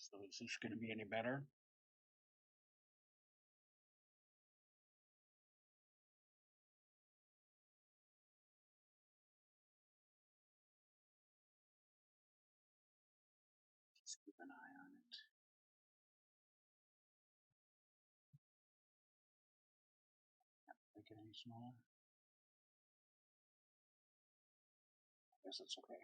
So is this going to be any better? Just keep an eye on it. Make it any smaller? I guess that's okay.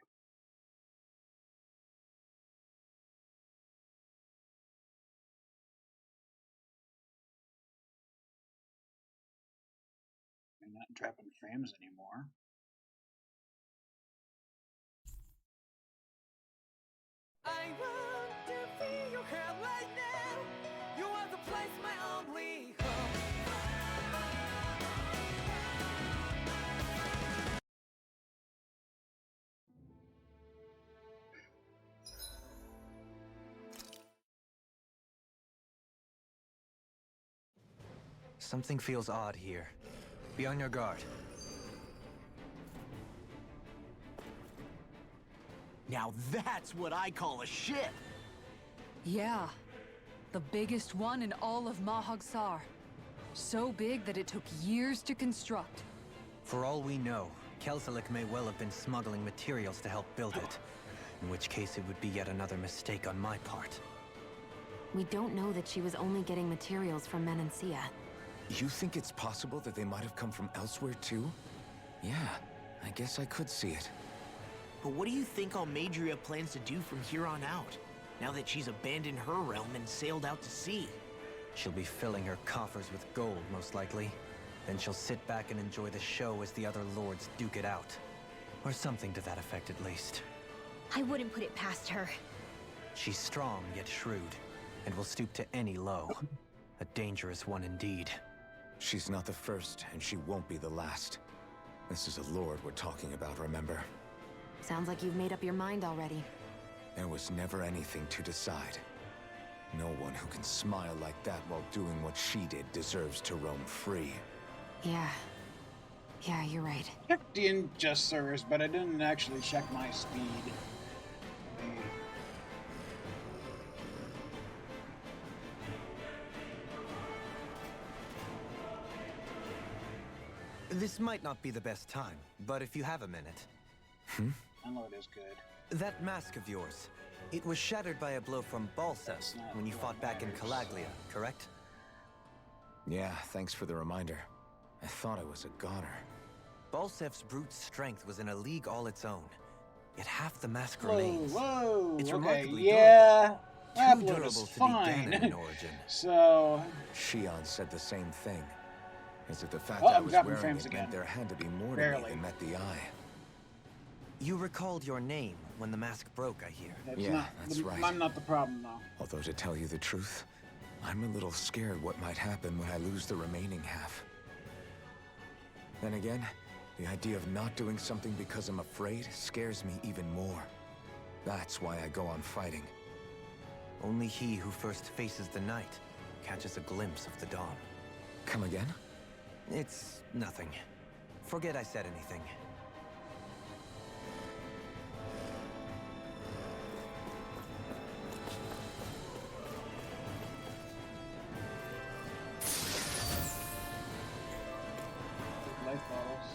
I'm not dropping frames anymore. I want to feel your hair right now. You are the place, my only home. Something feels odd here. Be on your guard. Now that's what I call a ship! Yeah. The biggest one in all of Mahag-Sar. So big that it took years to construct. For all we know, Kelselik may well have been smuggling materials to help build it. In which case it would be yet another mistake on my part. We don't know that she was only getting materials from Menancia. You think it's possible that they might have come from elsewhere too? Yeah, I guess I could see it. But what do you think Almadria plans to do from here on out, now that she's abandoned her realm and sailed out to sea? She'll be filling her coffers with gold, most likely. Then she'll sit back and enjoy the show as the other lords duke it out. Or something to that effect, at least. I wouldn't put it past her. She's strong, yet shrewd, and will stoop to any low. A dangerous one indeed. She's not the first, and she won't be the last. This is a lord we're talking about, remember? Sounds like you've made up your mind already. There was never anything to decide. No one who can smile like that while doing what she did deserves to roam free. Yeah. Yeah, you're right. Checked the Injusters, but I didn't actually check my speed. This might not be the best time, but if you have a minute. Download is good. That mask of yours, it was shattered by a blow from Balsas when you fought back in Calaglia, correct? Yeah, thanks for the reminder. I thought I was a goner. Balsef's brute strength was in a league all its own. Yet half the mask Whoa, remains. whoa, It's okay, remarkably yeah. Too Upload durable is to be fine. Ganon in origin. So, Shion said the same thing. Is it the fact Oh, I I'm was dropping wearing frames it again. meant there had to be more to Barely. me than met the eye? You recalled your name when the mask broke, I hear. that's Yeah, not, that's right. I'm not the problem, though. Although to tell you the truth, I'm a little scared what might happen when I lose the remaining half. Then again, the idea of not doing something because I'm afraid scares me even more. That's why I go on fighting. Only he who first faces the night catches a glimpse of the dawn. Come again? It's nothing. Forget I said anything. Life bottles.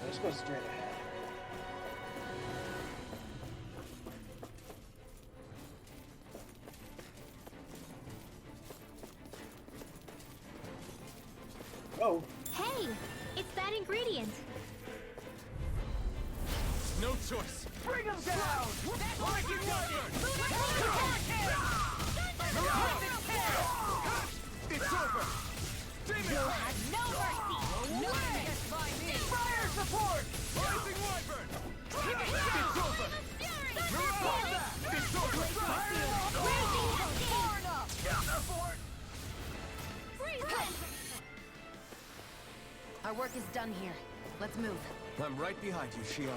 Let's go straight ahead. Oh, Hey! It's that ingredient! No choice. Bring him down! Like you got it! It's over! Demon! No mercy! No way! Fire support! Rising Wyvern! It's over! Mirage! It's over! Far enough! Counterport! Our work is done here. Let's move. I'm right behind you, Shion.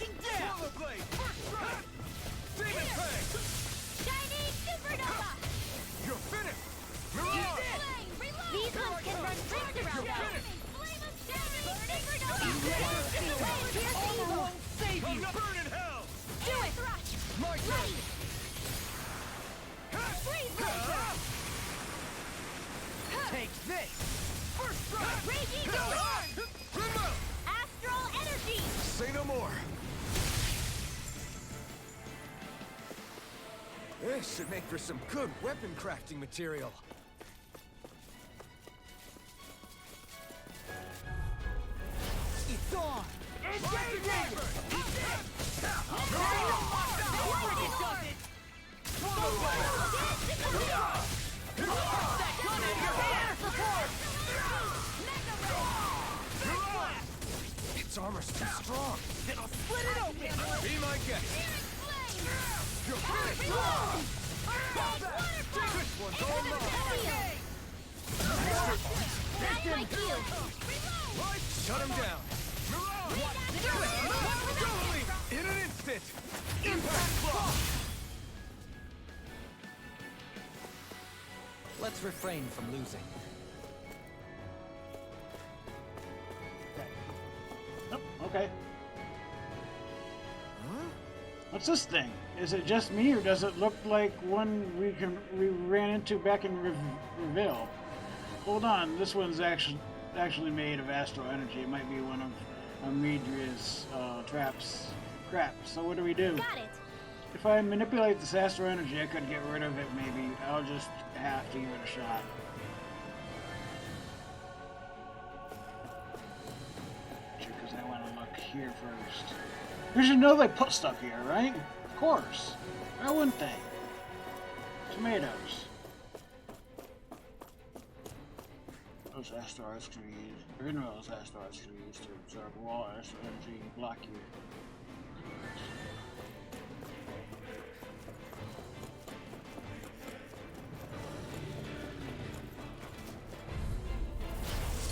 Striking down! Swallow blade! First strike! Demon Fang! Shiny Supernova! You're finished! Mirage! These ones can run rings around us! Flame of Shiny Supernova! All won't save you! Burn in hell! Do it! My turn! Freeze laser! Take this! First strike! Raging Storm! Remote! Astral Energy! Say no more. This should make for some good weapon crafting material. It's on! Engage Reaper! Its armor's too strong. It'll split it open! Be my guest! You're finished! This one's all mine! That's my cue! Shut him down! Mirage! In an instant! Impact block! Let's refrain from losing. Oh, okay. What's this thing? Is it just me, or does it look like one we ran into back in Reveal? Hold on, this one's actually made of astral energy. It might be one of Amidria's traps. Crap. So what do we do? Got it! If I manipulate this astral energy, I could get rid of it. Maybe I'll just have to give it a shot. Because I want to look here first. You should know they put stuff here, right? Of course. Why wouldn't they? Tomatoes. Those asteroids can be used. Those asteroids can be used to absorb wall astral energy and block you.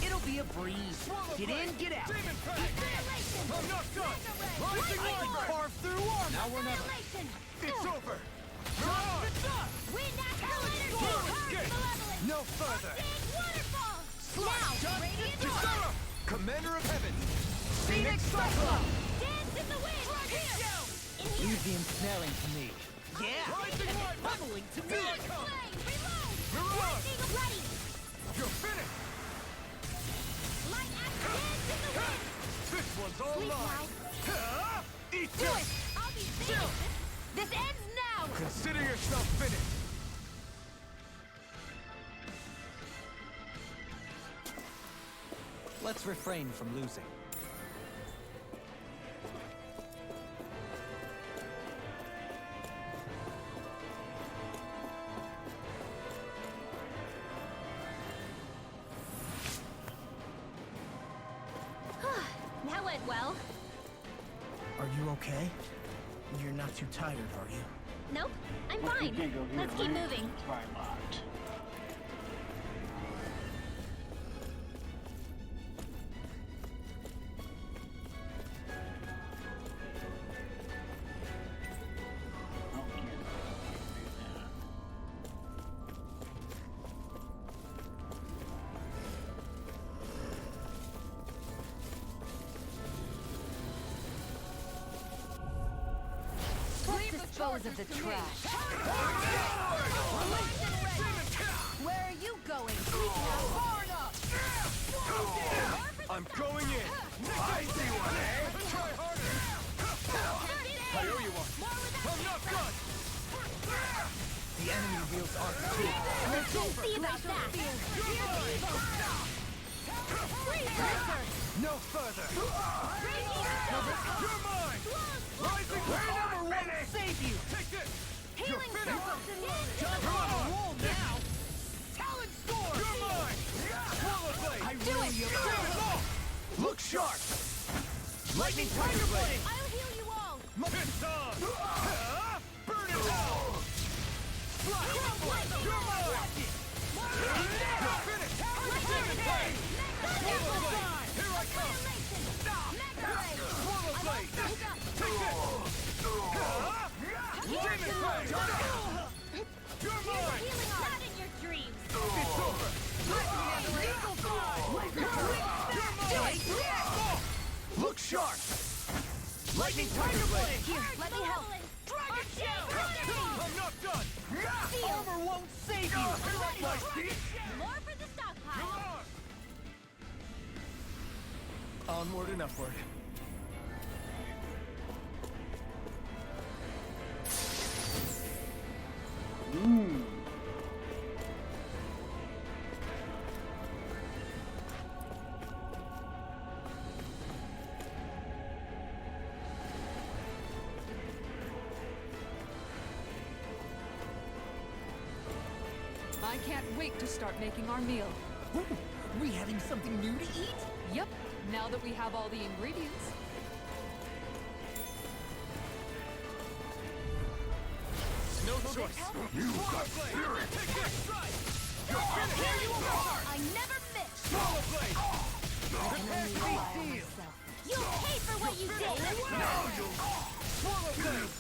It'll be a breeze. Get in, get out. Demon Fang! I'm not done! Rising I can Warrior! carve through armor. Now we're never. It's over! Mirage! Wind Astral Energy! Hard Malevolent! No further! Big Waterfall! Now, Radiant Aura! Commander of Heaven! Phoenix Cyclone. Dance in the wind! Here! In here! Leave the ensnaring to me. Yeah. Rising Lightning! Funneling to me. Here I come! Flame! Reload! Mirage! Lightning ready! You're finished! Light Astral Dance in the wind! This one's all Sleep mine! Eat Do this! it! I'll be safe! This ends now! Consider yourself finished! Let's refrain from losing. That went well. Are you okay? You're not too tired, are you? Nope, I'm Look, you fine. can't go here, Let's keep right? moving. It's probably locked. Oh, can't do that. Let's dispose of the trash. Where are you going? Far enough! I'm going in! I see one, eh? Try harder! I owe you one! I'm not done! The enemy wields arc too. Let's see about that. No further! You're mine! Rising Warrior number 1 save you! Take this! You're finished! You're on a roll now! Talon Storm! You're mine! Swallow Blade! I really am off! Look sharp! Lightning Tiger Blade! I'll heal you all. It's on! Burn it out! Flash! You're mine! You're finished! Demon Blade! Swallow Blade! Here I come! Swallow Blade! Take sharp! Lightning Tiger Blade! Here, let me help. Dragon Shell! I'm not done! Armor won't save you! My feet! More for the stockpile. Onward and upward. I can't wait to start making our meal. Ooh, we having something new to eat? Yep, now that we have all the ingredients. No choice. You got spirit! Take this strike! You're finished! Here you are! I never miss. Swallow Blade! Prepare to be sealed! You'll pay for what you did. Swallow Blade!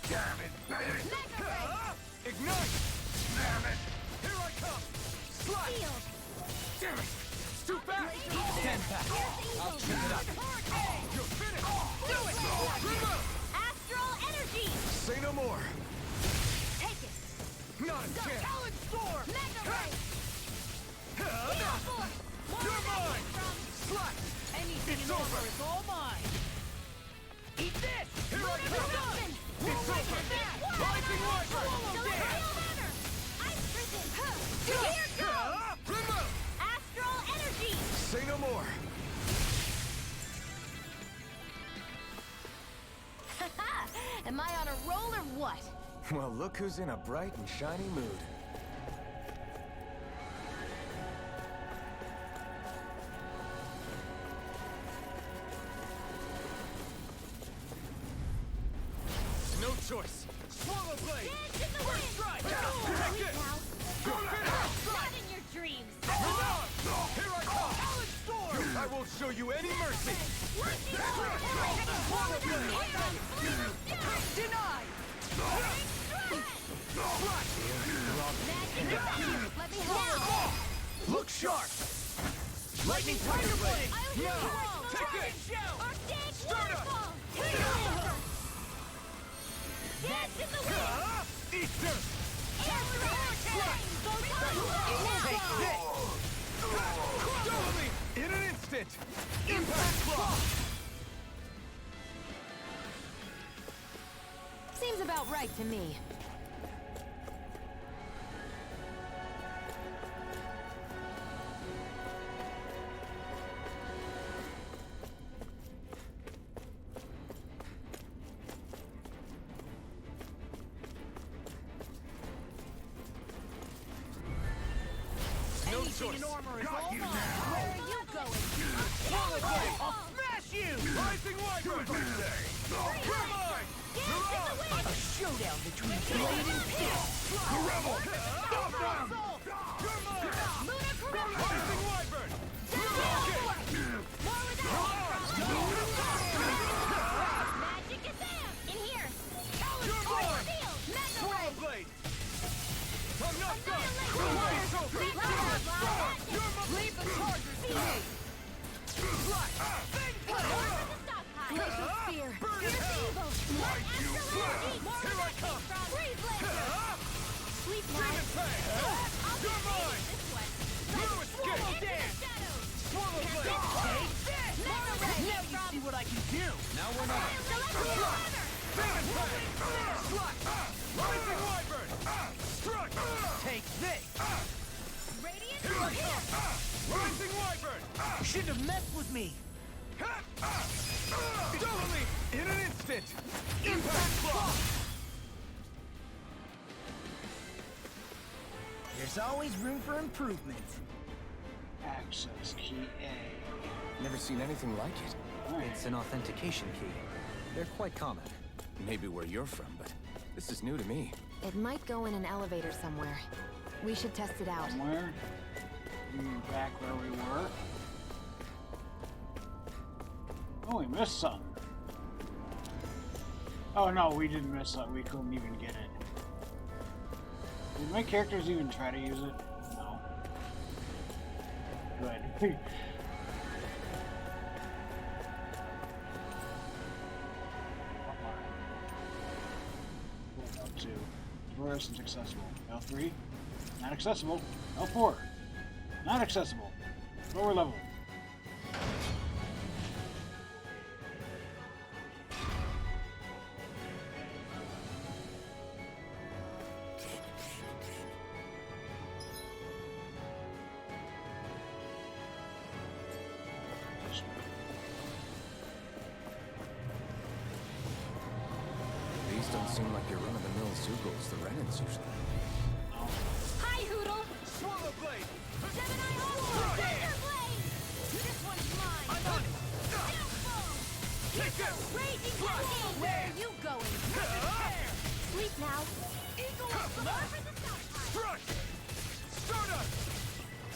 Damn it, baby! Ignite! Damn it! Here I come! Slide! Damn it! It's too fast! Stand back! I'll check it up! You're finished! Do it! Remove! Astral energy. Say no more. Take it. Not a chance! Talon Storm. Mega Ray. You're mine! Slide! Anything It's over! is all mine. Eat this! Here I come! It's over! Rising Rising Wyvern! Ice Prison. Here goes. Remove! Astral energy. Say no more. Am I on a roll or what? Well, look who's in a bright and shiny mood. No choice! Swallow Blade! Dance in the wind. Strike! Now. Take it! You're Not finished! in your dreams. Hold on! Here I come! Talon Storm! I won't show you any mercy! Swallow Blade! Denied! Let me help. Look sharp! Lightning Tiger Blade! I'll heal you Now! all. Take it! Arctic Start up. waterfall. Dance in the wind. Easter! Take this! Double me! In an instant! Impact Claw! Seems about right to me. No choice! Got you now! Where are you going? Swallow Blade! I'll smash you! Rising Wyvern! You're mine! A showdown between Blade and Fist. The Rebel! Stop them! You're mine! Rising Wyvern! Magic Kazam! In here! You're mine! Swallow Blade! I'm not done! It's over! You're mine! Leave the chargers to me! Glacial Spear! Burn in hell! Here I come! Sleep Demon Fang! You're mine! No escape! Dance! Swallow Blade! Now you see what I can do! Now we're not. Demon Fang! Rising Wyvern! Strike! Take this! Here I come! Rising Wyvern! Shouldn't have messed with me! Double me! In an instant! Impact Claw! There's always room for improvement. Access key A. Never seen anything like it. It's an authentication key. They're quite common. Maybe where you're from, but this is new to me. It might go in an elevator somewhere. We should test it out. Somewhere. Back where we were. Oh, we missed something. Oh no, we didn't miss something. We couldn't even get it. Did my characters even try to use it? No. Good. fluorescence accessible. L3, not accessible. L4, not accessible. Lower level. These don't seem like your run-of-the-mill Zugos the Renans usually. Hi, Hoodle! Swallow blade! Gemini Onslaught! Thunder Blade! This one's mine! I'm on it! Kick him! Raging Hurricane! Where are you going? Sleep now. Eagle of the Earth for the South! Crush! Stardust!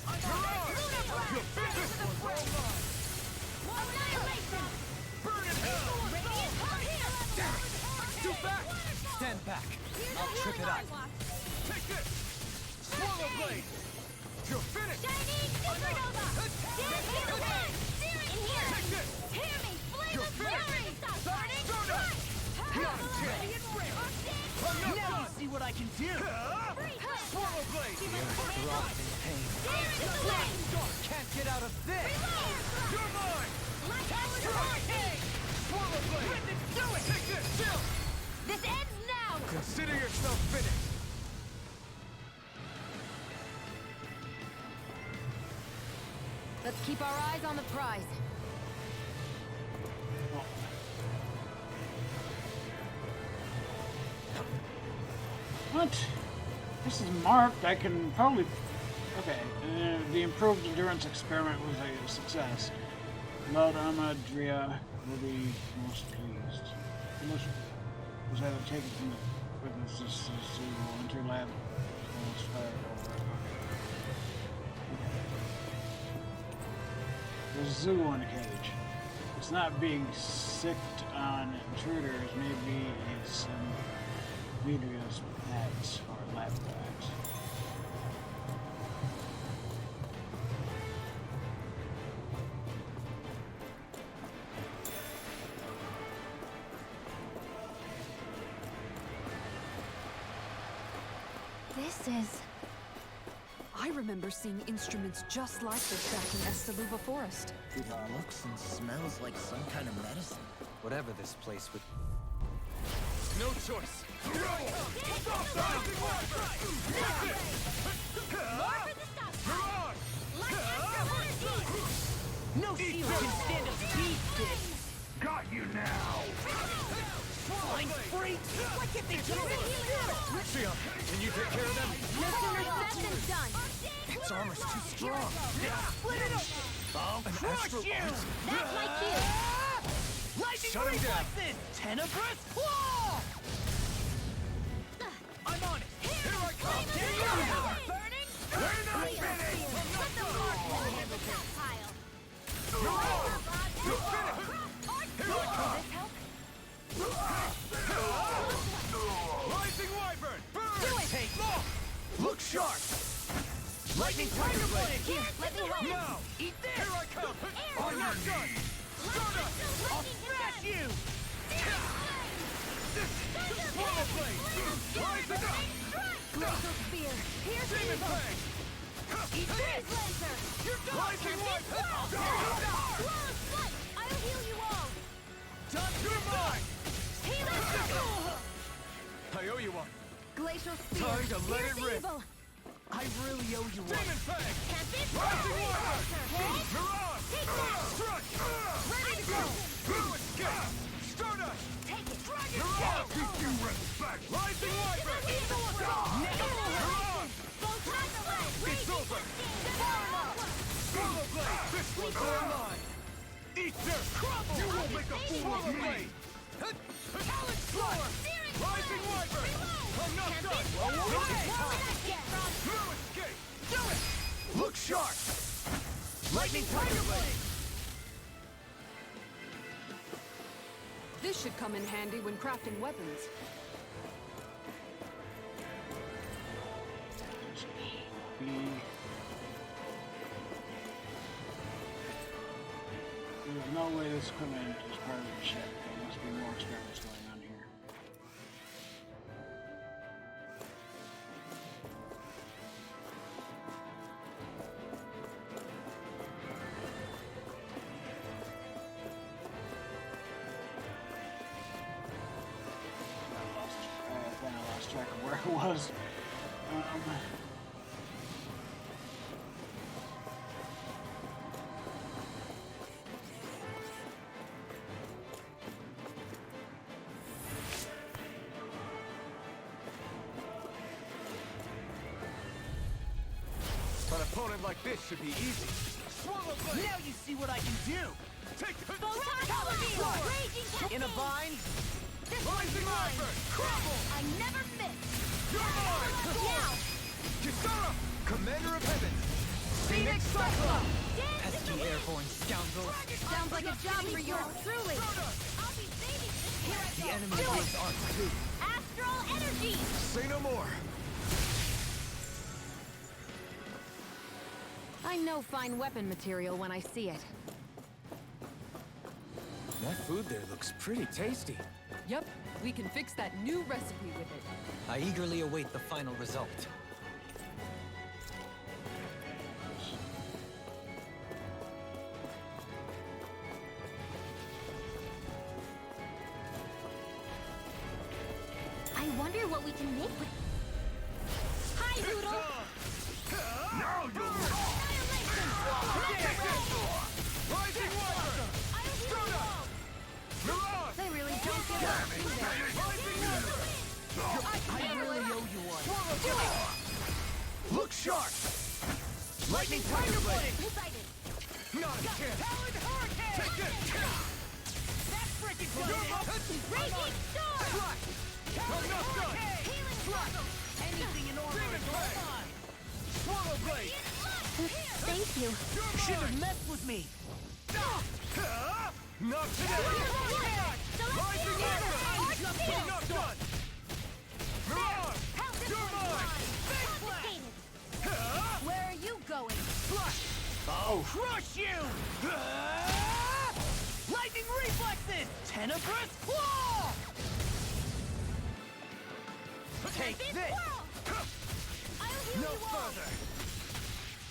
Lunar Blast! You'll finish this one! Roll on! Annihilation! Burn in hell! Radiant Hurricane! Two back! Stand back. I'll trip it out. Take this! Swallow blade! You're finished! Shining Supernova! Dance in the wind! In here! Take this! Hear me! Flame You're of finished! fury! Burning Stardust! Strike! Radiant rim! I'm not Now you done! see what I can do! Swallow blade! Drop in pain. Dance in the wind! Can't get out of this! You're mine! Like hurricane! Swallow blade! Do it! Take this! Still! This ends now! Consider yourself finished! Let's keep our eyes on the prize. What? This is marked. I can probably... Okay. The improved endurance experiment was a success. Lord Amadria will be most pleased. Most was either taken from the witnesses to enter lab. There's a zoo in a cage. It's not being sicked on intruders. Maybe it's Vidria's pets or lab rats. This is... I remember seeing instruments just like this back in Estaluva Forest. It looks and smells like some kind of medicine. Whatever this place would... No choice! No shield can stand up to these fists! Got you now! Flying freaks! Why can't they do this? Lucia, can you take care of them? No sooner said than done. Its armor's too strong. Split it up! I'll crush you! That's my cue. Lightning Shut him down. reflexes! Tenebrous claw! I'm on it! Here I come! There you go! Burning. We're not finished! Let the marksman handle that pile. You're finished! Here I come! Rising Wyvern! Burn! Do it. Take off! Look sharp! Lightning tiger blade! Here, let me help. Now! Eat this! Here I come! I'm not done! Stardust! I'll smash you! Swallow blade! Rising up! Glacial spear. Here's Demon evil. fang! Eat this. Laser. You're done! Rising Wyvern! Flawless flight. I'll heal you all. You're mine! Healing circle. I owe you one! Glacial spear. Time to let Here's it rip. evil. I really owe you one. Demon fang! Can't be Rising Wyvern! Hey. Mirage! Take that. Crush! Ready to go. Blue escape! Stardust! Take it. Mirage! Give you respect! Rising Wyvern! Mirage! Both sides of red. It's over! Swallow blade! This one's all mine! Eat this! Crumble! You will make a fool of me! Talon Slayer! Rising Wyvern! I'm not done! Blue escape! Do it! Look sharp! Lightning Tiger Blade! This should come in handy when crafting weapons. There's no way this equipment is part of the ship. There must be more experiments going on here. was. An opponent like this should be easy. Swallow blade! Now you see what I can do! Take the Photon Raging Cascade! In a bind, This Rising one's mine! Wyvern! Crumble! I never miss! You're mine! Now! Kisara! Commander of Heaven! Phoenix Cyclone! Dance in Pesky the wind! airborne scoundrels. Sounds like a job for yours truly! I'll be saving this! Here I The go! enemy Do it! is R2. Astral Energy! Say no more! I know fine weapon material when I see it. That food there looks pretty tasty. Yep, we can fix that new recipe with it. I eagerly await the final result. I wonder what we can make with... Hi, Doodle! Now you'll Annihilation! Rising Wyvern! I'll heal you all! Mirage! They really don't give up, do they? I really owe you one. Do it! Look sharp! Lightning Tiger Blade! Excited! Not a chance! Talon Hurricane! Take this! That's freaking You're good! Raging Storm! Flash! I'm not done! Healing Flash! Anything in order Demon is Blade! mine! Swallow Blade! Thank you. You're Should mine! have messed with me! Not today! Rising Wyvern! I'm not done! Mirage! You're mine! Where are you going? Flash! I'll crush you! Lightning reflexes! Tenebrous claw! Take Big this! squirrel! I'll heal No you all! further!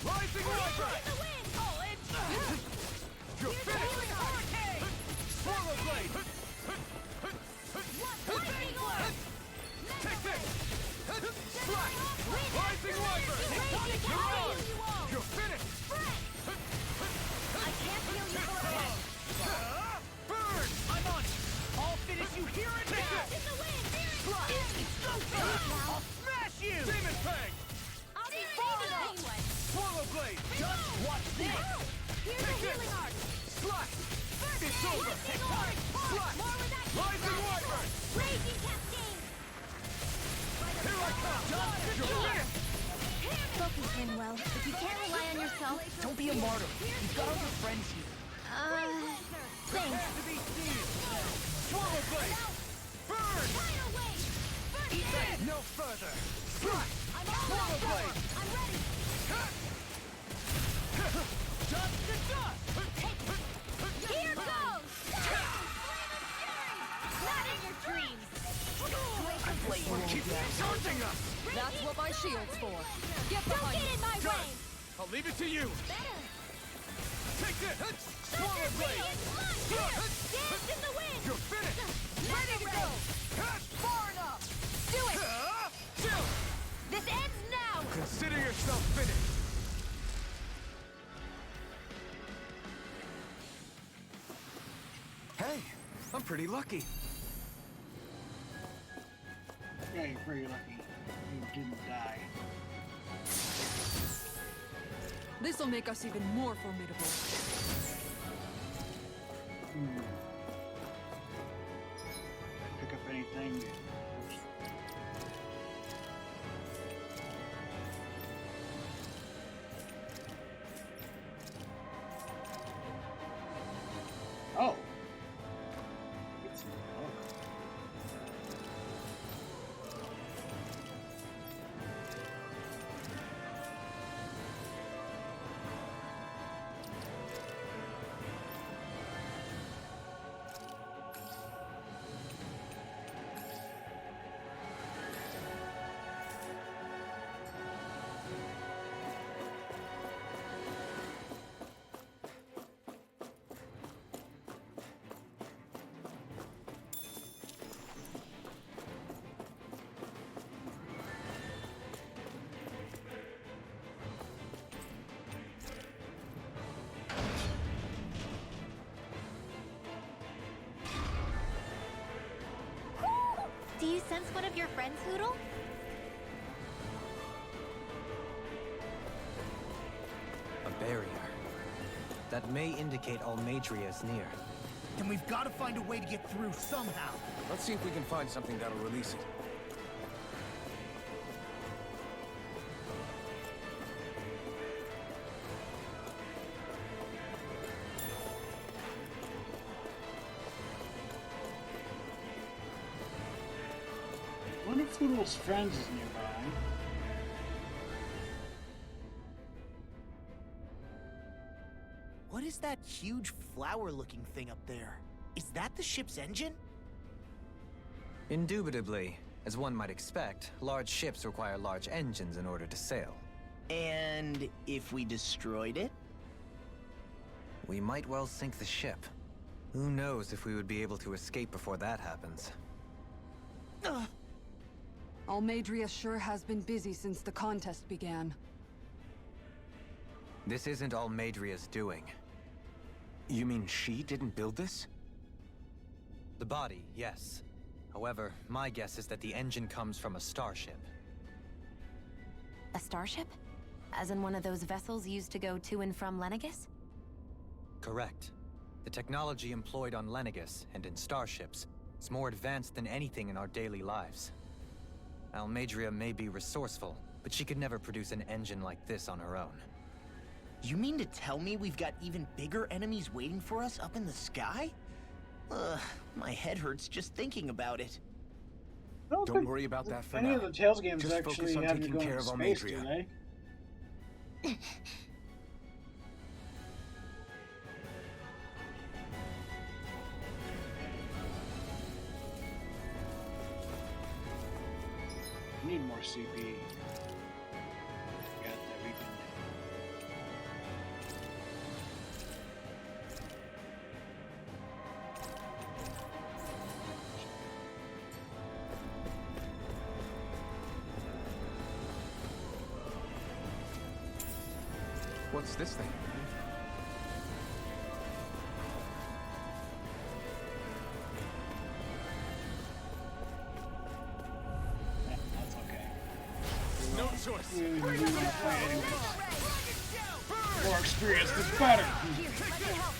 Rising Wyvern! In the wind! Oh, it's... You're Here's the finished! healing hurricane! Swallow Blade! Lightning orb! Take this! Flash! Wind Rising Wyvern! Raging I'll heal you all! You're finished! Friend! I can't heal you for a bit. Burn! I'm on it! I'll finish you here and now! In the wind! Flash! It's go time! I'll smash you! Demon Fang! I'll be saving anyway! Swallow Blade! Just watch this! Here's the healing art! Slash! It's over! Lightning orb! Slash! More with that Rising Wyvern! Raging Cascade! Here I come! You're finished! Focus, Winwell. If you can't rely on yourself... Don't be a martyr. You've got all your friends here. Thanks. Has to be seen! Swallow Blade! Burn! Tidal wave! First Eat aid! that! No further! Slash! I'm all Swallow out Blade! I'm ready! Dust to dust! Here goes! Not in your dreams! Keep charging us! That's what my shield's for. Get Don't behind get me. in my Done! way! I'll leave it to you! Better! Take this! Swallow Blade! Dance in the wind! You're finished! Ready to go! Far enough! Do it! Chill! This ends now! Consider yourself finished! Hey, I'm pretty lucky. Yeah, you're pretty lucky. You didn't die. This'll make us even more formidable. Pick up anything. Oh. chance one of your friends, Hoodle? A barrier. That may indicate Almadria is near. Then we've got to find a way to get through somehow. Let's see if we can find something that'll release it. One of Foodle's friends is nearby. What is that huge flower-looking thing up there? Is that the ship's engine? Indubitably. As one might expect, large ships require large engines in order to sail. And if we destroyed it? We might well sink the ship. Who knows if we would be able to escape before that happens. Almadria sure has been busy since the contest began. This isn't Almadria's doing. You mean she didn't build this? The body, yes. However, my guess is that the engine comes from a starship. A starship? As in one of those vessels used to go to and from Lenegus? Correct. The technology employed on Lenegus and in starships is more advanced than anything in our daily lives. Almadria may be resourceful, but she could never produce an engine like this on her own. You mean to tell me we've got even bigger enemies waiting for us up in the sky? My head hurts just thinking about it. I Don't think worry about that for any now. of the Tales games Just actually focus on have you taking go care into of space, do Almadria. they? Need more CP. Got that we can. What's this thing? That's okay. No choice. We want to play anyways. More experience is better. Here, let me help.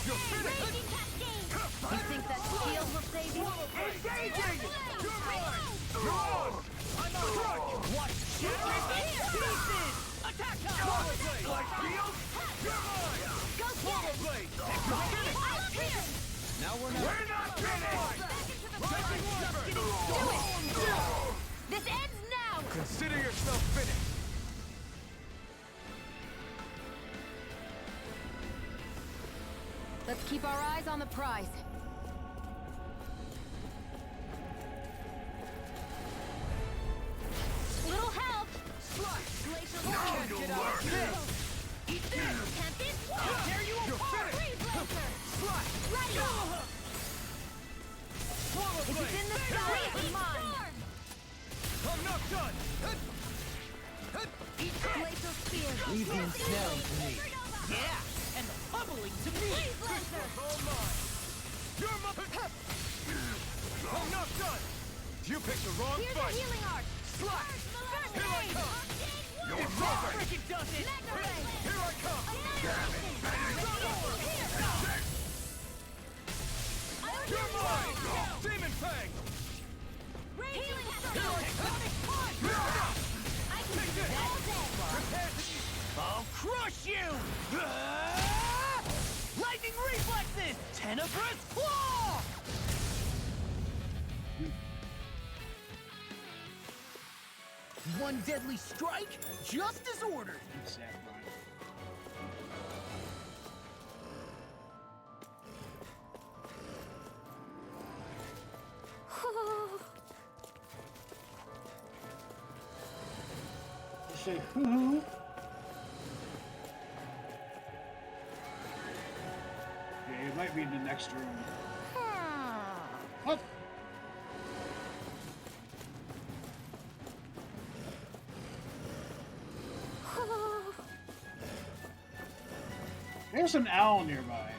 Raging Cascade! You think that shield will save you? Engaging! You're mine! You're on! I'm on track! Watch shatter pieces! Attack time! Swallow blade! Like shield? You're mine! Go Swallow get it! blade! I'm up here! Now we're We're not finished! Taking seven! Do it! This ends now! Consider yourself finished. Let's keep our eyes on the prize. Little help! Glacial Now you'll learn! Eat this! Can't this? Dare you You're finished! Free Blazer! Ready! Swallow If it's blade! in the sky, it's mine! I'm not done! Eat Glacial Spear! Leave the ensnaring to me. Yeah, and the bubbling to me! Free Blazer! All mine! You're my... I'm not done! You picked the wrong Here's a fight! healing art! Slash! First Here I aid! come! You're It perfect! freaking does it! Mega Ray! Here I come! You're mine! Demon Fang! Healing Sword! I can do that all day! I'll crush you! Lightning reflexes! Tenebrous claw! One deadly strike, just as ordered. Saffron. You say hoo-hoo. Yeah, it might be in the next room. What? There's an owl nearby.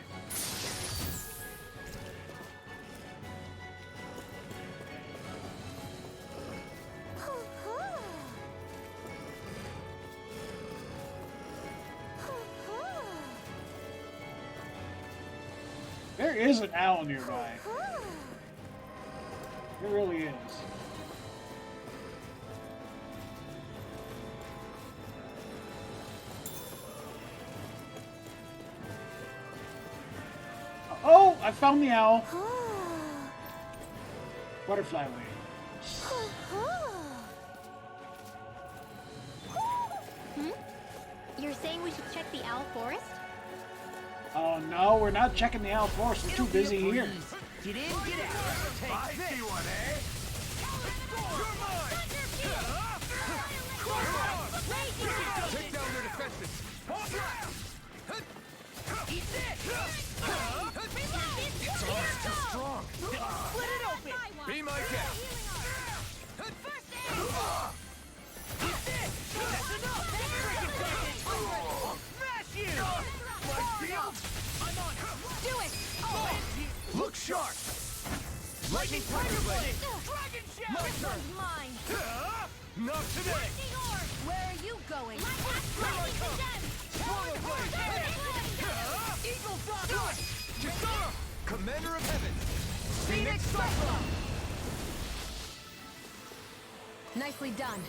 There is an owl nearby. There really is. Oh, I found the owl. Butterfly wing. You're saying we should check the owl forest? Oh no, we're not checking the owl forest. We're too busy here. Get in, get out. I see one, eh? You're mine! Take down their defenses! Eat this! It's almost too strong! Split it open! Be my guest! Eat this! That's enough! Smash you! My shield! I'm on it! Do it! Look sharp! Lightning Tiger Blade! Dragon Shadow! My turn! Mine. Not today! Where are you going? Swallow Blade! Eagle Frost! Kisara! Commander of Heaven! Phoenix Cyclone! Nicely done.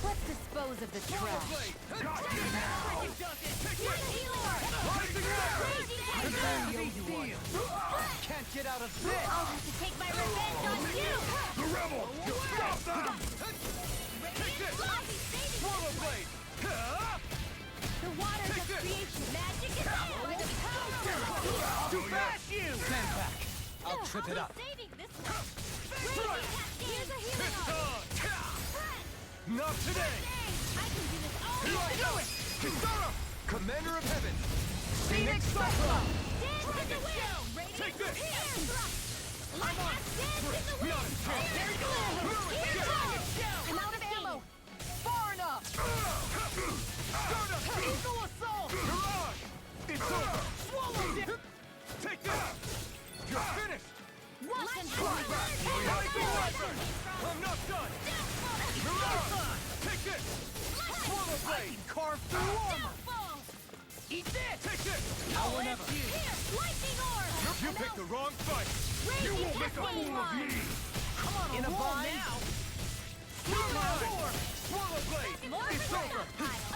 Let's dispose of the trash. Can't get out of this! I'll have to take my revenge on you! The rebel! Stop them! Swallow Blade! The waters of creation. Magic is power! To bash you! Stand back. I'll trip it up. Saving this one. Here's a healing Not today! I can do this all night. Do it! Kisara! Commander of Heaven! Phoenix Cyclone! Dance in the wind! Take this! Like that dance in the wind! There you go! Here it goes! I'm out of ammo! Far enough! Stardust! Eagle Assault! Mirage! It's over! Swallow dip! Take this! You're finished! Watch and I'm not done! Mirage! Take this! Swallow Blade! Carve through armor! Eat this! Take this! Now or never! Here! Lightning orb! You picked the wrong fight! You won't make a fool of me! Come on, In a roll bind? now! Swallow Blade! It's over!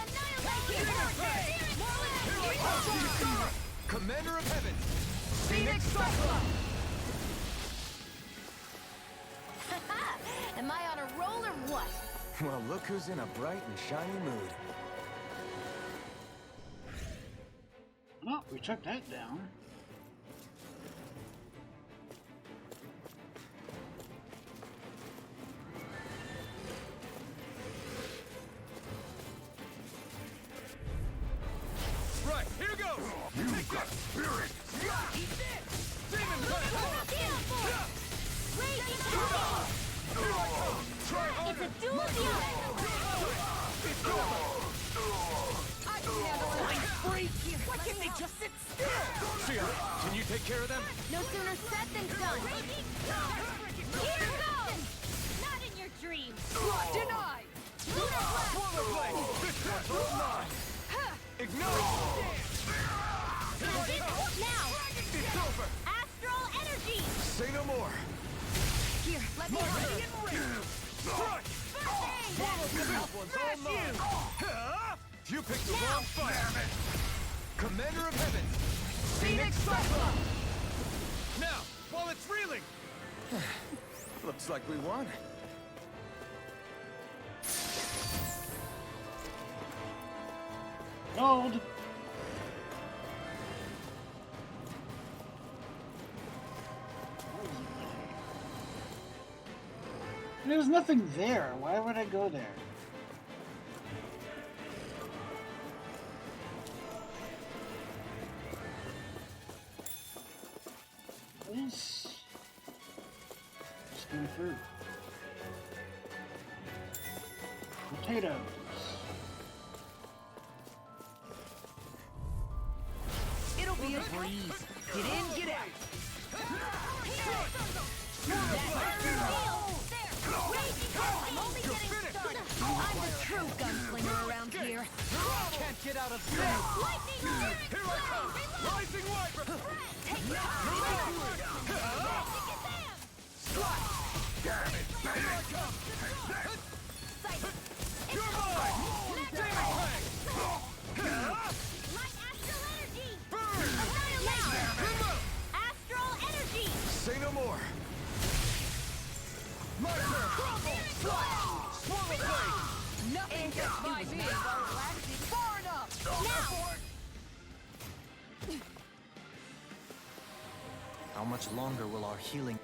Annihilate! Commander of Heaven! Phoenix Cyclone! Am I on a roll or what? Well, look who's in a bright and shiny mood. Oh, we took that down. Right, here goes! You've got spirit! Eat this! Demon Blade! Raging Try It's harder! a duel deal! It's over! I can handle it! Freak! Why can't they just sit still? Sierra, can you take care of them? No sooner said than done! Here goes! Not in your dreams! Denied! Lunar blast! Swallow Blade! This one's all mine! Ignite! Now! It's over! Astral energy! Say no more! Here, let me help you! Crush! This one's all mine! You picked the wrong fight! Commander of Heaven! Phoenix Cyclone! Now, while it's reeling! Looks like we won. Gold! There's nothing there. Why would I go there? Please. Skin fruit. Potatoes. It'll be a breeze. Get in, get out. I'm only getting started. I'm the true gunslinger around here. Can't get out of sight. Lightning Here I come. Rising Wyvern. Take that! Damn it, baby. Here I come. You're mine. Demon Fang. Light astral energy! Burn. Annihilate! Astral energy! Say no more. My turn. Crumble. Swallow blade. Nothing gets by me. Far enough. Now! How much longer will our healing...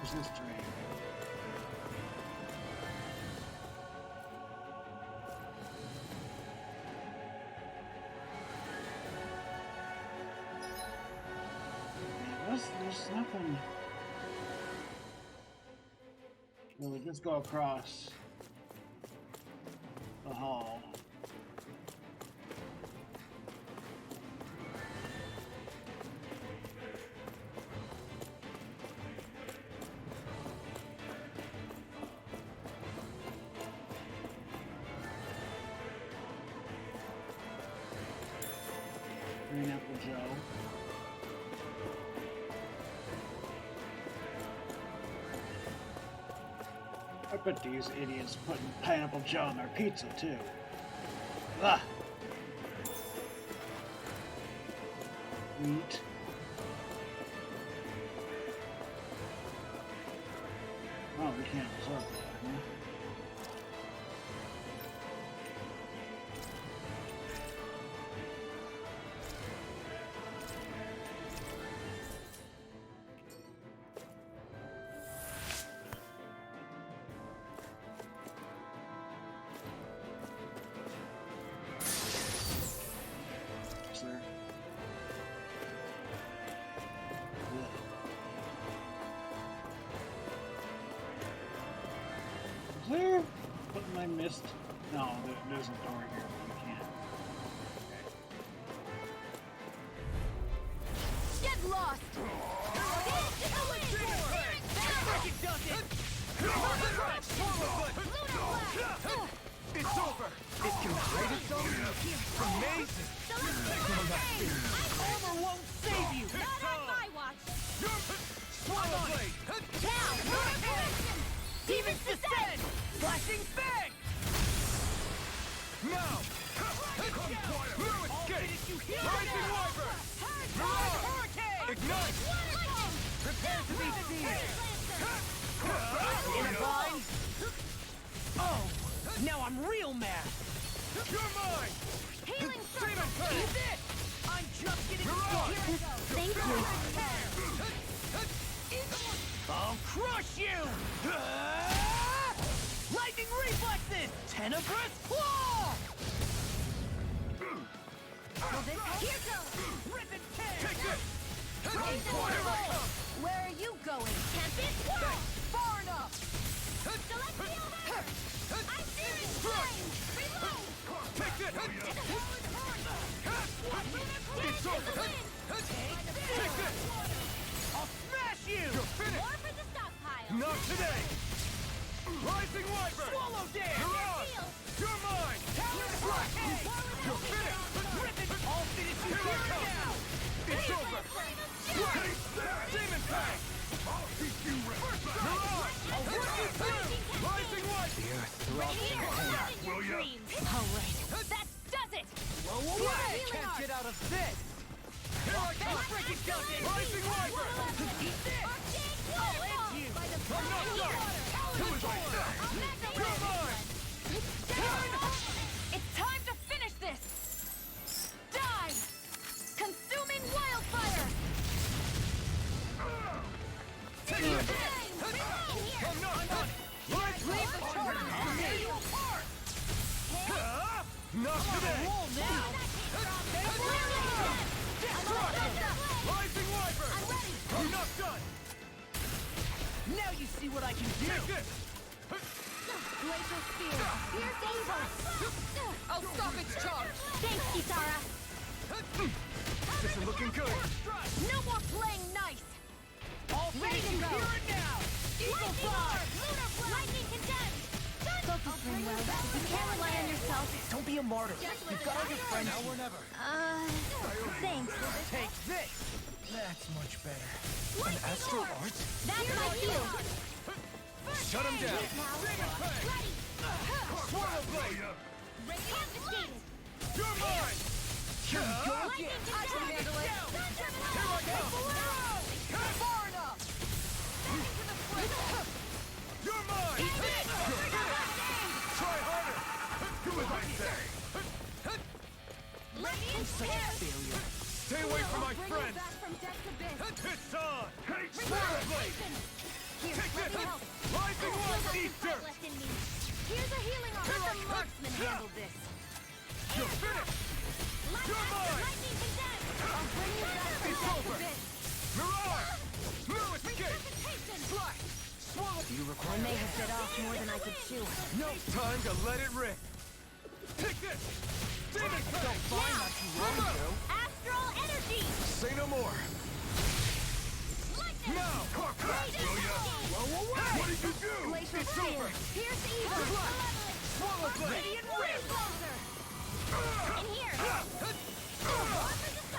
Where's this drain? There's nothing. Well, we just go across the hall. Green Apple Joe. I bet these idiots putting Pineapple Joe on their pizza too. Ugh. Wheat. Oh, we can't absorb that, huh? There. Is there something I missed? No, there's a door here, but you can't. Okay. Get lost! It's over. It can hide itself. Amazing. Armor won't save you. Not on my watch! Swallow blade. Now! Demons descend. Flashing fang. Now. No escape. Rising Wyvern. Hurricane. Ignite. Prepare to be seized. Inner vines. Oh, now I'm real mad. You're mine. Healing Demon circle! Fang. Use it! I'm just getting started. Thank you. I'll crush you! Lightning reflexes! Tenebrous claw! Here goes! Rip and tear! Take it! Where are you going? Tempest? Far enough! Celestial! I'm feeling flames! Reload! Take it! It's over! Take it! I'll smash you! You're finished! More for the stockpile! Not today! Rising Wyvern! Swallow dance! You're on! You're mine! Talon Strike! You're finished! Rip it! I'll finish you here now! It's over! Demon Fang! I'll keep you right back! You're on! I'll work you through! Rising Wyvern! The earth throbs in pain. Will ya? All right, that does it! Blow away! Can't get out of this! Here I come! Freaking Duncan! Rising Wyvern! Eat this! I'll end you! I'm not done! Do as I say! You're mine! It's time to Not today! Roll now! Rising Wyvern! I'm ready! I'm not done! Now you see what I can do! Take this! Glacial Spear! Here's evil! I'll stop its charge! Thanks, Kisara! This is looking good! No more playing nice! All Ready to you go. hear it now! Eagle Fly! Lunar Blast! Lightning condemned! Focus, Ringworld. You can't rely on yourself. Don't be a martyr. You've got all your friends. Now or never. Thanks. Take this! That's much better. Lightning Astral Orb. Arts? That's my cue. Shut him down! Ready. Swallow Blade! Confiscated. You're mine! Here we go Lightning again! condemned. Here I come! Far enough! You're mine! Try harder! Do as I say! Radiant Such a failure. Stay away from my Bring friends! it back from death's abyss. It's on! Take Swallow Blade! Here, Take let this! me help. Rising There's Light some Eat fight Dirt! left in me. Here's a healing arm. Let the marksman handle this. You're finished! You're mine! Lightning condemned. I'll bring you back from It's death's over. abyss. Mirage! No escape! Resuscitation. Flash! Swallow! Do you I require may have bit off more than I could chew. No time to let it rip! Take this! Demon Fang! Fine, not too long ago. Astral energy. Say no more! Lightning. Now! What did you do? Glacial It's Spear. over! Pierce evil. Swallow Blade! Radiant Rip. In here.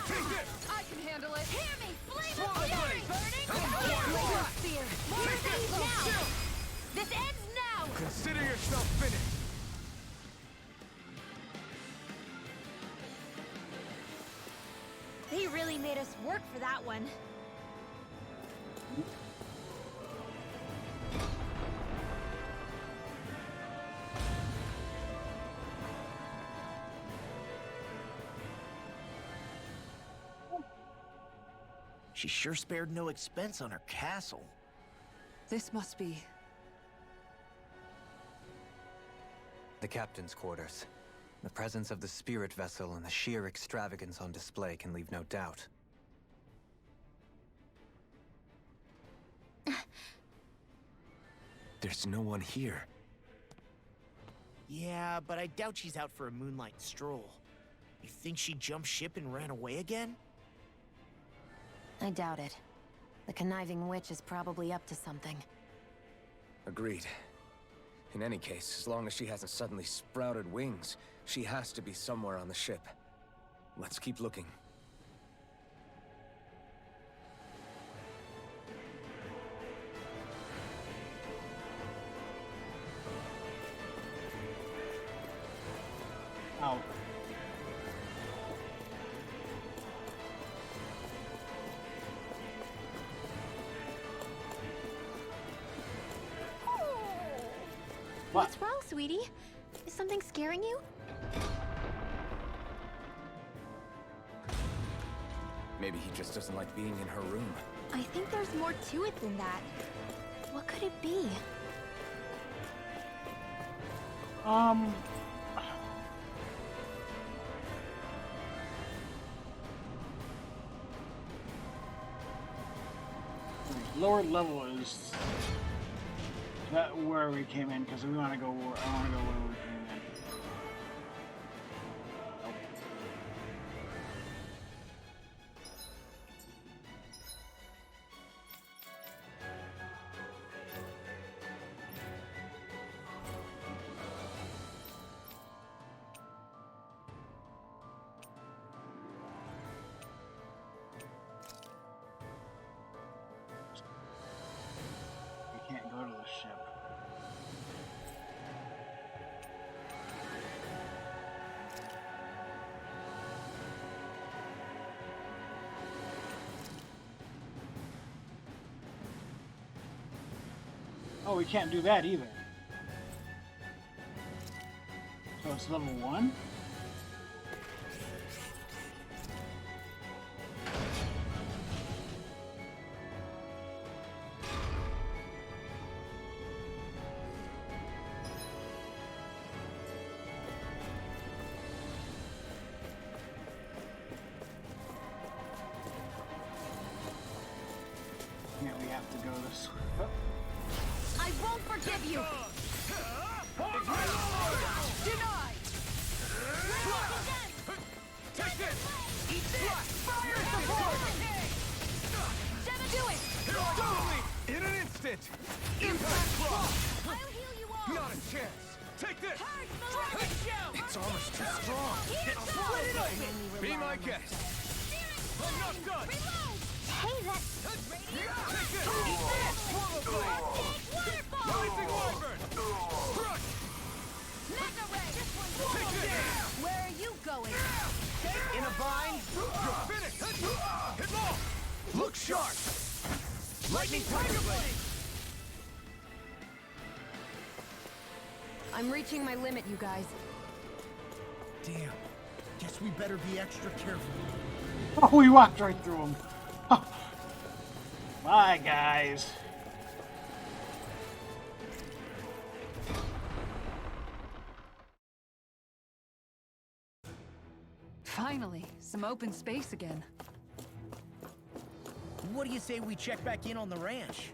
Take this! I can handle it! Hear me. Flame of Swallow fury. Blade! Burning. Glacial Spear. Here's Eve now. This ends now. Consider yourself finished! They really made us work for that one. She sure spared no expense on her castle. This must be... the captain's quarters? The presence of the spirit vessel and the sheer extravagance on display can leave no doubt. There's no one here. Yeah, but I doubt she's out for a moonlight stroll. You think she jumped ship and ran away again? I doubt it. The conniving witch is probably up to something. Agreed. In any case, as long as she hasn't suddenly sprouted wings, she has to be somewhere on the ship. Let's keep looking. Ow. What? What's wrong, sweetie? Is something scaring you? Maybe he just doesn't like being in her room. I think there's more to it than that. What could it be? Lower level is that where we came in because we want to go. I want to go where we came in. Nope. We can't go to the ship. Oh, we can't do that either. So it's level 1? forgive you! Denied! Take this! Eat this! Fire support! Do it! Totally! In an instant! Impact block! I'll heal you all! Not a chance! Take this! Dragon show! It's almost too strong! Split it open! Be my guest! I'm not done! Reload! Hey, that's... Take this! Eat this! Swallow blade! Waterfall! Rising wyvern! Crush! Mega ray! Take this! Where are you going? In a bind? You're finished! Hit long! Look sharp! Lightning tiger blade! I'm reaching my limit, you guys. Damn. Guess we better be extra careful. Oh, we walked right through him. Bye, guys. Finally, some open space again. What do you say we check back in on the ranch?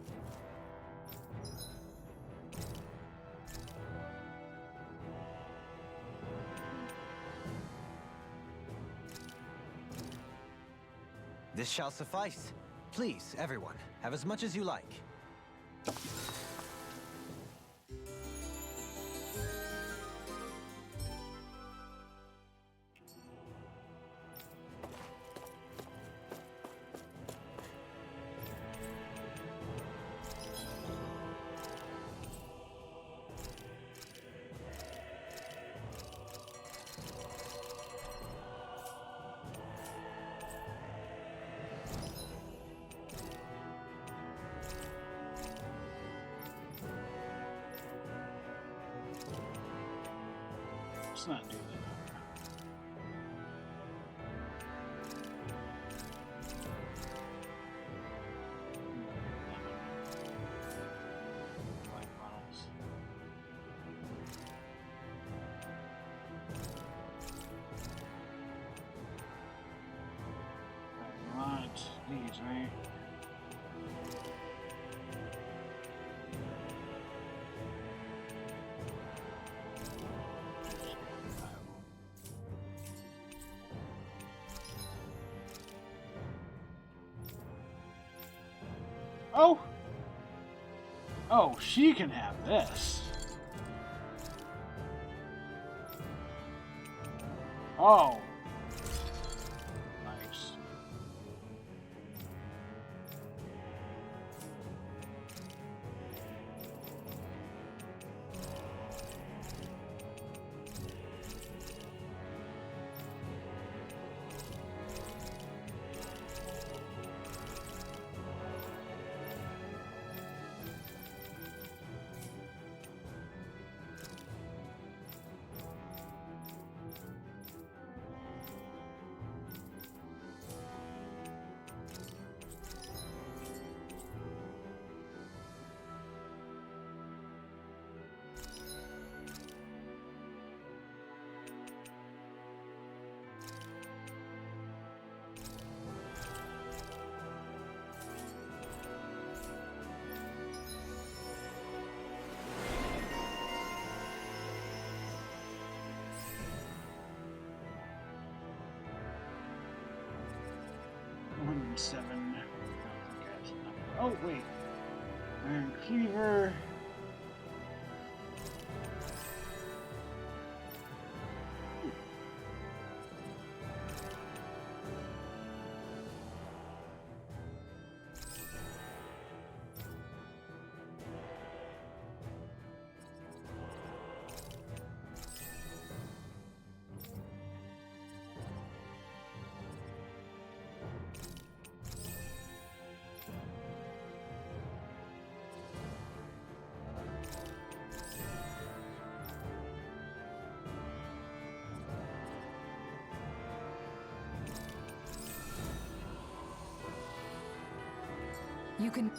This shall suffice. Please, everyone, have as much as you like. Let's not do that. Like bottles. I want these, right? Oh! Oh, she can have this. Oh. Nice. Seven. Oh wait, Iron Cleaver. You can...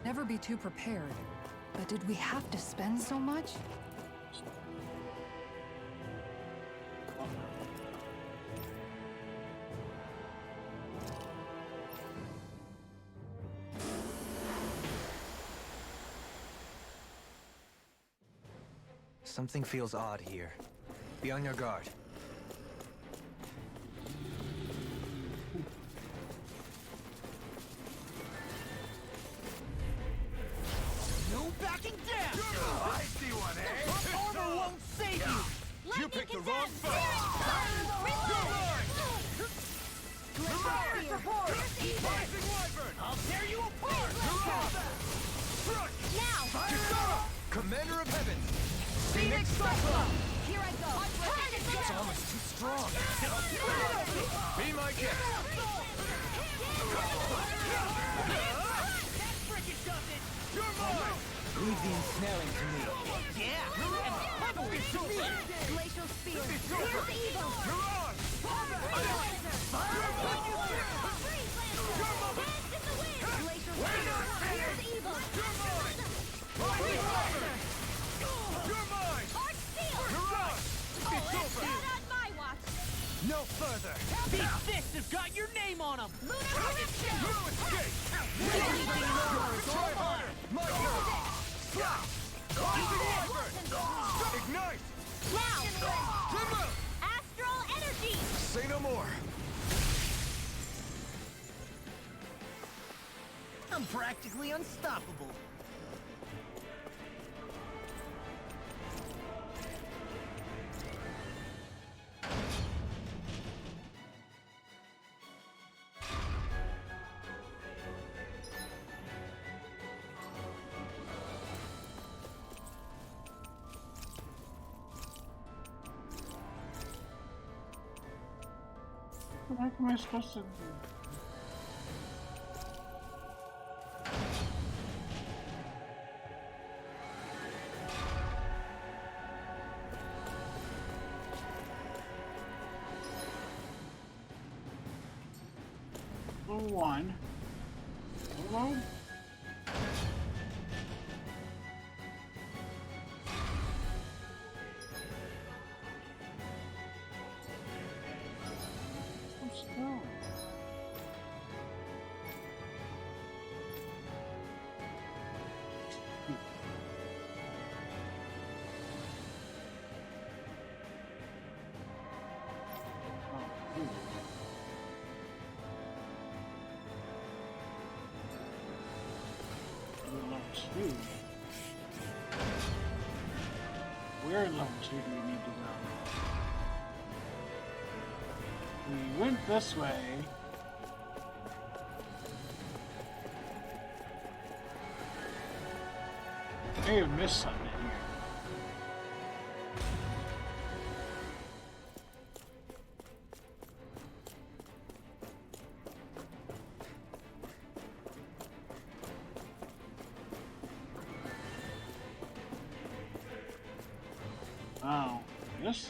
Never be too prepared. But did we have to spend so much? Something feels odd here. Be on your guard. No backing down! I see one, eh? Armor won't save you! Lightning You picked the can wrong dance. fight! Fire support! Rising Wyvern! I'll tear you apart! Now! Commander of Heaven! Phoenix Cyclone! Here I go! It's almost too strong! Be my guest! That frickin' does it! You're mine! Leave the ensnaring to me. Yeah! And level it to me! Glacial spear! Here's the evil! You're on! Freeze Lancer! Freeze Lancer! Dance in the wind! Glacial spear! Here's the evil! Freeze Lancer! You're mine! Arc Steel! You're on! It's over! Not on my watch! No further! These fists have got your name on them! Lunar Correction! No escape! Anything lower is try harder! My turn! Slap! Rising Wyvern! Ignite! Now! Timber! Astral Energy! Say no more. I'm practically unstoppable. What the heck am I supposed to do? One. Hello? What's going? Level 2. Where level 2 do we need to go? We went this way. I may have missed something here. Oh, this?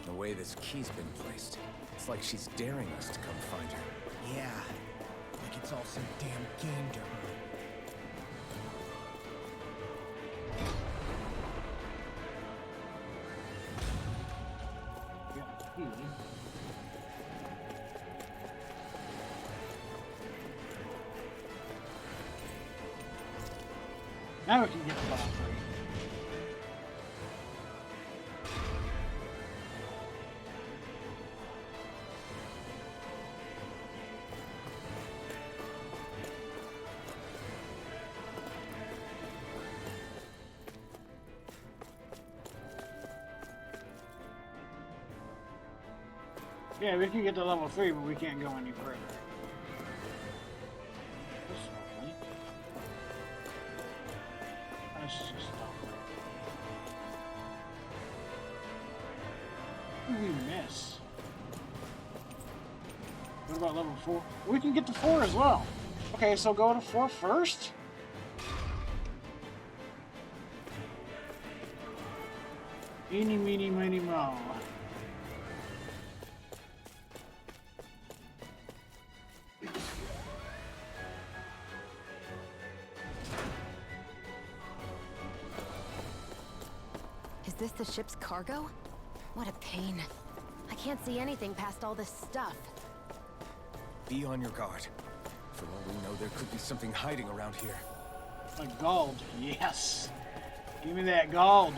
The way this key's been placed, it's like she's daring us to come find her. Yeah, like it's all some damn game to her. Yeah, key. Now we can get the level 3. Yeah, we can get to level 3, but we can't go any further. This way. Let's just stop there. What did we miss? What about level 4? We can get to 4 as well. Okay, so go to 4 first? Eeny, meeny, miny, moe. this the ship's cargo? What a pain. I can't see anything past all this stuff. Be on your guard. For all we know, there could be something hiding around here. Like gold. Yes. Give me that gold.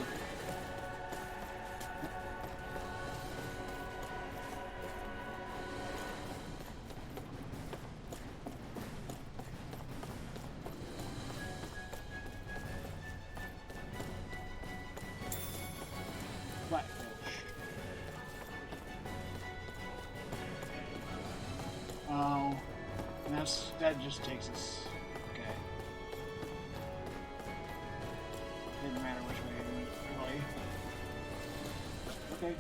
Oh, that just takes us. Okay. Didn't matter which way we went, really. Okay.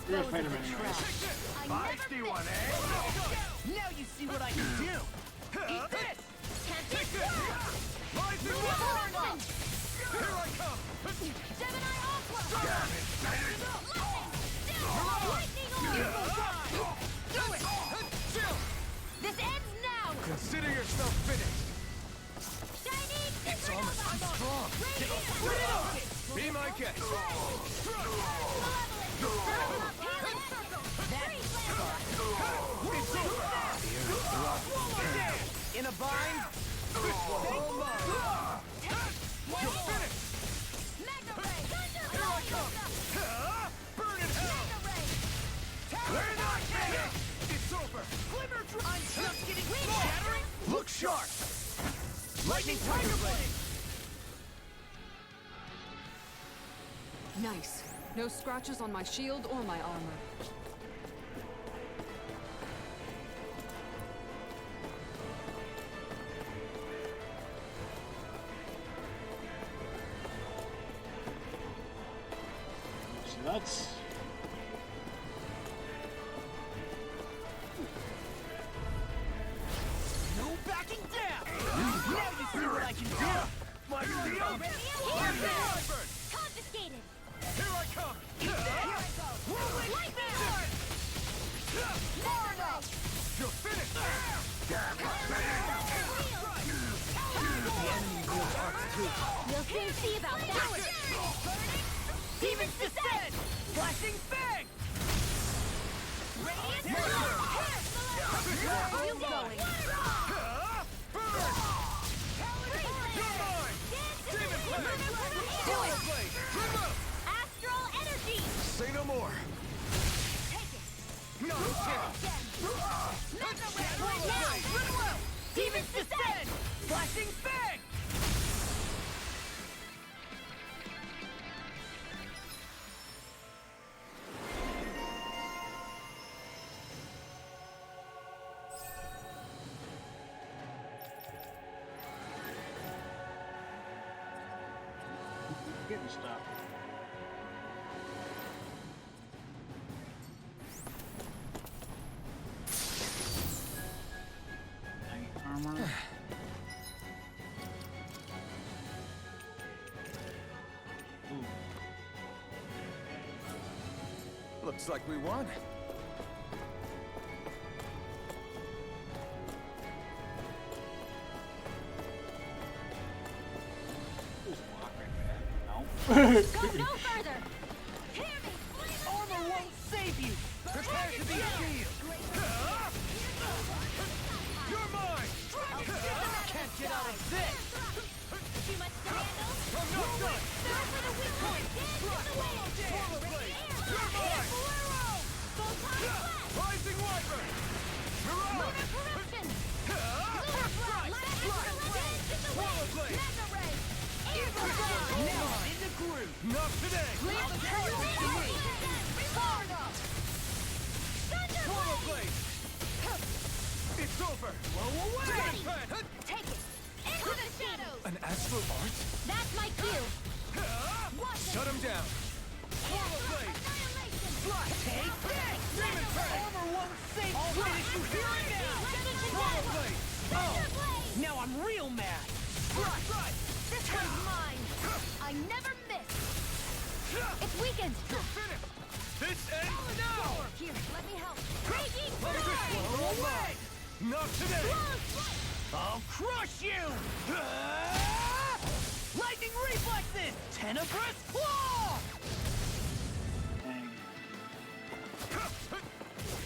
We're afraid of it anyways. Feisty one, eh? Now you see what I can do. Eat this. Rising Lightning! Here I come! Gemini Aqua! Damn it! Lightning Orb! Do it! Chill! This ends now! Consider yourself finished! Chinese It's almost too strong! Be my guest! In a bind? You're finished! Mega Ray! Here I come! Burn in hell! We're not finished! It's over! Glimmer I'm just getting shattering! Look sharp! Lightning Tiger Blade! Nice. No scratches on my shield or my armor. So that's. No backing down! Now you see what I can do! My freedom! Confiscated! Here I come! Whirling Lightning! Marno! You're finished! We'll soon see about that! Demons descend! Flashing fang! Radiant Where are you going? Burn! You're mine! Demon Blade! Power Blade! Remote! Astral Energy! Say no more! Take it! No chance! Mega Ray! Now! Goodwill! Demons descend! Flashing fang! Getting stuff. Armor. Ooh. Looks like we won. Just walk right back. No. Go no further! Hear me! Armor won't save you! Prepare to be healed! You're mine! Can't get out of this! Too much to handle? I'm not done! Go for the weak point! Dance in the wind! Power Blade! Air You're mine! Bolero! Photon Blast! Rising Wyvern! Lunar Mirage! Corruption! Lunar Blast! Dance in the wind! Blade! Mega Ray! Eagle Blast! Now I'm in the groove! Not today! Clear the carriage to me! Fargo! Thunder Power Blade! Blade! It's over! Blow away! Ready! Take it! Into the shadows! An astral art? That's my cue! Watch it! Shut him down. Power Blade! Annihilation! Take this! Demon Blade! Armor won't save you! I'll finish you here and now! Power Blade! Thunder Blade! Now I'm real mad! Right! This one's mine! I never miss! It's weakened! You're finished! This ends now! Here, let me help! Raging Let this Flame! blow away! Not today! I'll crush you! Lightning reflexes! Tenebrous claw! Dang.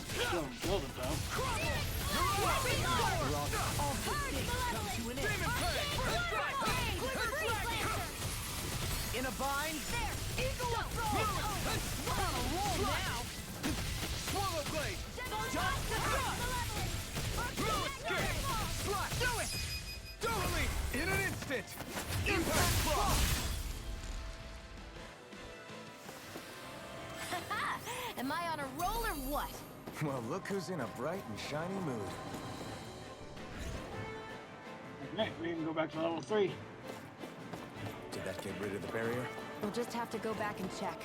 Still build it though. In a bind? Eagle assault! On a roll now! Swallow blade! Just no escape! Slash! Do it! Dueling! In an instant! Impact claw! Am I on a roll or what? Well, look who's in a bright and shiny mood. Okay, we can go back to level 3. Did that get rid of the barrier? We'll just have to go back and check.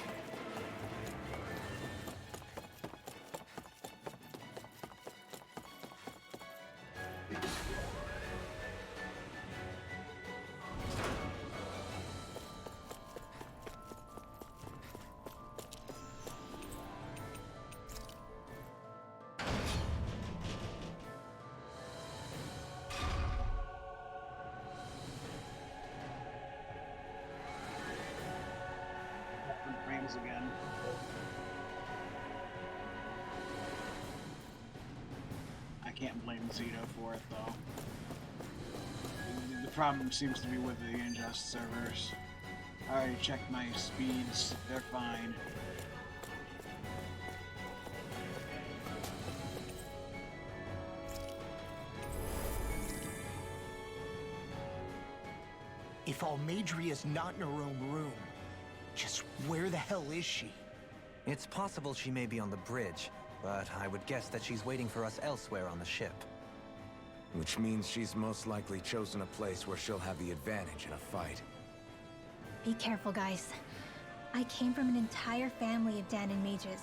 Rings again. I can't blame Zeta for it though. The problem seems to be with the Unjust servers. I already checked my speeds, they're fine. If Almadria's not in her own room, just where the hell is she? It's possible she may be on the bridge, but I would guess that she's waiting for us elsewhere on the ship. Which means she's most likely chosen a place where she'll have the advantage in a fight. Be careful, guys. I came from an entire family of Dahnan mages,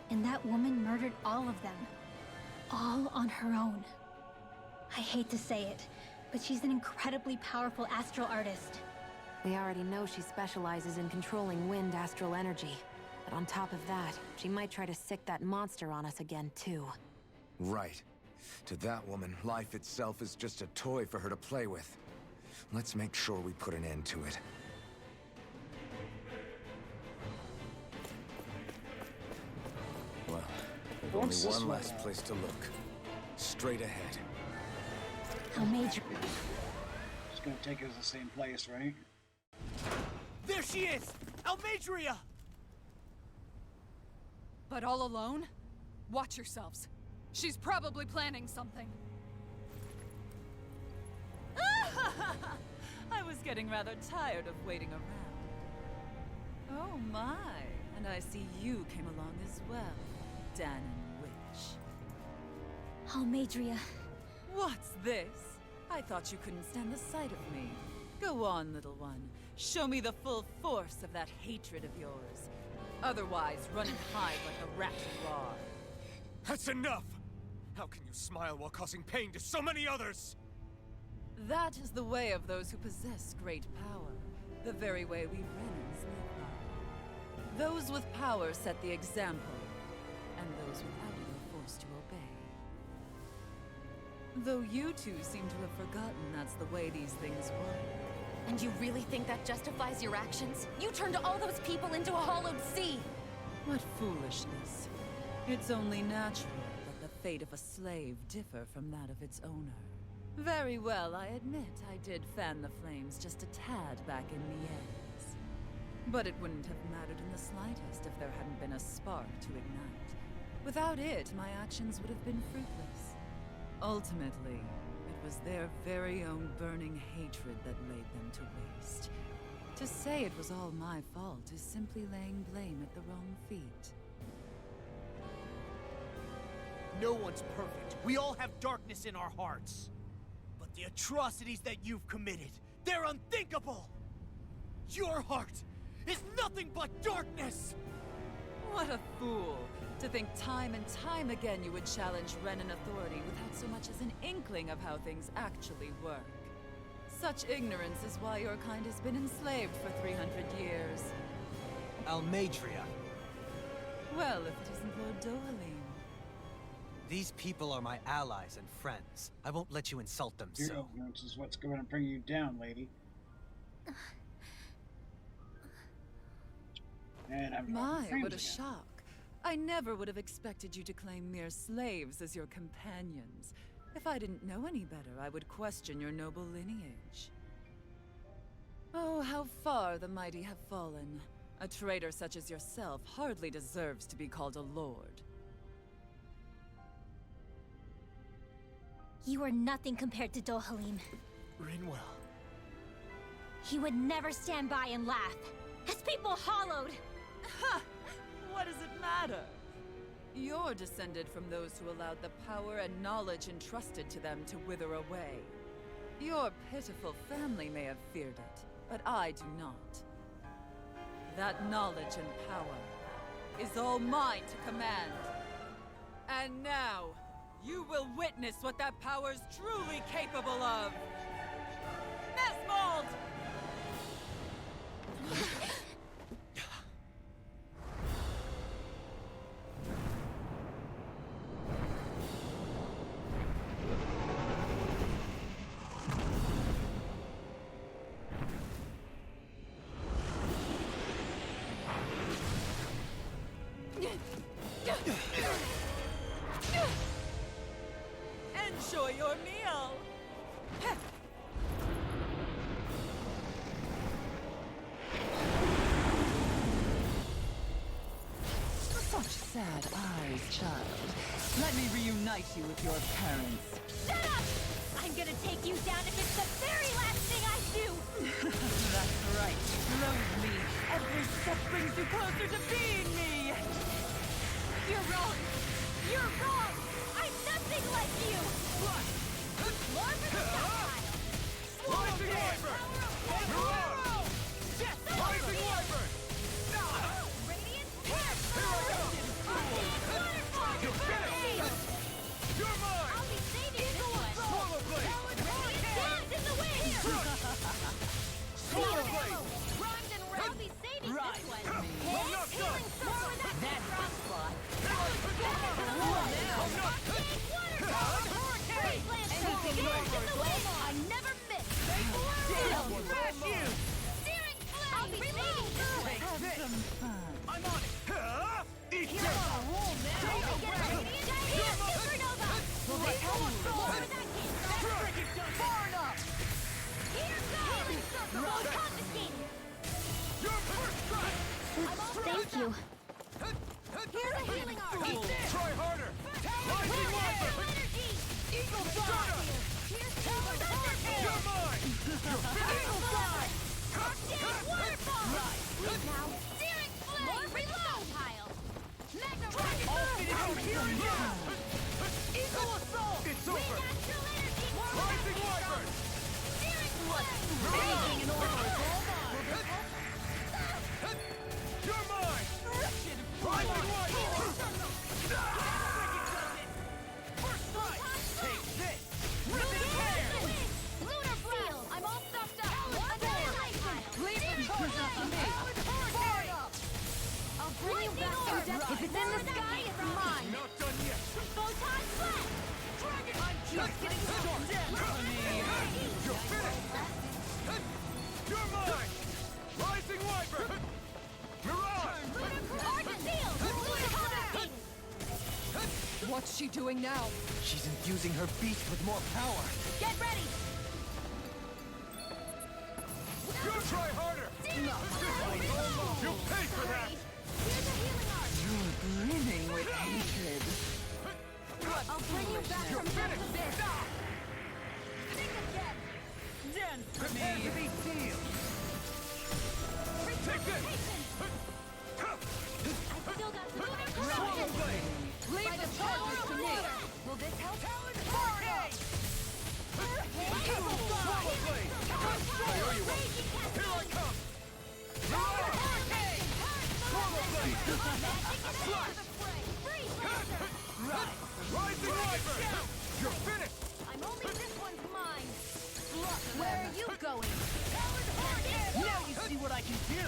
and that woman murdered all of them. All on her own. I hate to say it, but she's an incredibly powerful astral artist. We already know she specializes in controlling wind astral energy. But on top of that, she might try to sick that monster on us again, too. Right. To that woman, life itself is just a toy for her to play with. Let's make sure we put an end to it. Well, there's only What's this one one? last place to look. Straight ahead. Almadria. It's gonna take us the same place, right? There she is! Almadria! But all alone? Watch yourselves. She's probably planning something. I was getting rather tired of waiting around. Oh my, and I see you came along as well, Dahnan Witch. Almadria. What's this? I thought you couldn't stand the sight of me. Go on, little one. Show me the full force of that hatred of yours. Otherwise, run and hide like a rat you are. That's enough! How can you smile while causing pain to so many others? That is the way of those who possess great power. The very way we Renans live by. Those with power set the example, and those without it are forced to obey. Though you two seem to have forgotten that's the way these things work. And you really think that justifies your actions? You turned all those people into a hollowed sea! What foolishness. It's only natural that the fate of a slave differ from that of its owner. Very well, I admit I did fan the flames just a tad back in Mies. But it wouldn't have mattered in the slightest if there hadn't been a spark to ignite. Without it, my actions would have been fruitless. Ultimately, it was their very own burning hatred that laid them to waste. To say it was all my fault is simply laying blame at the wrong feet. No one's perfect. We all have darkness in our hearts. But the atrocities that you've committed, they're unthinkable! Your heart is nothing but darkness! What a fool! To think time and time again you would challenge Renan authority without so much as an inkling of how things actually work. Such ignorance is why your kind has been enslaved for 300 years. Almadria. Well, if it isn't Lord Dohalim. These people are my allies and friends. I won't let you insult them, Your so... ignorance is what's going to bring you down, lady. And I'm My, frames what a again. shock. I never would have expected you to claim mere slaves as your companions. If I didn't know any better, I would question your noble lineage. Oh, how far the mighty have fallen. A traitor such as yourself hardly deserves to be called a lord. You are nothing compared to Dohalim. Rinwell. He would never stand by and laugh. His people hollowed. Ha! What does it matter? You're descended from those who allowed the power and knowledge entrusted to them to wither away. Your pitiful family may have feared it, but I do not. That knowledge and power is all mine to command. And now, you will witness what that power's truly capable of. Nesmold! Enjoy your meal! Such sad eyes, child. Let me reunite you with your parents. Shut up! I'm gonna take you down if it's the very last thing I do! That's right. Loathe me. Every step brings you closer to being me! You're wrong! You're wrong! I'm nothing like you! More for the stockpile! Rising Wyvern! You're on! Yes! Rising Wyvern! Radiant Here I go! You're finished! You're mine! I'll be saving this one! Swallow Blade! Radiant dance in the wind! Swallow Blade! Rhymes and I'll be saving Right. this one! I'm not done! Healing circle in that That's the spot. Anything in the wind! I never miss! Smash you! Searing flame! I'll be saving this one! Have some fun. I'm on it! Eat Get this! a radiant giant supernova! More of that kid! Far enough! Here goes! Healing circle! Confiscated! Your first strike! Thank you. Here's a healing arm! Eat this! Try harder! Rising Wyvern! Energy! Eagle Fly! Here's Eagle Hurricane! You're mine! You're finished! Eagle Fly! Arcane Waterfall! Now, Searing Flame! More reload! Pile! Mega Rocket! I'll finish you here and now! Eagle Assault! It's over! Natural energy! Rising Wyvern! Searing Flame! Anything in order is all mine! You're mine! Rising Wyvern! First strike! Take this! Rip it in half! Lunar Field! I'm all stuffed up! Annihilation! Leave the torch up to me. I'll bring you back to death. If it's in the sky, it's mine! Not done yet! Photon Flash! Dragon! I'm just getting started! You're finished! You're mine! Rising Wyvern! Mirage! Argent Field! Lunar Hurricane! What's she doing now? She's infusing her beast with more power. Get ready! You try harder! You'll pay for that! Here's a healing arm! You're brimming with hatred. I'll bring you back You're from death finished! abyss! Think of death! Dance for Prepare to me. be sealed! Take this! I still got some Swallow Blade! Leave the charges to me. Will this help? Talon Hurricane! Swallow Blade! There you are! Here I come! Mirage! Hurricane! Swallow Blade! Right! Rising Wyvern! You're finished! I'm only this one's mine! Where are you going? Now you see what I can do.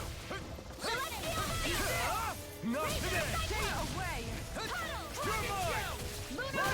Not today! Stay away. You're mine! Lunar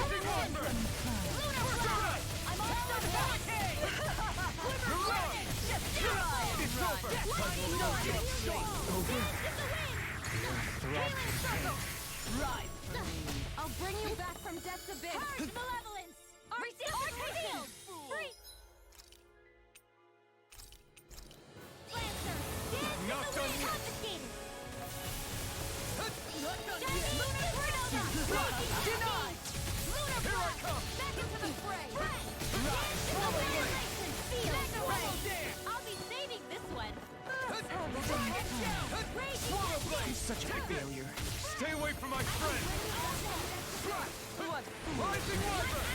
Denied! Lunar Blast! Back into the fray! I'll be saving this one! He's such a failure. Stay away from my friend! Rising Wyvern!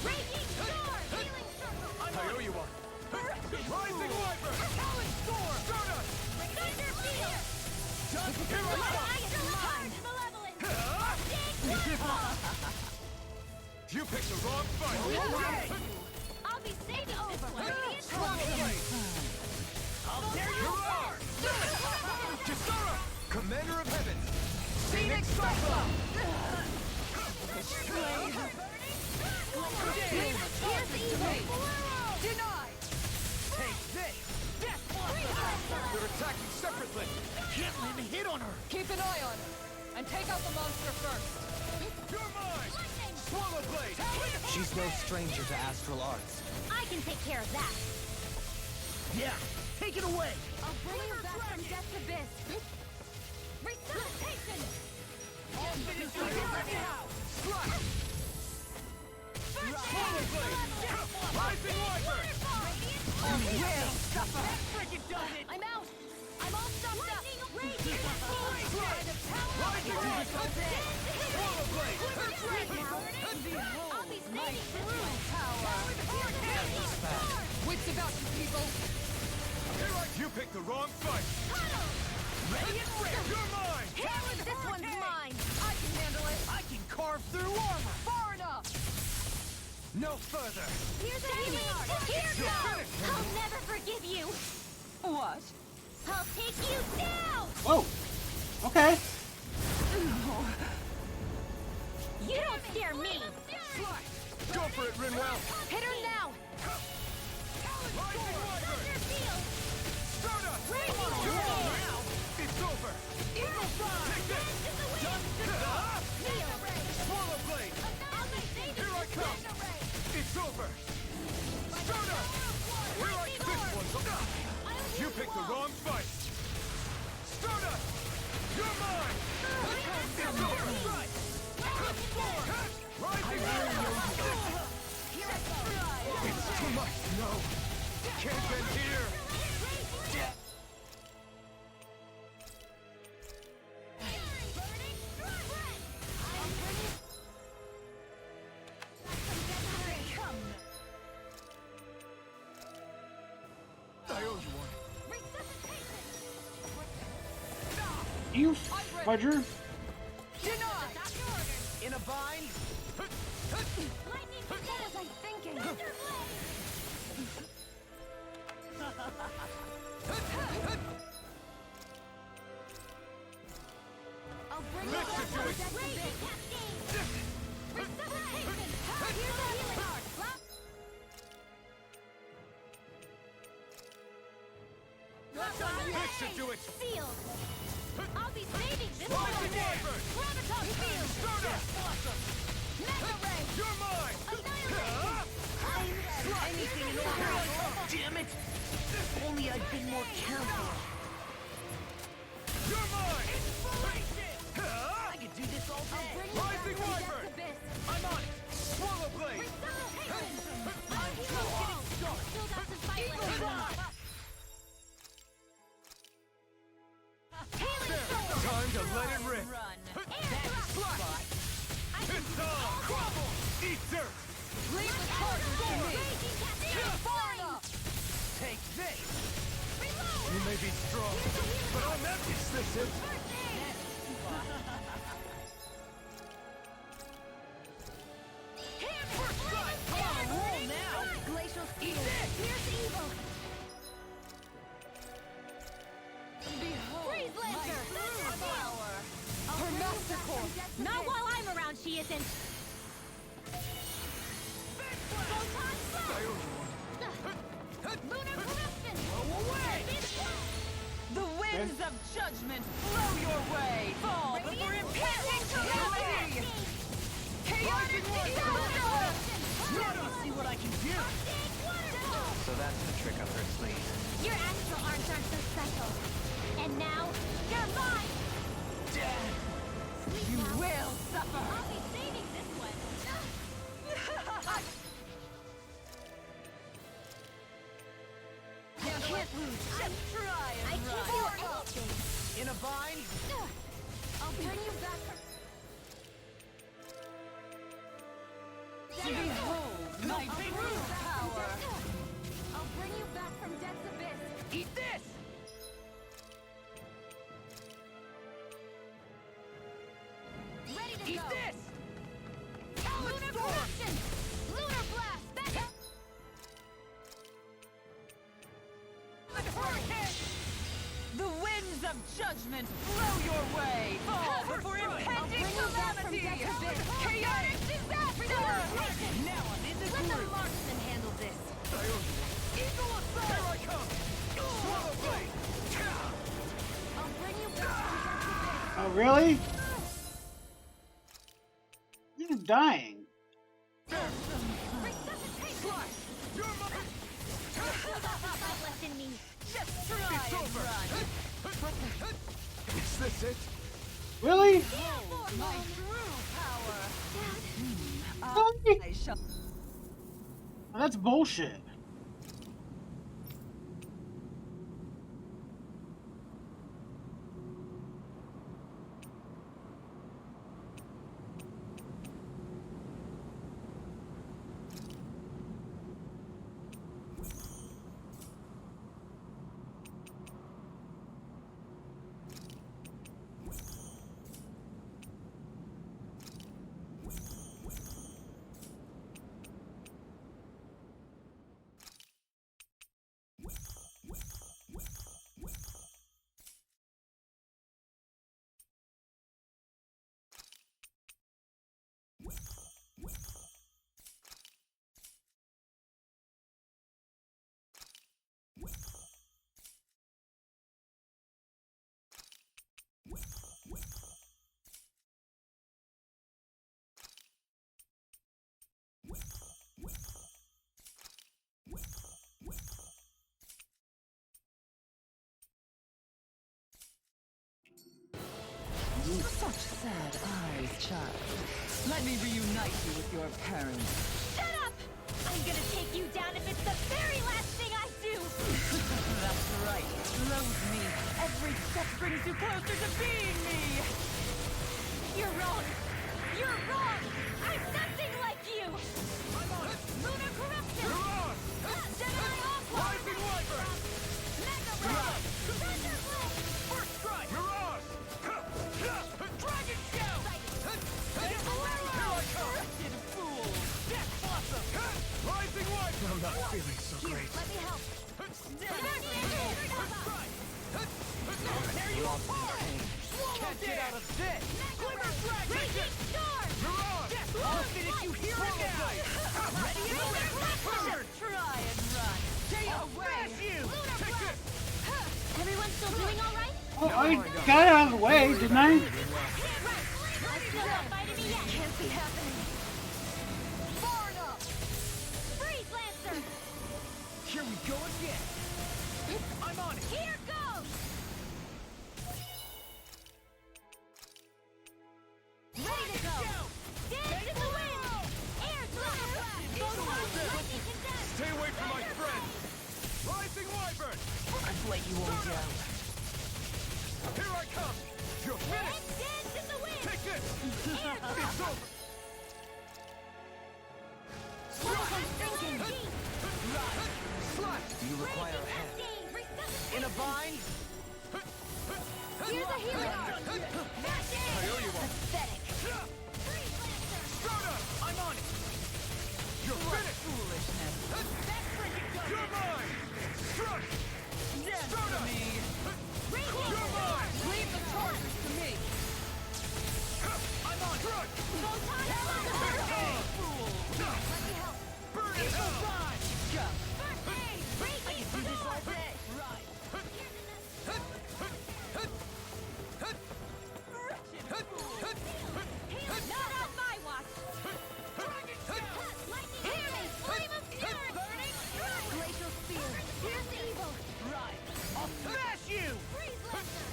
Raging Storm! Healing Circle! I owe you one! Rising Wyvern! Talon Storm! Stardust! Thunder Field! Here I come! Charge Malevolence! You picked the wrong fight! I'll be saving this one! Radiant I'll tear you apart! Kisara! Commander of Heavens! Phoenix Cyclone! Here's evil! Denied! Take this! Death Blossom! They're attacking separately! Can't let me hit on her. Keep an eye on her, and take out the monster first. You're mine! Swallow Blade! She's no stranger to astral arts. I can take care of that! Yeah, take it away. I'll bring you back from death's abyss! Resuscitation! Swallow Blade! Rising Wyvern! I'm out! I'm all stopped up! Raging Swallow Blade! I'll be saving this one! Wits about you, people. You picked the wrong fight! Radiant Rip! You're mine! This one's mine! I can handle it. I can carve through armor. Far enough. No further! Here's a healing art! Here goes! I'll never forgive you! What? I'll take you down! Whoa. Okay. You don't scare me! Go for it, Rinwell! Hit her now! Rising Wyvern! Thunder Field! Stardust! Raging You're Storm! on now! It's over! Evil Fire! Take this! Field! Swallow Blade! I'll be saving Here I come! It's over! Stardust! Here I come! This one's over! You picked the wrong fight! Stardust! You're mine! It's over! Rising Wyvern! It's too much! No! Can't get here! I owe you one. You fudger. In a bind. Lightning, what was I thinking? I'll bring you back from death's abyss! Resuscitation! Here's a healing art! This should do it! Field! I'll be saving this one! Rising Wyvern! Graviton Field! Stardust! Mega Ray! You're mine! Annihilation! Anything in order. Damn it! If only I'd been more careful. You're mine! I could do this all day. Rising Wyvern! Abyss! I'm on it! Swallow Blade! Resuscitation! I'll heal you all! Still got some fight left! Healing Sword! Time to let it rip! Run. It's on! Crumble! Eat dirt! Leave the charges to me. Far enough. Take this. You may be strong, but I'm empty, Snitches! Roll now! Glacial Steel! Here's evil! Behold Freeze my Lancer! true power. Her master core! Not while I'm around, she isn't! Photon Flow! Lunar Corruption! The winds of judgment blow your way. Fall before impending calamity. Chaotic disaster. Let me see what I can do. So that's the trick up her sleeve. Your astral arms aren't so special. And now, go In a bind? I'll bring you back from... Behold my true power! I'll bring you back from Death's Abyss! Eat this! Ready to Eat go! this! Lunar corruption! Lunar blast! Back up! The winds of judgment blow your way! Fall before impending bring you back from calamity! Death's Abyss. Chaotic disaster! Now I'm in the Let the groove! marksman handle this! Eagle assault! Here I come! Swallow blade! I'll bring you back from Death's Abyss! Oh, really? You're dying. Resuscitation! You're my... Still got some fight left in me! Just try and run! Is this it? Really? My true power! Really? I shall... Well, that's bullshit. Such sad eyes, child. Let me reunite you with your parents. Shut up! I'm gonna take you down if it's the very last thing I do! That's right. Loathe me. Every step brings you closer to being me. You're wrong! You're wrong! I'm nothing like you! I'm on it! Lunar corruption! You're on! Gemini Aqua! Rising Wyvern! Mega Blast! Thunder Blade! First strike! You're on! Dragon Shout! Here I come! Wretched fool. Death Blossom! Rising Wyvern! I'm not feeling so Here, great. let me help! There you are! Can't get out of this! Glimmer Dragon! Raging Storm! You're on! I'll finish you here and now! Ready and burn! Try and run. I'll smash you! Take this! Everyone still doing all right? Oh, I got out of the way, didn't I? I still not fighting me yet. Can't be happening. Far enough. Freeze Lancer. Here we go again! I'm on it! Here goes. Ready to go. Dance in the wind. Air blast. Lightning condensed. Stay away from my friend! Rising Wyvern! I've let you all down. Here I come! You're finished! And dance in the wind. Take this! Air It's blast. over! What I'm thinking. Slash! You require a hand. In a bind? Here's a healing art. I owe you one. Pathetic. Freeze Lancer. Soda! I'm on it! You're finished! Foolishness. You're mine! Struck! Dance Soda! to me. You're mine! Leave the torches to me. I'm on it! Struck! Fool. Let me help. Burn it up! Go. First aid. I can do this all day. Right. Wretched fool. Not on my watch. Lightning damage. Flame of fury. Burning strike. Glacial spear. Here's evil. Right. I'll smash you! Freeze Lancer.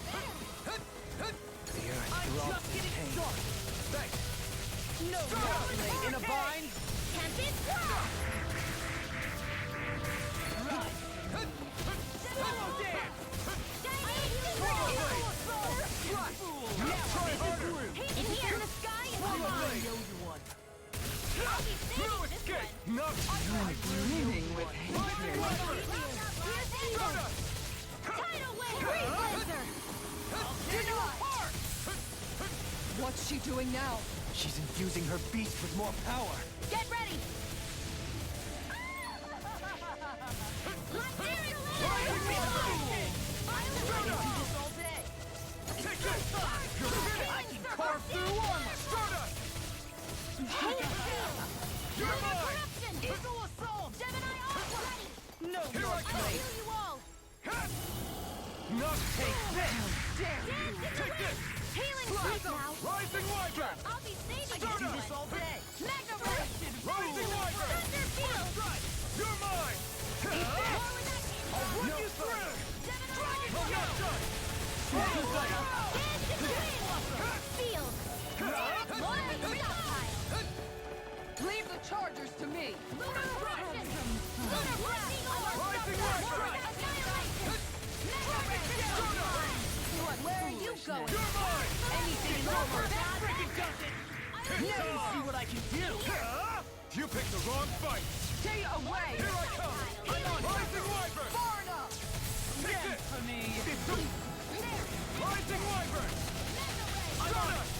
The earth I'm throbs just in getting pain. started! Thanks! No In a bind? Can't be Swallow dance! Dynamic No escape! Not Brimming with hatred. Tidal wave! Freeze laser! What's she doing now? She's infusing her beast with more power. Get ready! I can carve through armor! Stardust! You're mine! Eagle assault! Gemini Aqua! No, here I come! Heal you all! Not take this! Take this! Healing strike now! Rising Wyvern! I'll be saving Stardust! you this all day! Mega Rising Wyvern! Thunder field! You're mine! I'll run you through! Gemini I'm not done! Field! Leave the chargers to me. Lunar eruption! Lunar blast! Rising Wyvern! Annihilation! Mega where are you going? You're mine! Anything is over. Freaking does it! Let me see what I can do. You picked the wrong fight! Stay away. Here I come! Rising Wyvern! Far enough. Take this! For me. Rising Wyvern! Stardust!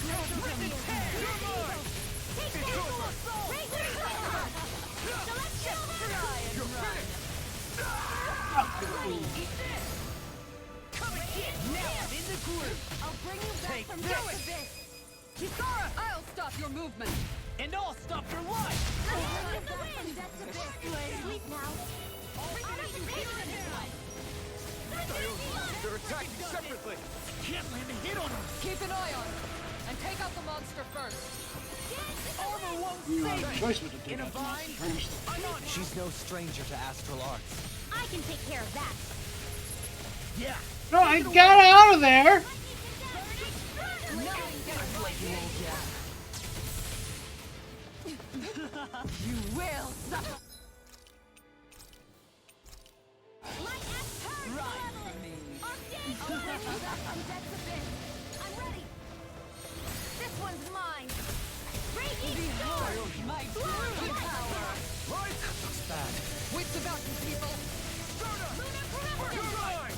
You're mine! It's over! You're finished! Come again. Now I'm in the groove. I'll bring you back from this. death to this. Kisara, I'll stop your movement. And I'll stop your life. I'll bring you back from death to this. Sleep now. They're attacking separately! Can't land a hit on him. Keep an eye on her. And take out the monster first. Armor won't You save have a me. choice but to take In a out the monster bind? first. I'm on it. She's no stranger to astral arts. I can take care of that. Yeah. No, I got out of there! You will suffer. Right for me. I'm ready. This one's mine. Behold my true power. Looks bad. Wits about you, people. You're mine!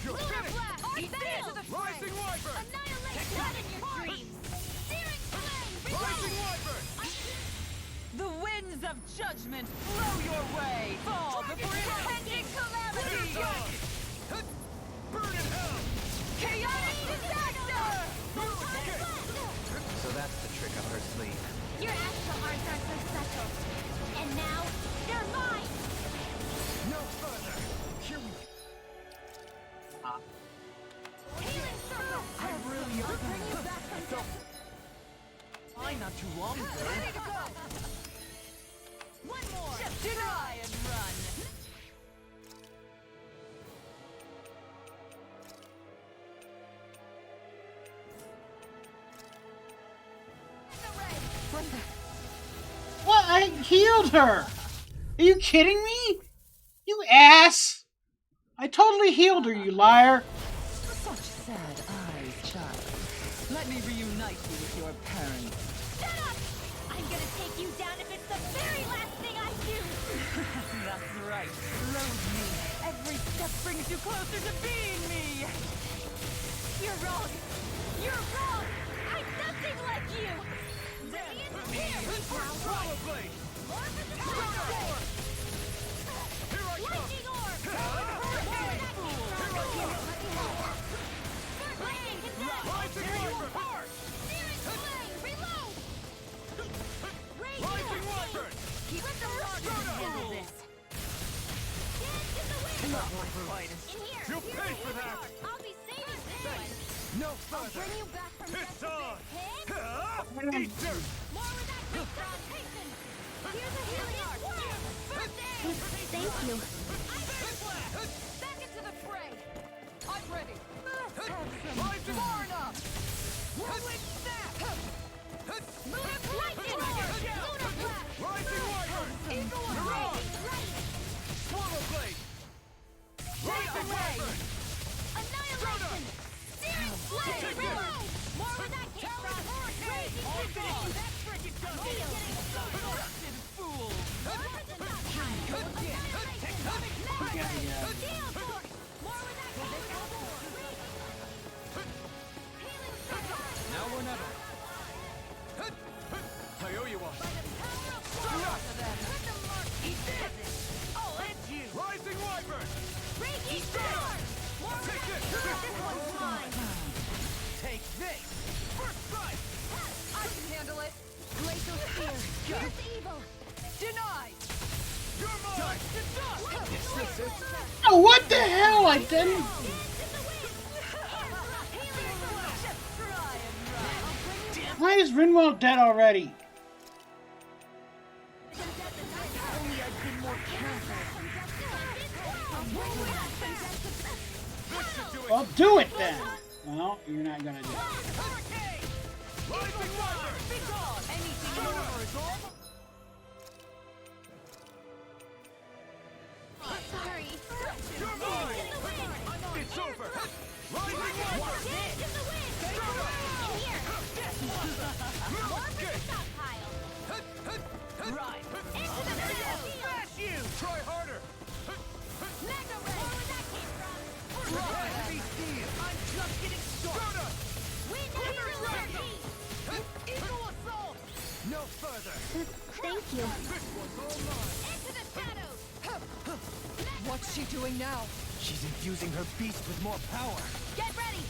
You're finished! Eat this! Rising Wyvern! Annihilate blood in your dreams! Searing flame! Rising Wyvern! The winds of judgment blow your way. Fall before impending calamity. Burn in hell! Chaotic disaster. So that's the trick up her sleeve. Your astral arts are so special. And now, they're mine! No further. Here we Healing circle! I really I'll bring you back from death. fine not too long ago. Ready to go! One more! Deny and run. What? I healed her! Are you kidding me? You ass! I totally healed her, you liar! Such sad eyes, child. Let me reunite you with your parents. Shut up! I'm gonna take you down if it's the very last thing I do! That's right. Load me. Every step brings you closer to being me. You're wrong! You're wrong! I'm nothing like you! Radiant here! Swallow Blade! More for the power! Here I come! Lightning orb! Rising Wyvern! Searing flame! Reload! Rising Wyvern! Keep the into this! Dance in the wind! Not my finest. In here! You'll Here's pay the for that. healing art. I'll be saving this one! No I'll further. bring you back from It's death on! to this. Eat dirt! More with that Victron! Hasten! Here's the healing art! First aid! Thank you. Back into the fray. I'm ready. Rising Far enough. Whirlwind Snap! Lunar Lightning Orb! Lunar Blast! Rising Wyvern! Eagle You're on! Ready! Swallow Blade! Rising Wyvern! Annihilation! Searing Flame! Reload! More where that came from! Raging Hurricane! That frickin' does it! Fool! Gale Force! More where that came from! Healing Strike! Now or never. I owe you one. Eat this! I'll end you. Rising Wyvern. Raging Storm! More where that came from! This one's mine! Take this. First strike. I can handle it. Glacial Spear! Here's evil! Denied. You're mine. Dust to dust. Oh, what the hell? I didn't. Why is Rinwell dead already? Well, do it then. Well, you're not gonna do it. Hurricane. Rising Wyvern. Be gone. Anything more is all. Sorry. You're mine. It's over. Rising Wyvern. Dance in the wind! In here! More for the stockpile! Right. Into the shadow! Smash you. Try harder. Mega Ray! More where that came from! Rise to be seen. I'm just getting started. Wind Hero Energy! Eagle assault. No further. Thank you. This one's all mine. Into the shadows! What's she doing now? She's infusing her beast with more power. Get ready!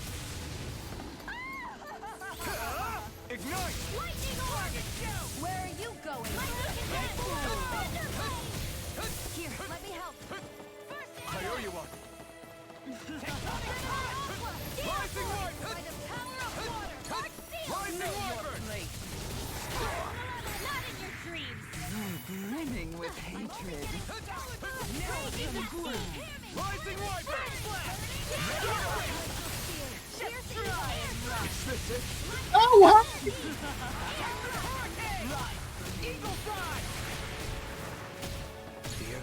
Ignite. Lightning Orb! Where are you going? Lightning Condensed! Here, let me help. I owe you one. Rising Wyvern. By the power of water! Dark Seal! Rising Wyvern. Not in your dreams! Brimming with hatred. Rising Wyvern. Oh, what? Eagle Fly. Fear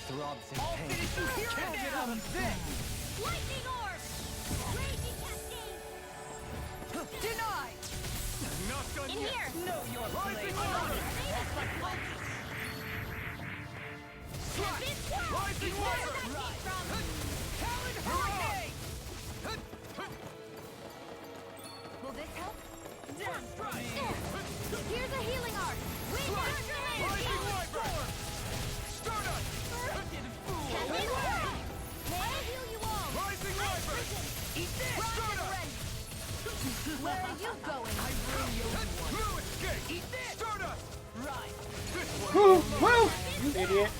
throbs in I'll pain. finish you here and now. Out of this. Lightning Orb! Raging Cascade! Denied. Not done In yet. here! Know your Rising Wyvern. That's like focus. Strike. Rising Wyvern. Talon Hurricane. Will this help? First strike. Here's a healing arc! Wind Rising Wyvern. Stardust. Fool. Captain Hurricane! May I heal you all? Rising Wyvern. Eat this! Stardust. Where are you going? Blue escape. Eat this. Stardust. Right. This one. Woo, woo, you idiot.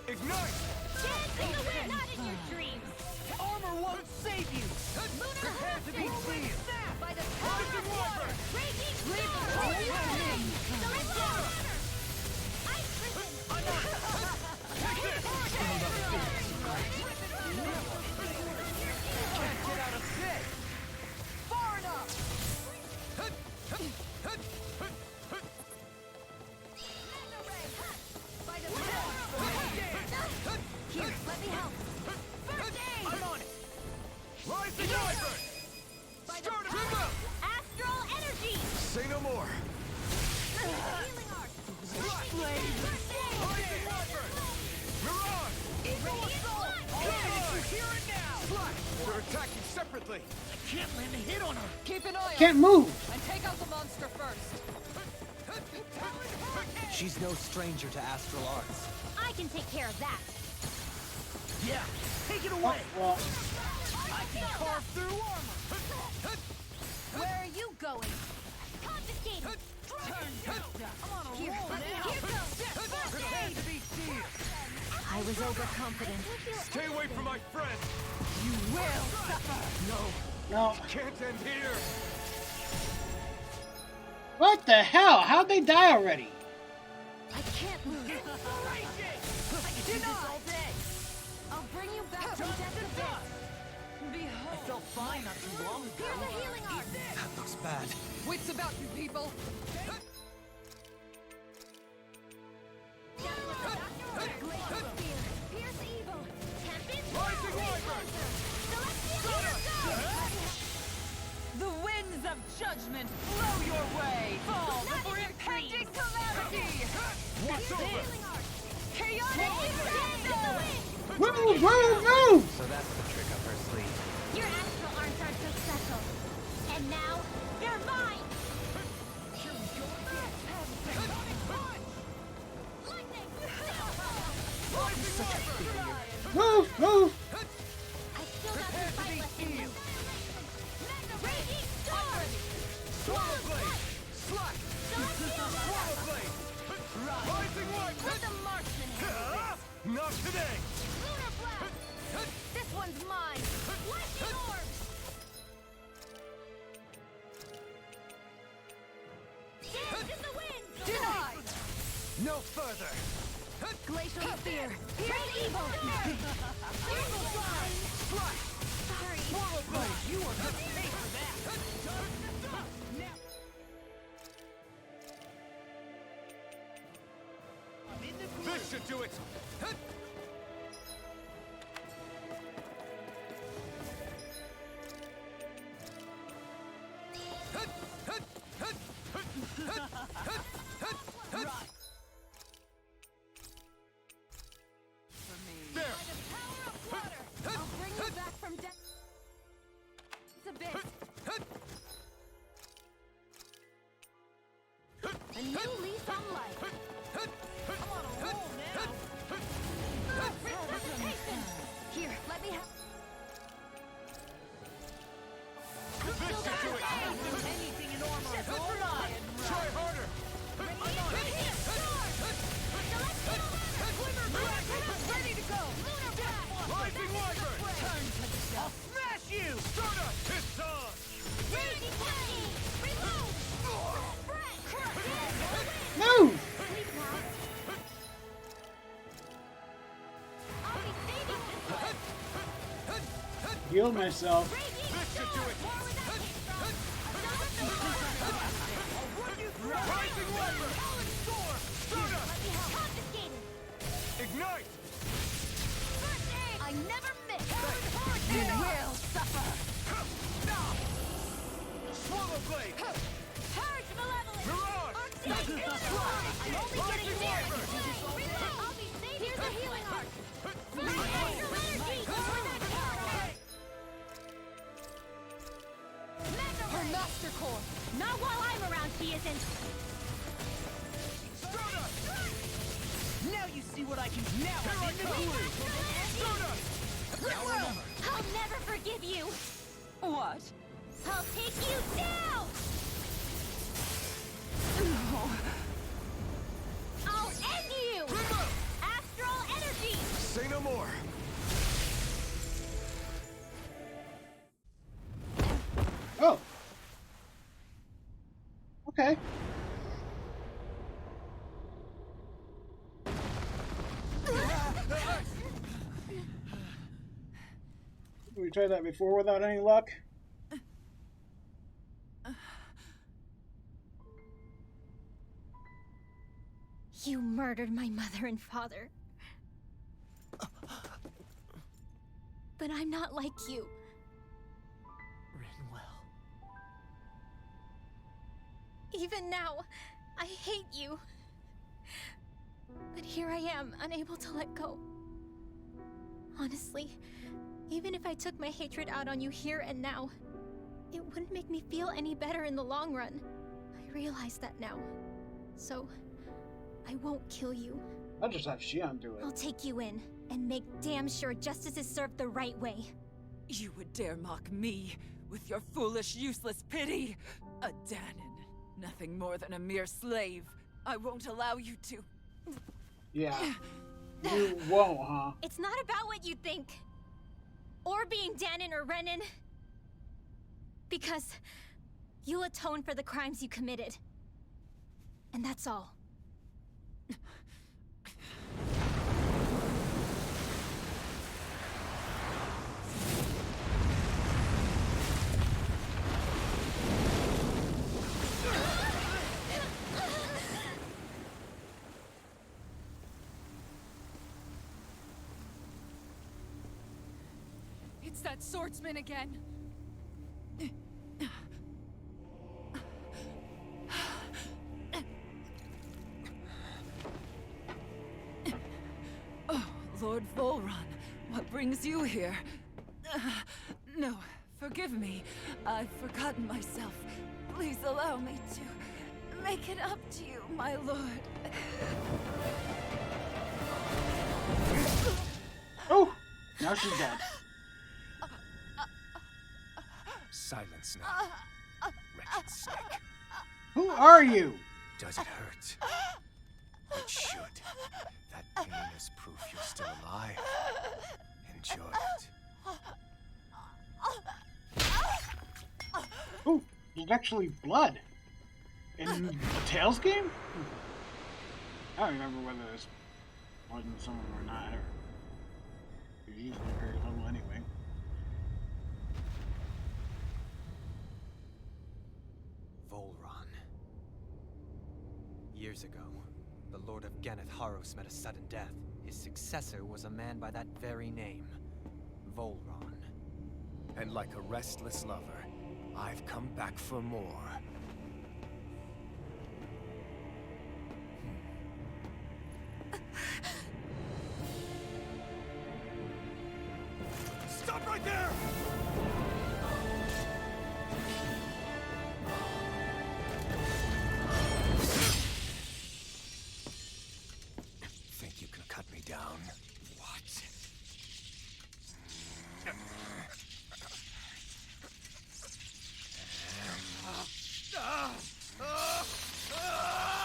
Ignite. Dance in the wind! Not in your dreams! Armor won't save you. Prepare to be seen. By the power of water! Raging storm! Ice prison! Can't get out of this. Far enough! By the power of water! Here, let me help! First aid! I'm on it. Rising Wyvern. By the Stardust. power of astral energy! Say no more. Healing arc! Rising Wyvern. Mirage. Eagle assault! I'll finish you here and now. Slash. They're attacking separately. I can't land a hit on her. Keep an eye on Can't her move. and take out the monster first. She's no stranger to astral arts. I can take care of that! Yeah. Take it away. Well, I can carve through armor. Where are you going? Confiscated! Here, let me help! Here goes! Prepare to be seen. I was overconfident. Stay away from my friend. You will suffer. no. Can't end here. What the hell? How'd they die already? I can't move. All day. I'll bring you back from death to death. I felt fine not too long ago. Here's a healing arc. That looks bad. Wits about you people. Glacial Spear. Pierce evil. Tempest. Rising judgment blow your way! Fall before impending calamity! What's over? Chaotic disaster! Move, move, move! So that's the trick up her sleeve. Your astral arms aren't so special. And now, they're mine! Lightning! Move, move! I still got some fight left in me. Raging storm! Swallow blade! Slack! Swallow blade! Rising light! Let the marksman handle Ah! Not today! Lunar blast! This one's mine! Lightning orb! Dance in the wind! Denied! No further! Glacial spear! Here's evil! Evil slime! Slack! Sorry. Swallow blade! You are gonna pay for that! This should do it! There! I'll bring you back from death. It's a bit. A new lease on life. I'm on a roll now. Resuscitation! Here, let me have. This should do it! Anything in Ormond's own eye and Try harder! ready to go! Rising Wyvern! I'll smash you! Stardust! It's on! Move! Heal myself. This should do it! Rising Wyvern! Stardust! Ignite! I never miss. You will suffer! Swallow blade! Purge malevolence. Mirage! I'm only getting near. I'll be safe. Here's a healing arc. Astral energy. Her master core! Not while I'm around, she isn't. Stardust! Now you see what I can do. Now Here I I'm in the come! groove. Stardust! I'll never forgive you. What? I'll take you down. I'll end you. Astral energy. Say no more! Oh. Okay. We tried that before without any luck. You murdered my mother and father. But I'm not like you. Rinwell. Even now, I hate you. But here I am, unable to let go. Honestly, even if I took my hatred out on you here and now, it wouldn't make me feel any better in the long run. I realize that now. So, I won't kill you. I'll just have Shion do I'll it. take you in and make damn sure justice is served the right way. You would dare mock me with your foolish, useless pity? A Danon, nothing more than a mere slave. I won't allow you to. Yeah. You won't, huh? It's not about what you think. Or being Danon or Renan. Because you'll atone for the crimes you committed. And that's all. It's that swordsman again. Lord Volron, what brings you here? No, forgive me. I've forgotten myself. Please allow me to make it up to you, my lord. Oh! Now she's dead. Silence now, wretched snake. Who are you? Does it hurt? It should. That pain is proof you're still alive. Enjoy it. Oh, there's actually blood. In the Tails game? I don't remember whether there's blood in some of them or not. There's usually very little anyway. Volron. Years ago, the Lord of Genneth Haros met a sudden death. His successor was a man by that very name, Volron. And like a restless lover, I've come back for more. Stop right there! Think you can cut me down? What?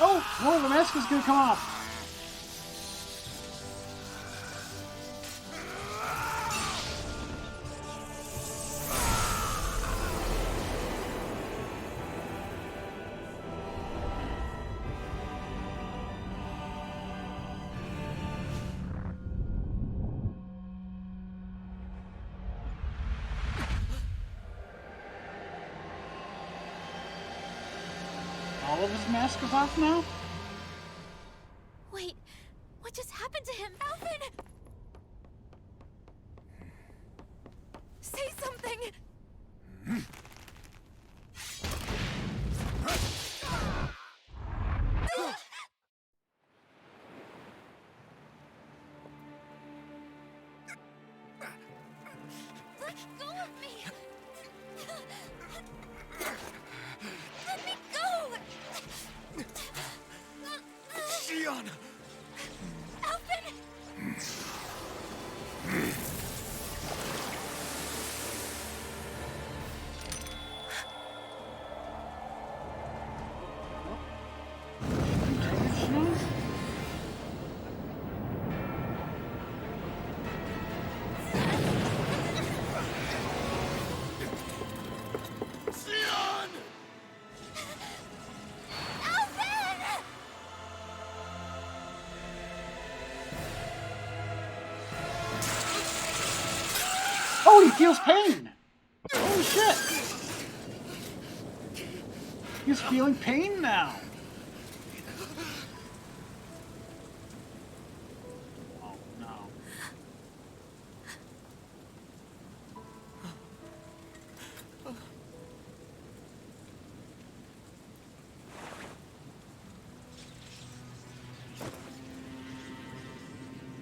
Oh! No, the mask is gonna come off! All of his mask is off now? Wait, what just happened to him? Alvin! Say something! Let go of me! Let me go! Xion! Alvin! Xion! Alvin! Oh, he feels pain! Holy shit! He's feeling pain now! Oh no.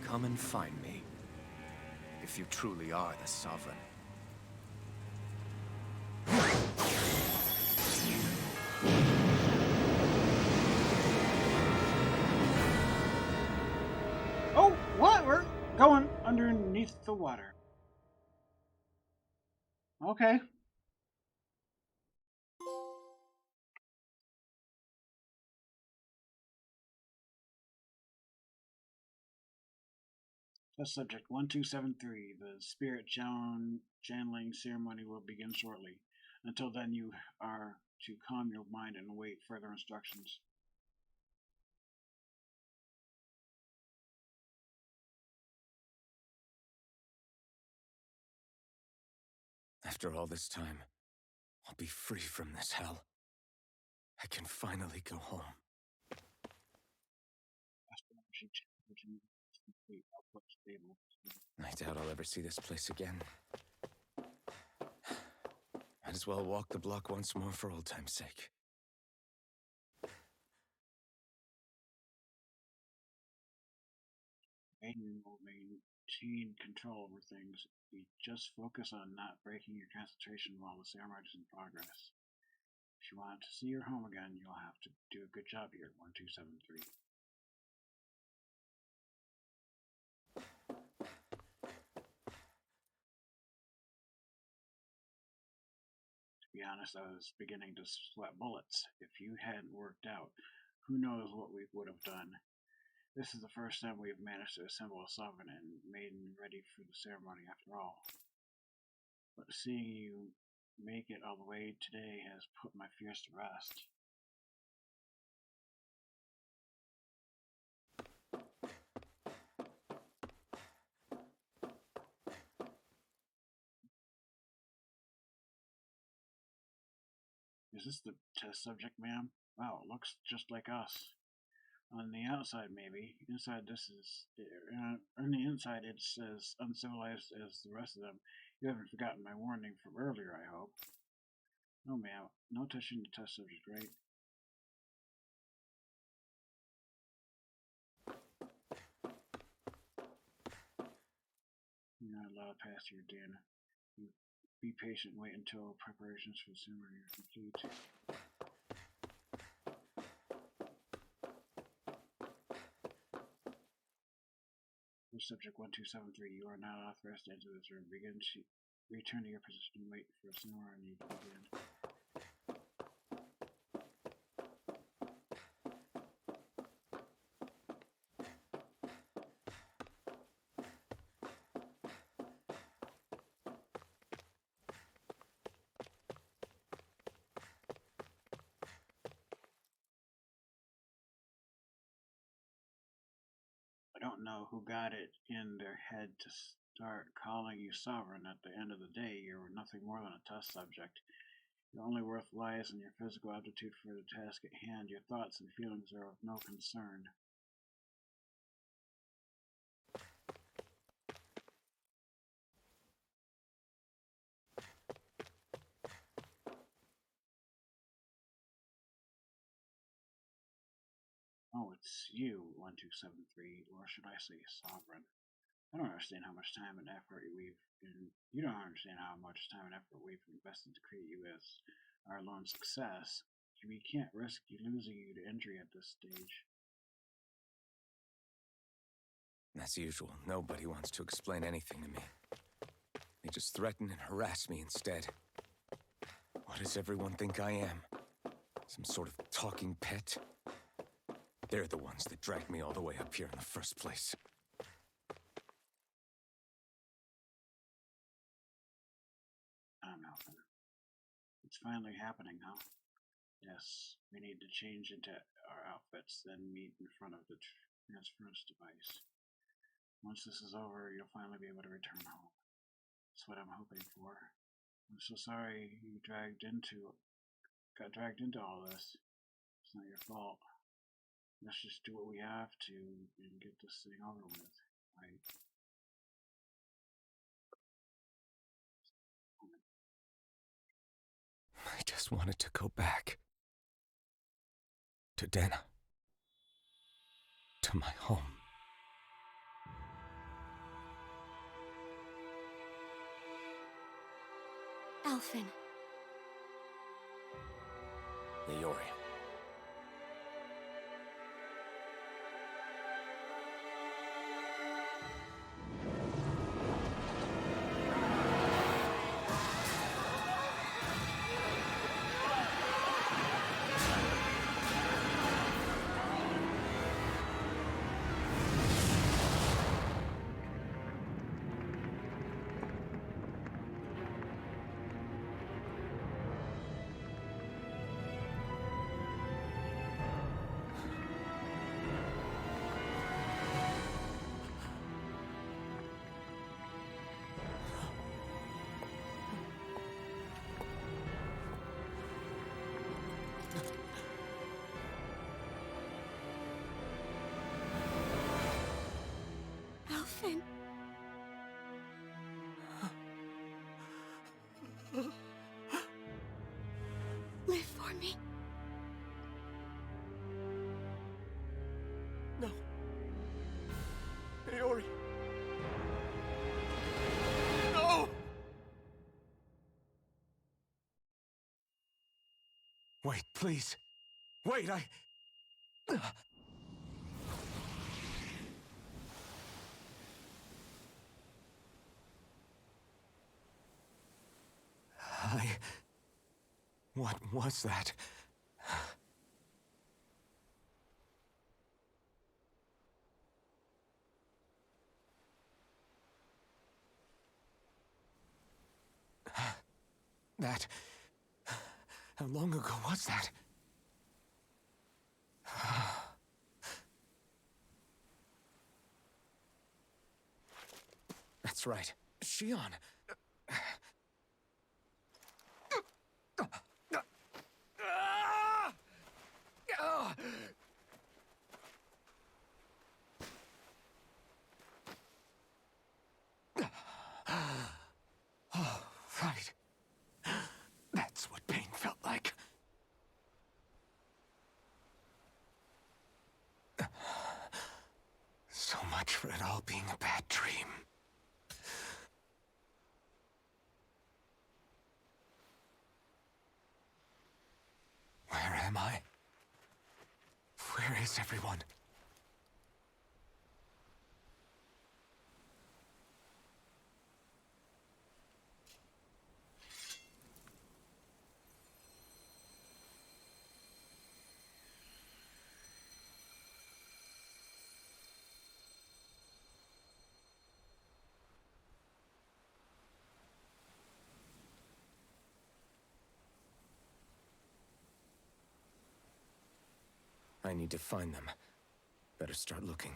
Come and find me. If you truly are the Sovereign. Oh, what? We're going underneath the water. Okay. Test subject 1273. The spirit channeling ceremony will begin shortly. Until then, you are to calm your mind and await further instructions. After all this time, I'll be free from this hell. I can finally go home. I doubt I'll ever see this place again. Might as well walk the block once more for old time's sake. retain control over things. You just focus on not breaking your concentration while the ceremony is in progress. If you want to see your home again, you'll have to do a good job here, 1273. To be honest, I was beginning to sweat bullets. If you hadn't worked out, who knows what we would have done. This is the first time we've managed to assemble a sovereign and maiden ready for the ceremony after all. But seeing you make it all the way today has put my fears to rest. Is this the test subject, ma'am? Wow, it looks just like us. On the outside, maybe. Inside, on the inside, it's as uncivilized as the rest of them. You haven't forgotten my warning from earlier, I hope. No, ma'am. No touching the test subject, right? You're not allowed past here, Dana. You be patient. Wait until preparations for the ceremony are complete. Subject 1273, you are not authorized to enter this room. Return to your position and wait for a ceremony to begin. I don't know who got it in their head to start calling you sovereign. At the end of the day, you're nothing more than a test subject. Your only worth lies in your physical aptitude for the task at hand. Your thoughts and feelings are of no concern. Oh, it's you, 1273, or should I say sovereign. I don't understand how much time and effort you don't understand how much time and effort we've invested to create you as our lone success. We can't risk losing you to injury at this stage. As usual, nobody wants to explain anything to me. They just threaten and harass me instead. What does everyone think I am? Some sort of talking pet? They're the ones that dragged me all the way up here in the first place. I'm Alpha. It's finally happening, huh? Yes, we need to change into our outfits, then meet in front of the transference device. Once this is over, you'll finally be able to return home. That's what I'm hoping for. I'm so sorry you got dragged into all this. It's not your fault. Let's just do what we have to and get this thing over with. I just wanted to go back. To Dana. To my home. Alphen. Leori. Wait, please. Wait, What was that? That... How long ago was that? That's right. Shion. Oh, right. That's what pain felt like. So much for it all being a bad dream. Where am I? Where is everyone? I need to find them. Better start looking.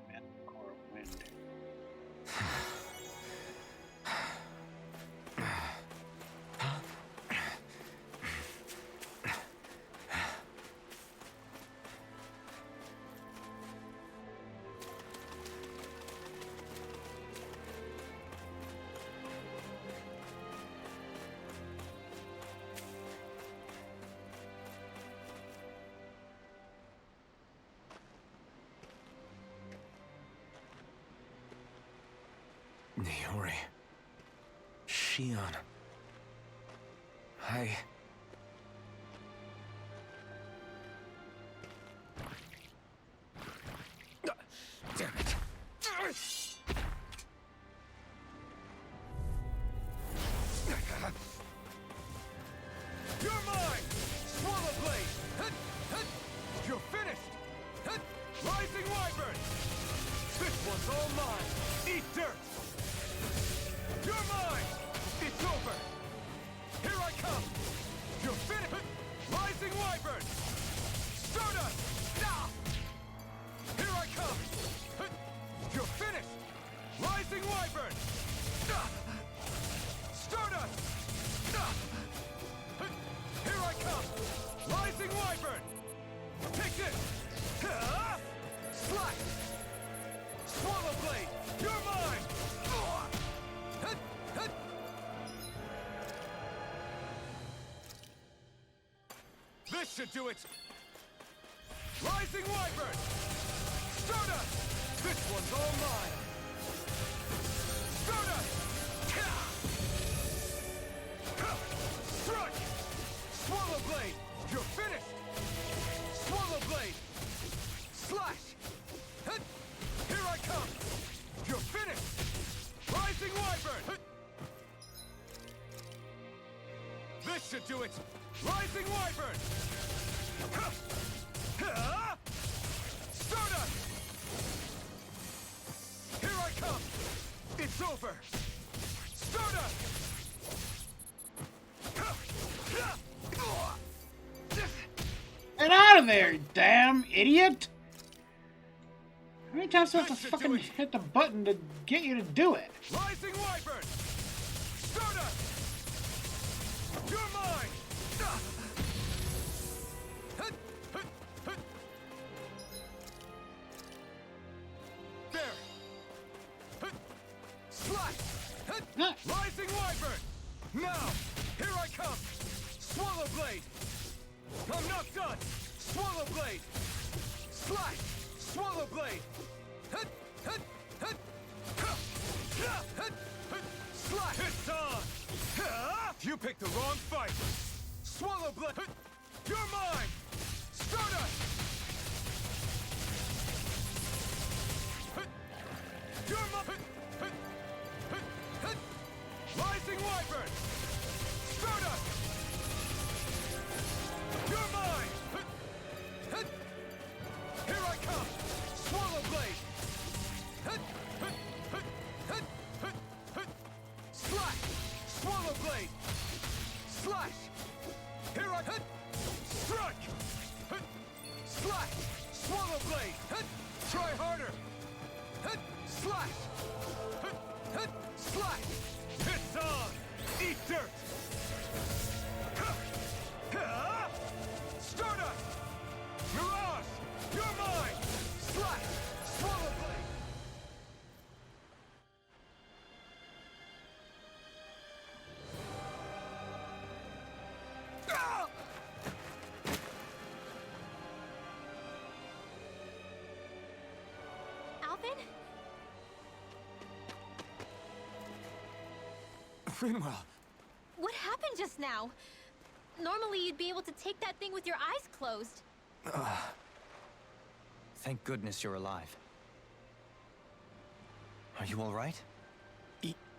Manticore Wind. Niori. Shion. Damn it. You're mine! Swallow Blade! Hut, hut. You're finished! Hut. Rising Wyvern! This one's all mine! Eat dirt! You're mine! It's over! Here I come! You're finished! Rising Wyvern! Stardust! Ah! Here I come! You're finished! Rising Wyvern! Ah! Stardust! Ah! Here I come! Rising Wyvern! Take this! Ah! Slash! Swallow Blade! You're mine! Ah! Hut, hut. This should do it! Rising Wyvern! Stardust! This one's all mine! Stardust! Strike! Swallow Blade! You're finished! Swallow Blade! Slash! Hit! Here I come! You're finished! Rising Wyvern! Hit! This should do it! Rising Wyvern! Stardust! Here I come! It's over! Stardust! Get out of there, you damn idiot! How many times do I have to fucking hit the button to get you to do it? Rising Wyvern! Stardust! You're mine! There! Slash! Rising Wyvern! Now! Here I come! Swallow Blade! I'm not done! Swallow Blade! Slash! Swallow blade! Hut! Hut! Hut! Slash! It's on! You picked the wrong fight! Swallow blade! You're mine! Stardust! You're mine! Rising Wyvern! Stardust! You're mine! Here I come! Swallow blade! Slash! Swallow blade! Slash! Here I strike! Slash! Swallow blade! Try harder! Slash! Slash! It's on! Eat dirt! Stardust! Mirage! You're mine! Slash! Swallow blade! Alvin? Rinwell! What happened just now? Normally you'd be able to take that thing with your eyes closed. Thank goodness you're alive. Are you all right?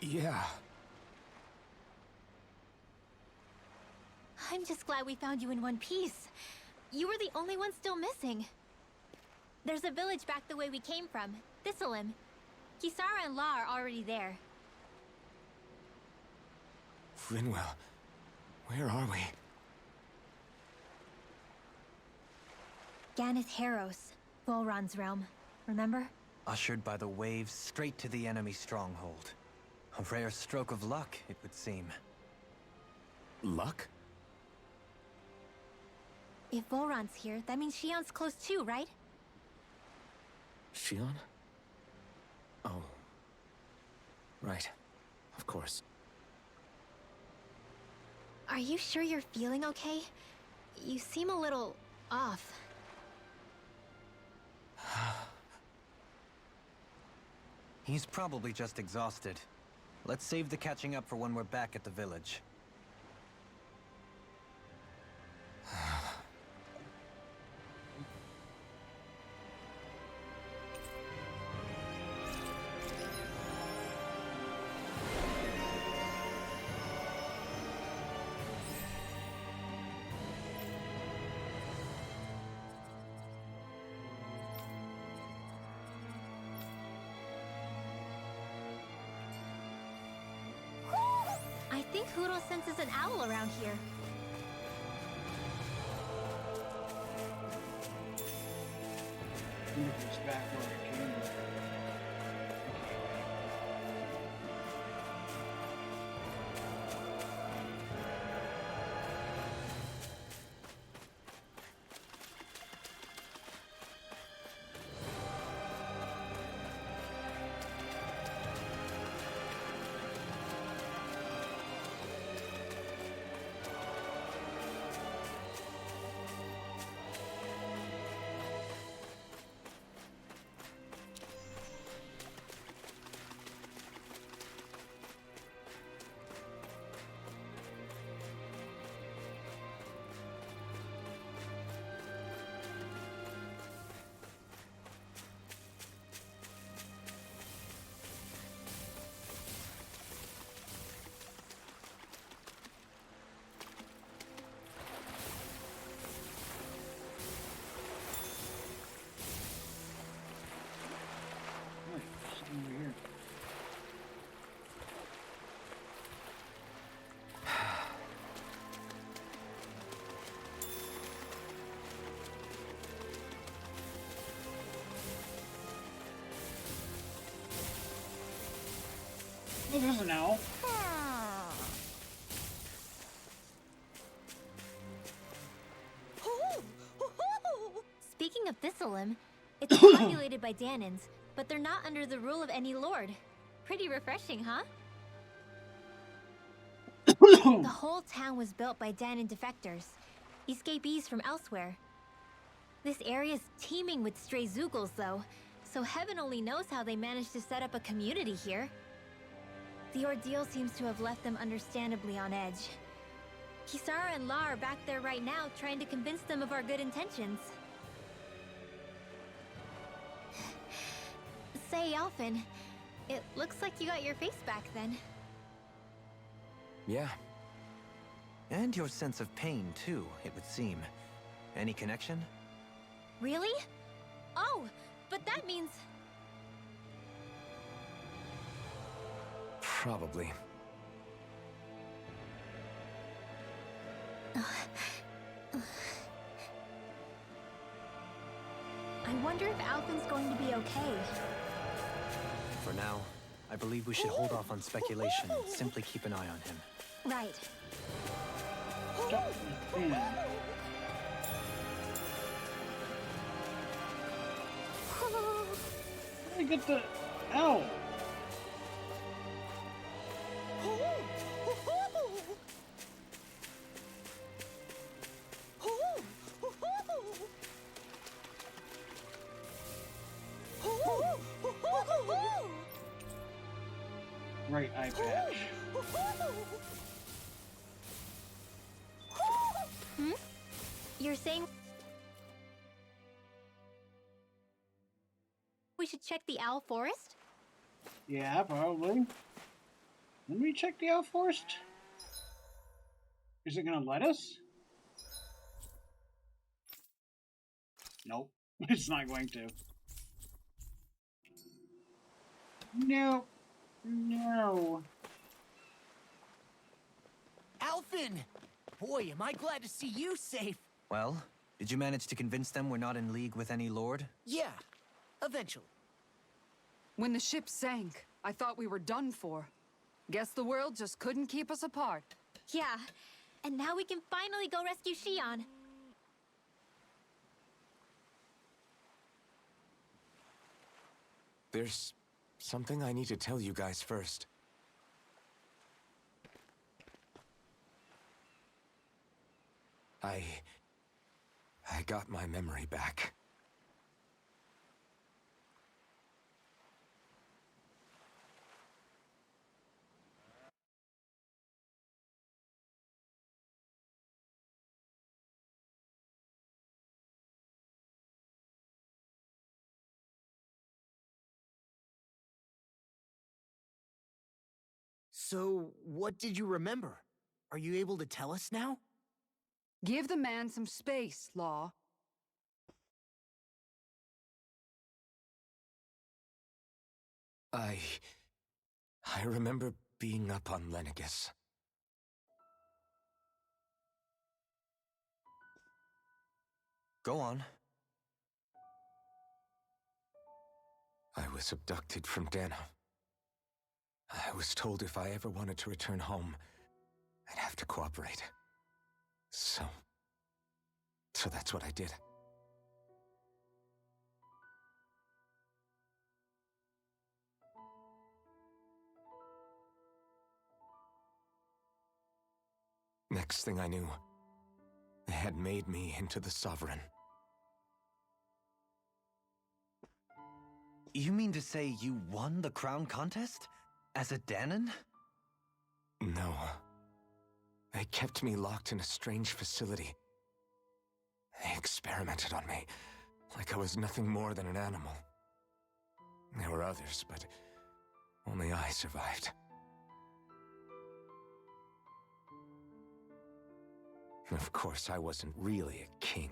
Yeah. I'm just glad we found you in one piece. You were the only one still missing. There's a village back the way we came from, Thistleim. Kisara and La are already there. Rinwell, where are we? Ganeth Haros, Volron's realm. Remember? Ushered by the waves straight to the enemy stronghold. A rare stroke of luck, it would seem. Luck? If Volron's here, that means Shion's close too, right? Shion? Oh. Right. Of course. Are you sure you're feeling okay? You seem a little off. He's probably just exhausted. Let's save the catching up for when we're back at the village. I think Huro senses an owl around here. I wonder if it's back where it came from. Over here. Oh, there's an owl. Speaking of Thistleim, it's populated by Danans, but they're not under the rule of any lord. Pretty refreshing, huh? The whole town was built by Danan defectors, escapees from elsewhere. This area's teeming with stray Zeugles, though, so heaven only knows how they managed to set up a community here. The ordeal seems to have left them understandably on edge. Kisara and La are back there right now, trying to convince them of our good intentions. Say, Alphen, it looks like you got your face back then. Yeah, And your sense of pain, too, it would seem. Any connection? Really? Oh, but that means... probably. I wonder if Alphen's going to be okay. For now, I believe we should hold off on speculation and simply keep an eye on him. Right. I get the... Ow! Right eye patch. Hmm? You're saying... we should check the Owl Forest? Yeah, probably. Let me check the Owl Forest. Is it gonna let us? Nope, it's not going to. No. No. Alphen! Boy, am I glad to see you safe. Well, did you manage to convince them we're not in league with any lord? Yeah, eventually. When the ship sank, I thought we were done for. Guess the world just couldn't keep us apart. Yeah, and now we can finally go rescue Xion. There's something I need to tell you guys first. I got my memory back. So, what did you remember? Are you able to tell us now? Give the man some space, Law. I remember being up on Lenegis. Go on. I was abducted from Dano. I was told if I ever wanted to return home, I'd have to cooperate. So that's what I did. Next thing I knew, they had made me into the Sovereign. You mean to say you won the crown contest? As a Dahnan? No. They kept me locked in a strange facility. They experimented on me, like I was nothing more than an animal. There were others, but only I survived. Of course, I wasn't really a king.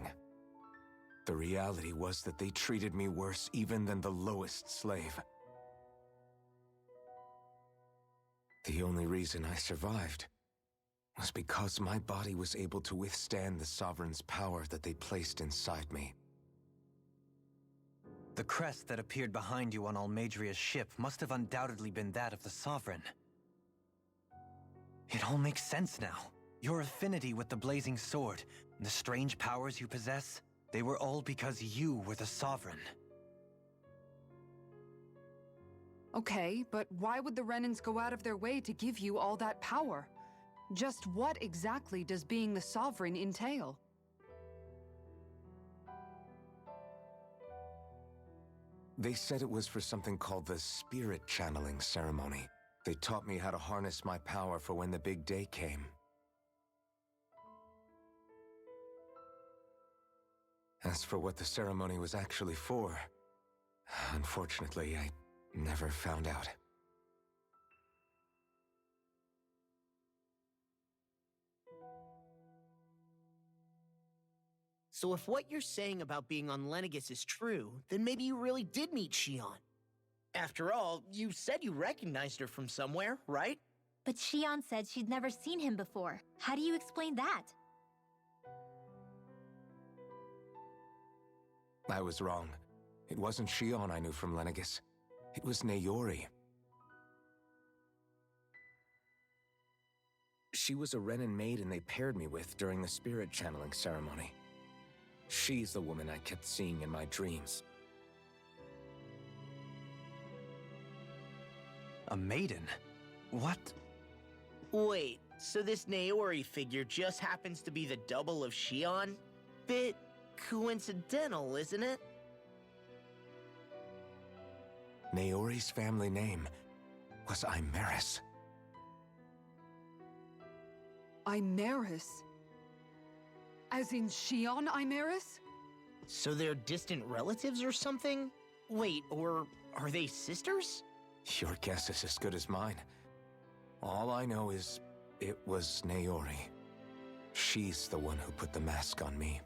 The reality was that they treated me worse even than the lowest slave. The only reason I survived was because my body was able to withstand the Sovereign's power that they placed inside me. The crest that appeared behind you on Almeidria's ship must have undoubtedly been that of the Sovereign. It all makes sense now. Your affinity with the Blazing Sword, and the strange powers you possess, they were all because you were the Sovereign. Okay, but why would the Renans go out of their way to give you all that power? Just what exactly does being the Sovereign entail? They said it was for something called the Spirit Channeling Ceremony. They taught me how to harness my power for when the big day came. As for what the ceremony was actually for, unfortunately, I never found out. So if what you're saying about being on Lenegis is true, then maybe you really did meet Shion. After all, you said you recognized her from somewhere, right? But Shion said she'd never seen him before. How do you explain that? I was wrong. It wasn't Shion I knew from Lenegis. It was Naori. She was a Renin maiden they paired me with during the spirit channeling ceremony. She's the woman I kept seeing in my dreams. A maiden? What? Wait, so this Naori figure just happens to be the double of Shion? Bit coincidental, isn't it? Naori's family name was Imeris. Imeris? As in Shion Imeris? So they're distant relatives or something? Wait, or are they sisters? Your guess is as good as mine. All I know is it was Naori. She's the one who put the mask on me.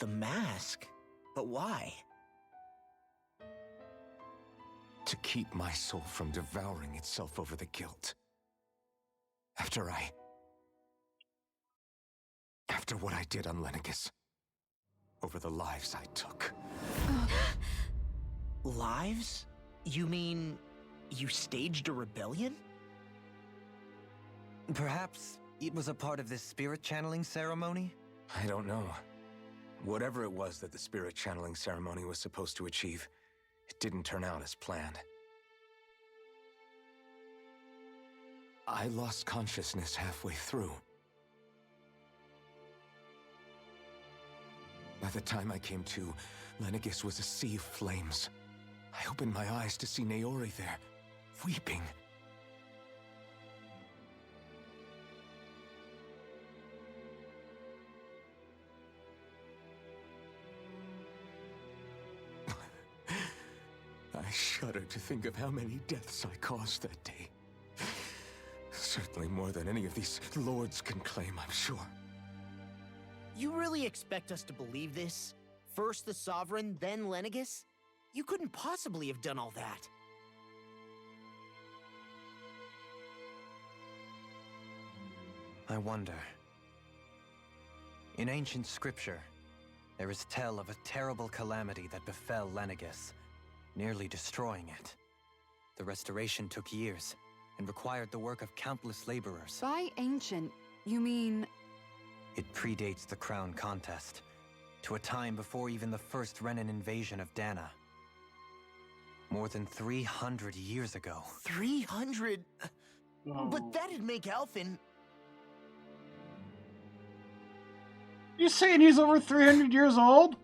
The mask? But why? To keep my soul from devouring itself over the guilt. After what I did on Lenegis. Over the lives I took. Lives? You mean you staged a rebellion? Perhaps it was a part of this spirit channeling ceremony? I don't know. Whatever it was that the spirit channeling ceremony was supposed to achieve, it didn't turn out as planned. I lost consciousness halfway through. By the time I came to, Lenegis was a sea of flames. I opened my eyes to see Naori there, weeping. I shudder to think of how many deaths I caused that day. Certainly more than any of these lords can claim, I'm sure. You really expect us to believe this? First the Sovereign, then Lenegis? You couldn't possibly have done all that. I wonder. In ancient scripture, there is tell of a terrible calamity that befell Lenegis, nearly destroying it. The restoration took years, and required the work of countless laborers. By ancient, you mean... It predates the crown contest, to a time before even the first Renin invasion of Dana. More than 300 years ago. 300? Whoa. But that'd make Alphen... You saying he's over 300 years old?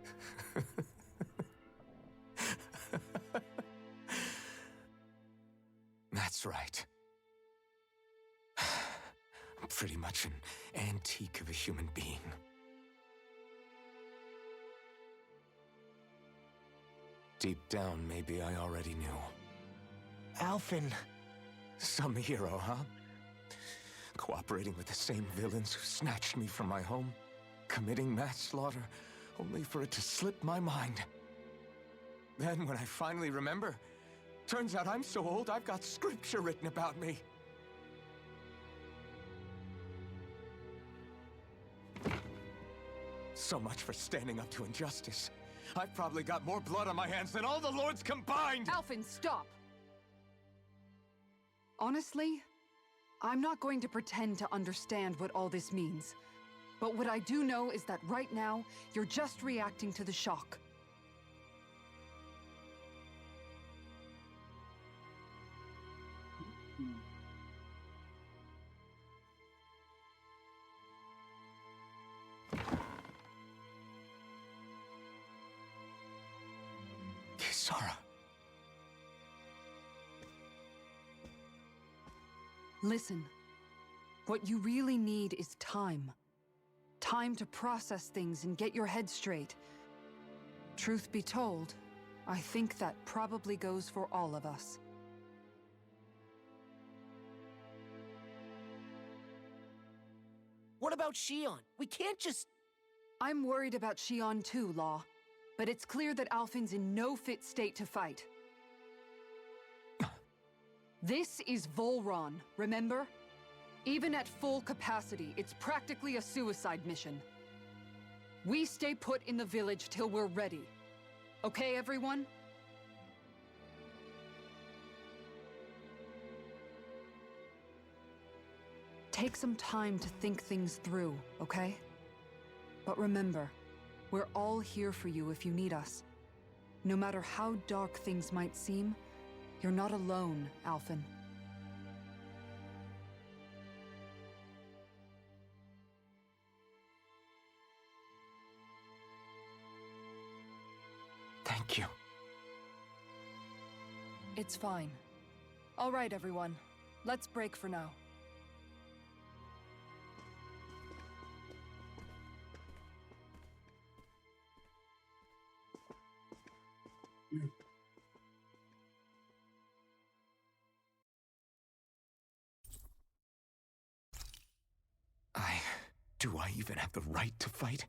That's right. I'm pretty much an antique of a human being. Deep down, maybe I already knew. Alphen... Some hero, huh? Cooperating with the same villains who snatched me from my home, committing mass slaughter, only for it to slip my mind. Then, when I finally remember, turns out I'm so old I've got scripture written about me. So much for standing up to injustice. I've probably got more blood on my hands than all the lords combined! Alphen, stop! Honestly, I'm not going to pretend to understand what all this means. But what I do know is that right now, you're just reacting to the shock. Sara. Listen. What you really need is time. Time to process things and get your head straight. Truth be told, I think that probably goes for all of us. What about Shion? We can't just... I'm worried about Shion too, Law. But it's clear that Alphen's in no fit state to fight. This is Volron, remember? Even at full capacity, it's practically a suicide mission. We stay put in the village till we're ready. Okay, everyone? Take some time to think things through, okay? But remember, we're all here for you if you need us. No matter how dark things might seem, you're not alone, Alphen. Thank you. It's fine. All right, everyone. Let's break for now. Do I even have the right to fight?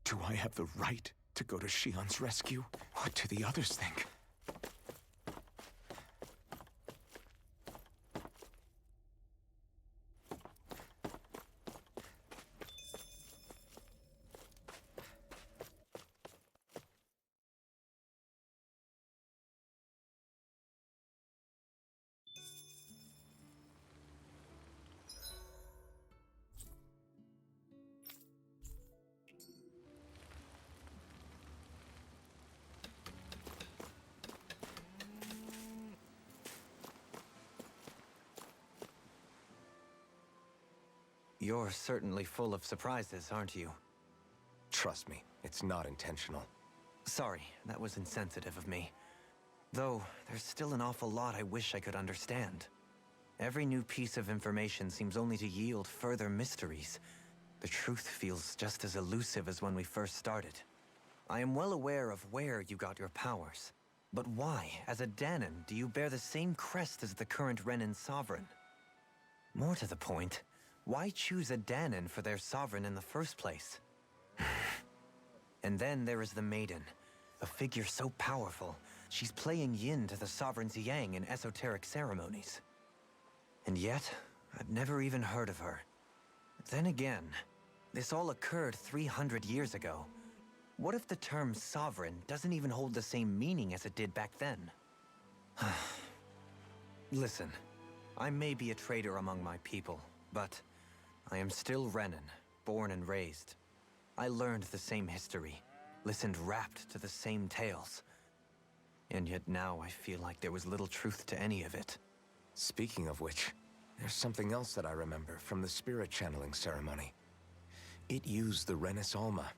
Do I have the right to go to Shion's rescue? What do the others think? You're certainly full of surprises, aren't you? Trust me, it's not intentional. Sorry, that was insensitive of me. Though, there's still an awful lot I wish I could understand. Every new piece of information seems only to yield further mysteries. The truth feels just as elusive as when we first started. I am well aware of where you got your powers. But why, as a Dahnan, do you bear the same crest as the current Renan sovereign? More to the point, why choose a Dahnan for their sovereign in the first place? And then there is the Maiden, a figure so powerful, she's playing yin to the sovereign's yang in esoteric ceremonies. And yet, I've never even heard of her. Then again, this all occurred 300 years ago. What if the term sovereign doesn't even hold the same meaning as it did back then? Listen, I may be a traitor among my people, but I am still Renan, born and raised. I learned the same history, listened rapt to the same tales. And yet now I feel like there was little truth to any of it. Speaking of which, there's something else that I remember from the spirit channeling ceremony. It used the Renis Alma.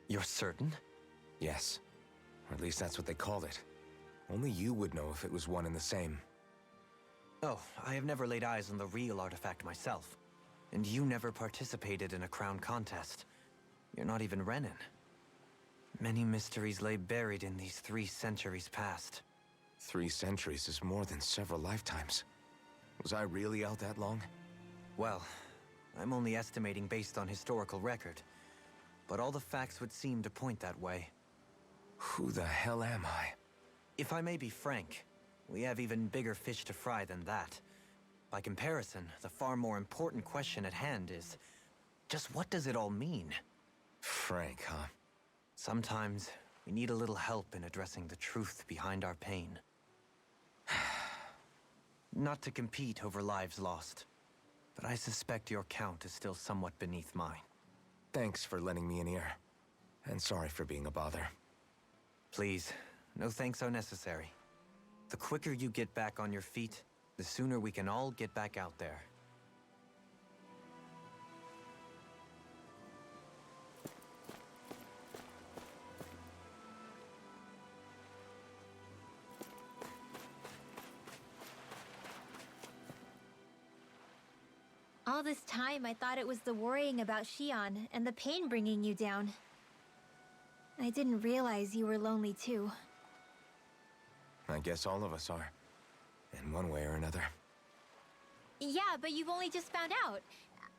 You're certain? Yes. Or at least that's what they called it. Only you would know if it was one and the same. Oh, I have never laid eyes on the real artifact myself. And you never participated in a crown contest. You're not even Renan. Many mysteries lay buried in these 3 centuries past. 3 centuries is more than several lifetimes. Was I really out that long? Well, I'm only estimating based on historical record. But all the facts would seem to point that way. Who the hell am I? If I may be frank, we have even bigger fish to fry than that. By comparison, the far more important question at hand is, just what does it all mean? Frank, huh? Sometimes, we need a little help in addressing the truth behind our pain. Not to compete over lives lost, but I suspect your count is still somewhat beneath mine. Thanks for lending me an ear. And sorry for being a bother. Please, no thanks are necessary. The quicker you get back on your feet, the sooner we can all get back out there. All this time, I thought it was the worrying about Shion and the pain bringing you down. I didn't realize you were lonely too. I guess all of us are, in one way or another. Yeah, but you've only just found out.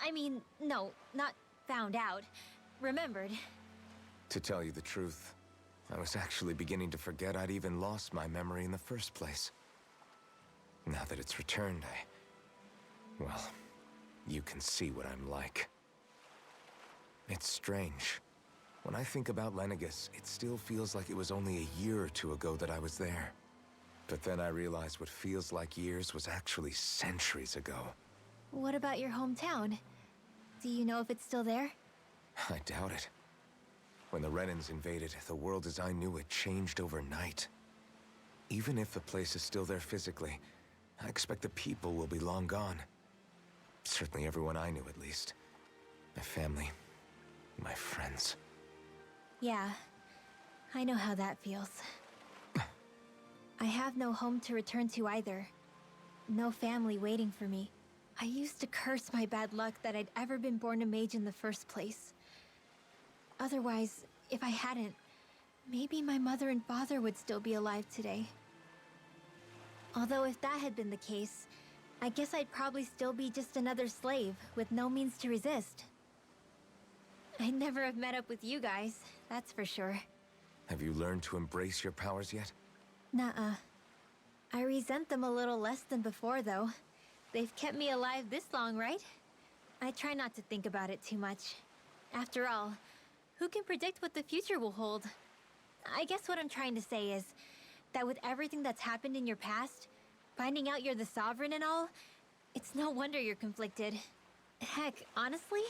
I mean, no, not found out. Remembered. To tell you the truth, I was actually beginning to forget I'd even lost my memory in the first place. Now that it's returned, well, you can see what I'm like. It's strange. When I think about Lenegis, it still feels like it was only a year or two ago that I was there. But then I realized what feels like years was actually centuries ago. What about your hometown? Do you know if it's still there? I doubt it. When the Renans invaded, the world as I knew it changed overnight. Even if the place is still there physically, I expect the people will be long gone. Certainly everyone I knew, at least. My family, my friends. Yeah, I know how that feels. I have no home to return to either. No family waiting for me. I used to curse my bad luck that I'd ever been born a mage in the first place. Otherwise, if I hadn't, maybe my mother and father would still be alive today. Although if that had been the case, I guess I'd probably still be just another slave with no means to resist. I'd never have met up with you guys, that's for sure. Have you learned to embrace your powers yet? Nuh-uh. I resent them a little less than before, though. They've kept me alive this long, right? I try not to think about it too much. After all, who can predict what the future will hold? I guess what I'm trying to say is that with everything that's happened in your past, finding out you're the Sovereign and all, it's no wonder you're conflicted. Heck, honestly,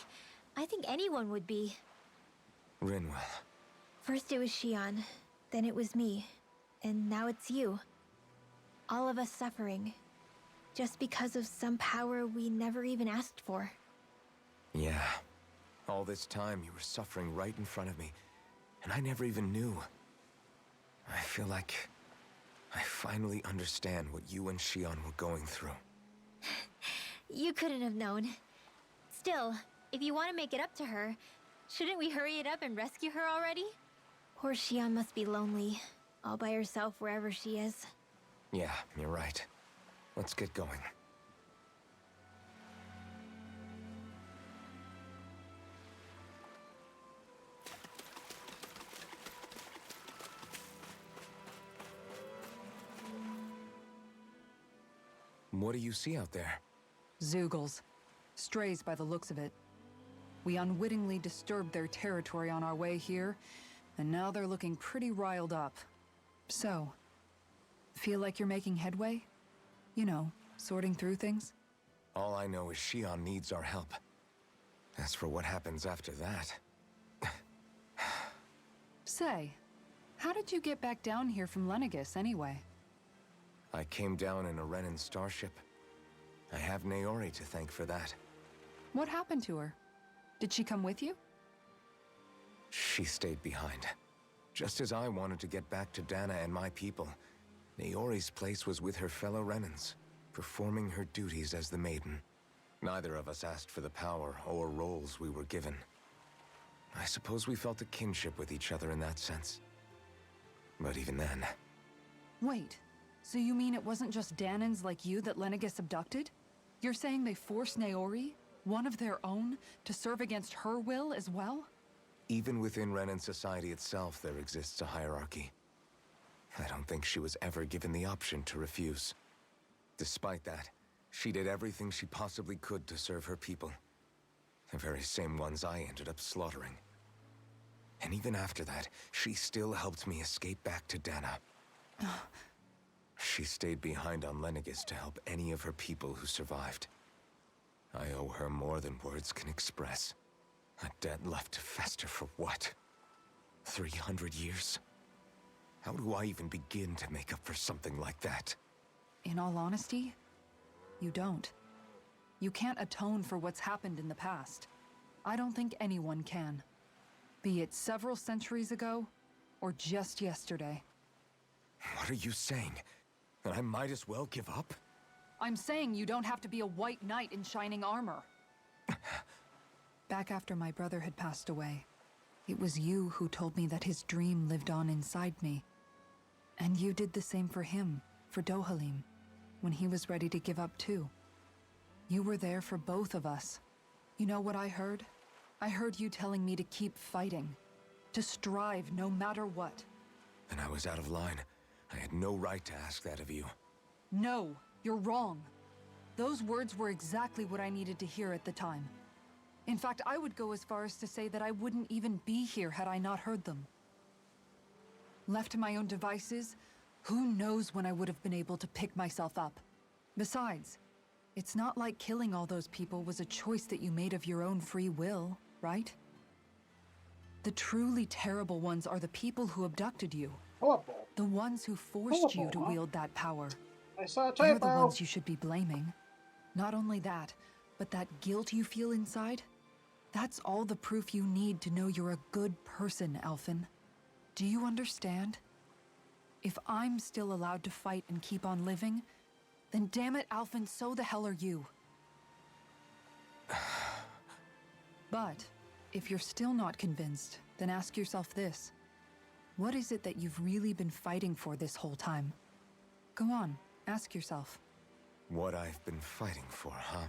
I think anyone would be. Rinwell. First it was Shion, then it was me, and now it's you. All of us suffering, just because of some power we never even asked for. Yeah. All this time you were suffering right in front of me, and I never even knew. I feel like I finally understand what you and Shion were going through. You couldn't have known. Still, if you want to make it up to her, shouldn't we hurry it up and rescue her already? Poor Shion must be lonely, all by herself wherever she is. Yeah, you're right. Let's get going. What do you see out there? Zeugles. Strays by the looks of it. We unwittingly disturbed their territory on our way here, and now they're looking pretty riled up. So, feel like you're making headway? You know, sorting through things? All I know is Shion needs our help. As for what happens after that... Say, how did you get back down here from Lenegis, anyway? I came down in a Renan starship. I have Naori to thank for that. What happened to her? Did she come with you? She stayed behind. Just as I wanted to get back to Dana and my people, Naori's place was with her fellow Renans, performing her duties as the Maiden. Neither of us asked for the power or roles we were given. I suppose we felt a kinship with each other in that sense. But even then... Wait, so you mean it wasn't just Danans like you that Lenegis abducted? You're saying they forced Naori, one of their own, to serve against her will as well? Even within Renan society itself, there exists a hierarchy. I don't think she was ever given the option to refuse. Despite that, she did everything she possibly could to serve her people. The very same ones I ended up slaughtering. And even after that, she still helped me escape back to Dana. She stayed behind on Lenegis to help any of her people who survived. I owe her more than words can express. A debt left to fester for what? 300 years? How do I even begin to make up for something like that? In all honesty, you don't. You can't atone for what's happened in the past. I don't think anyone can. Be it several centuries ago, or just yesterday. What are you saying? That I might as well give up? I'm saying you don't have to be a white knight in shining armor. Back after my brother had passed away, it was you who told me that his dream lived on inside me. And you did the same for him, for Dohalim, when he was ready to give up too. You were there for both of us. You know what I heard? I heard you telling me to keep fighting, to strive no matter what. And I was out of line. I had no right to ask that of you. No, you're wrong. Those words were exactly what I needed to hear at the time. In fact, I would go as far as to say that I wouldn't even be here had I not heard them. Left to my own devices, who knows when I would have been able to pick myself up. Besides, it's not like killing all those people was a choice that you made of your own free will, right? The truly terrible ones are the people who abducted you. Horrible. The ones who forced you to wield that power. I saw a They're the typo. ones you should be blaming. Not only that, but that guilt you feel inside, that's all the proof you need to know you're a good person, Alphen. Do you understand? If I'm still allowed to fight and keep on living, then damn it, Alphen, so the hell are you. But if you're still not convinced, then ask yourself this. What is it that you've really been fighting for this whole time? Go on, ask yourself. What I've been fighting for, huh?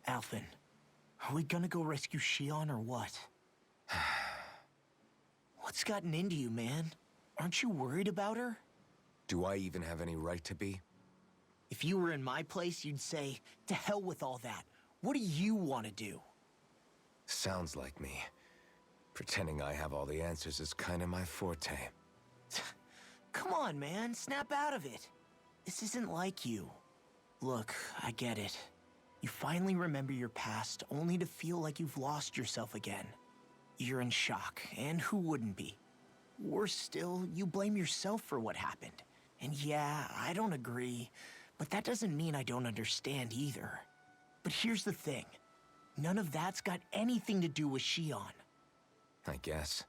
Alphen, are we gonna go rescue Shion or what? What's gotten into you, man? Aren't you worried about her? Do I even have any right to be? If you were in my place, you'd say, to hell with all that. What do you want to do? Sounds like me. Pretending I have all the answers is kind of my forte. Come on, man. Snap out of it. This isn't like you. Look, I get it. You finally remember your past, only to feel like you've lost yourself again. You're in shock, and who wouldn't be? Worse still, you blame yourself for what happened. And yeah, I don't agree, but that doesn't mean I don't understand either. But here's the thing. None of that's got anything to do with Shion. I guess.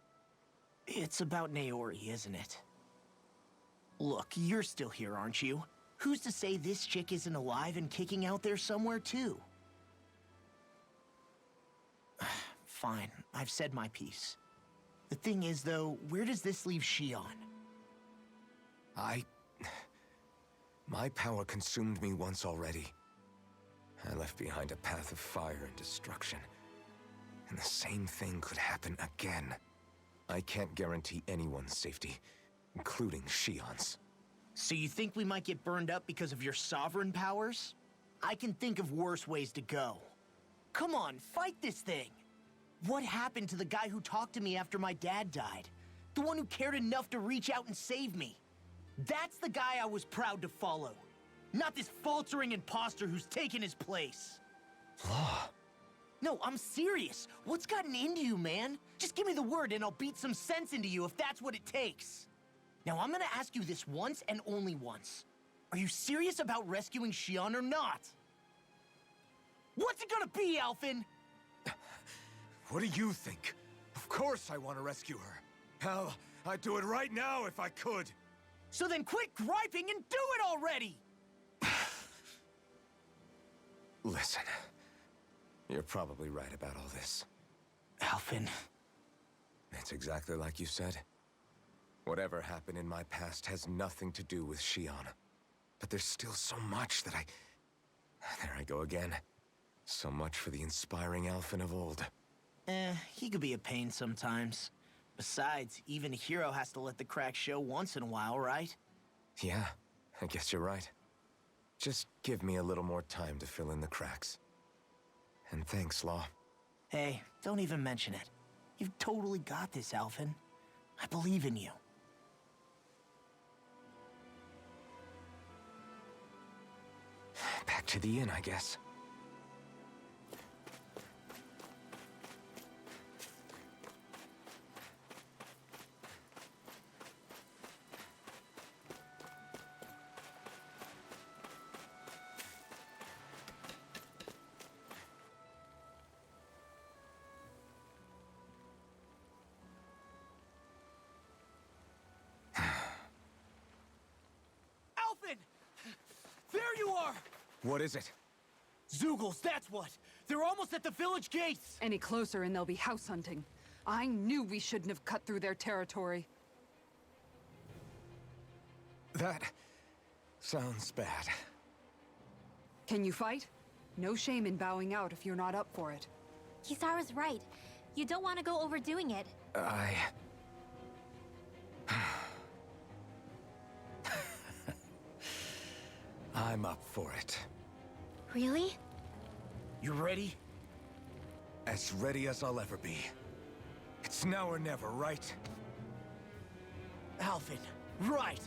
It's about Naori, isn't it? Look, you're still here, aren't you? Who's to say this chick isn't alive and kicking out there somewhere, too? Fine, I've said my piece. The thing is, though, where does this leave Shion? My power consumed me once already. I left behind a path of fire and destruction. And the same thing could happen again. I can't guarantee anyone's safety, including Shion's. So you think we might get burned up because of your sovereign powers? I can think of worse ways to go. Come on, fight this thing! What happened to the guy who talked to me after my dad died? The one who cared enough to reach out and save me? That's the guy I was proud to follow. Not this faltering imposter who's taken his place. Law. No, I'm serious. What's gotten into you, man? Just give me the word and I'll beat some sense into you if that's what it takes. Now, I'm gonna ask you this once and only once. Are you serious about rescuing Shion or not? What's it gonna be, Alphen? What do you think? Of course I want to rescue her. Hell, I'd do it right now if I could. So then quit griping and do it already! Listen, you're probably right about all this. Alphen. It's exactly like you said. Whatever happened in my past has nothing to do with Shion. But there's still so much that There I go again. So much for the inspiring Alphen of old. He could be a pain sometimes. Besides, even a hero has to let the cracks show once in a while, right? Yeah, I guess you're right. Just give me a little more time to fill in the cracks. And thanks, Law. Hey, don't even mention it. You've totally got this, Alphen. I believe in you. Back to the inn, I guess. There you are! What is it? Zeugles, that's what! They're almost at the village gates! Any closer and they'll be house hunting. I knew we shouldn't have cut through their territory. That sounds bad. Can you fight? No shame in bowing out if you're not up for it. Kisara's right. You don't want to go overdoing it. I'm up for it. Really? You ready? As ready as I'll ever be. It's now or never, right? Alphen, right!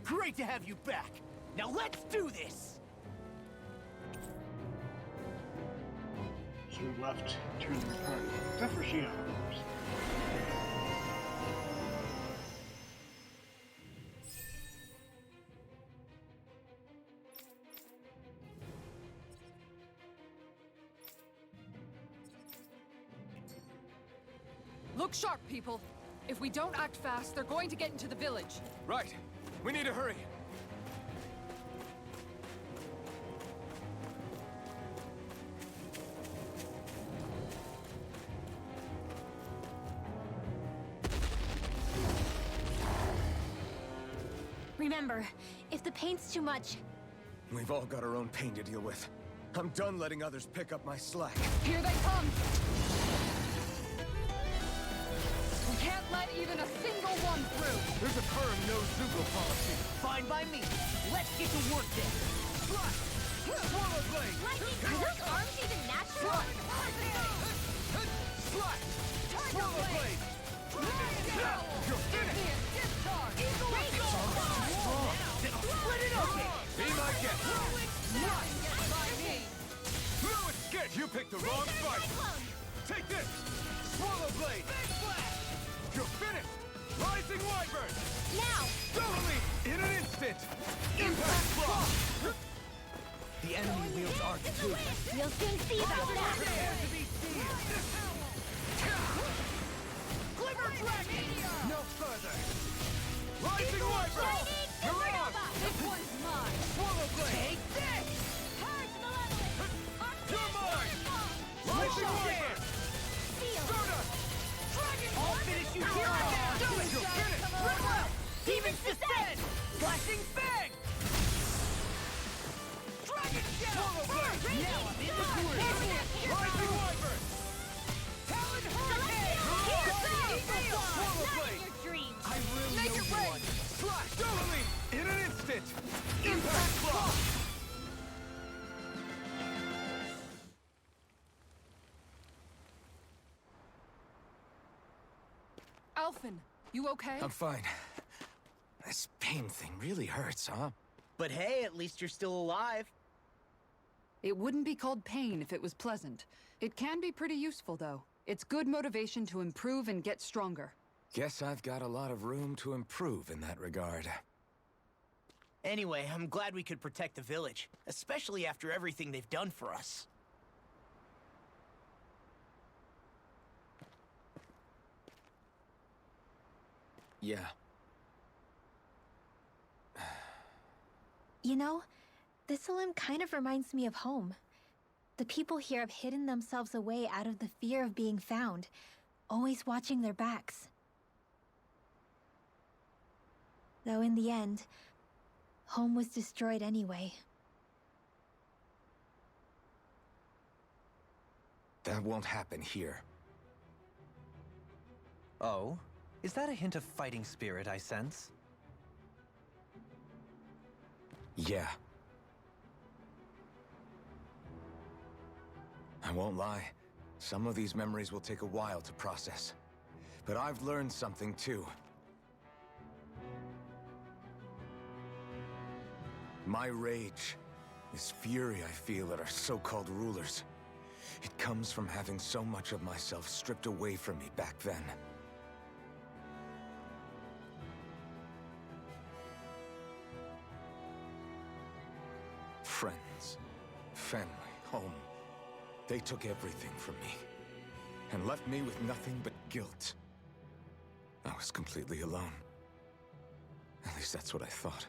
Great to have you back! Now let's do this! So we left two of the party. Except for Shion, of course. Look sharp, people. If we don't act fast, they're going to get into the village. Right. We need to hurry. Remember, if the pain's too much... We've all got our own pain to deal with. I'm done letting others pick up my slack. Here they come! We can't let even a single one through! There's a firm no-Zeugle policy. Fine by me. Let's get to work then. Slash! Swallow blade! Lightning Power's arms even natural? Slash! Swallow blade! You're finished! Split it open! Be my guest! Fluid skit! You picked the wrong fight! Take this! Swallow blade! You're finished! Rising wyvern! Now! Totally! In an instant! Impact block! The enemy wields arc too. We'll soon see about that! Glimmer Dragon! No further! Rising wyvern! Mirage! This one's mine! Swallow Take this! Purge Malevolence! You're mine! Lightning Wyvern! Stardust! I'll finish you here and now! Do it! You're finished! Ripwell! Demon's Descent! Flashing Fang! Dragon Shell! Burn! Now I'm in the groove! Rising Wyvern! Talon Hurricane! Guardian Eagle! Swallow Blade! Your dreams! I really owe you one! Slash! Doubling! In an instant! Impact Block! Alphen, you okay? I'm fine. This pain thing really hurts, huh? But hey, at least you're still alive. It wouldn't be called pain if it was pleasant. It can be pretty useful, though. It's good motivation to improve and get stronger. Guess I've got a lot of room to improve in that regard. Anyway, I'm glad we could protect the village, especially after everything they've done for us. Yeah. You know, Thistleum kind of reminds me of home. The people here have hidden themselves away out of the fear of being found, always watching their backs. Though in the end, home was destroyed anyway. That won't happen here. Oh? Is that a hint of fighting spirit I sense? Yeah. I won't lie. Some of these memories will take a while to process. But I've learned something too. My rage, this fury I feel at our so-called rulers, it comes from having so much of myself stripped away from me back then. Friends, family, home. They took everything from me and left me with nothing but guilt. I was completely alone. At least that's what I thought.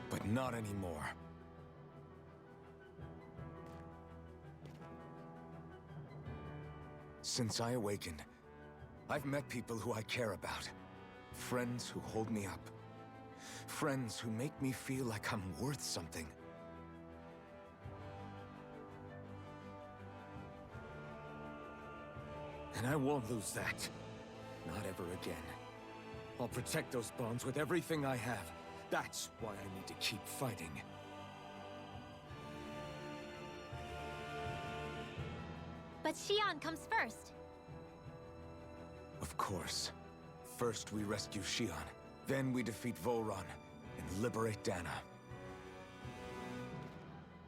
But not anymore. Since I awakened, I've met people who I care about. Friends who hold me up. Friends who make me feel like I'm worth something. And I won't lose that. Not ever again. I'll protect those bonds with everything I have. That's why I need to keep fighting. But Xion comes first. Of course. First we rescue Xion, then we defeat Volron and liberate Dana.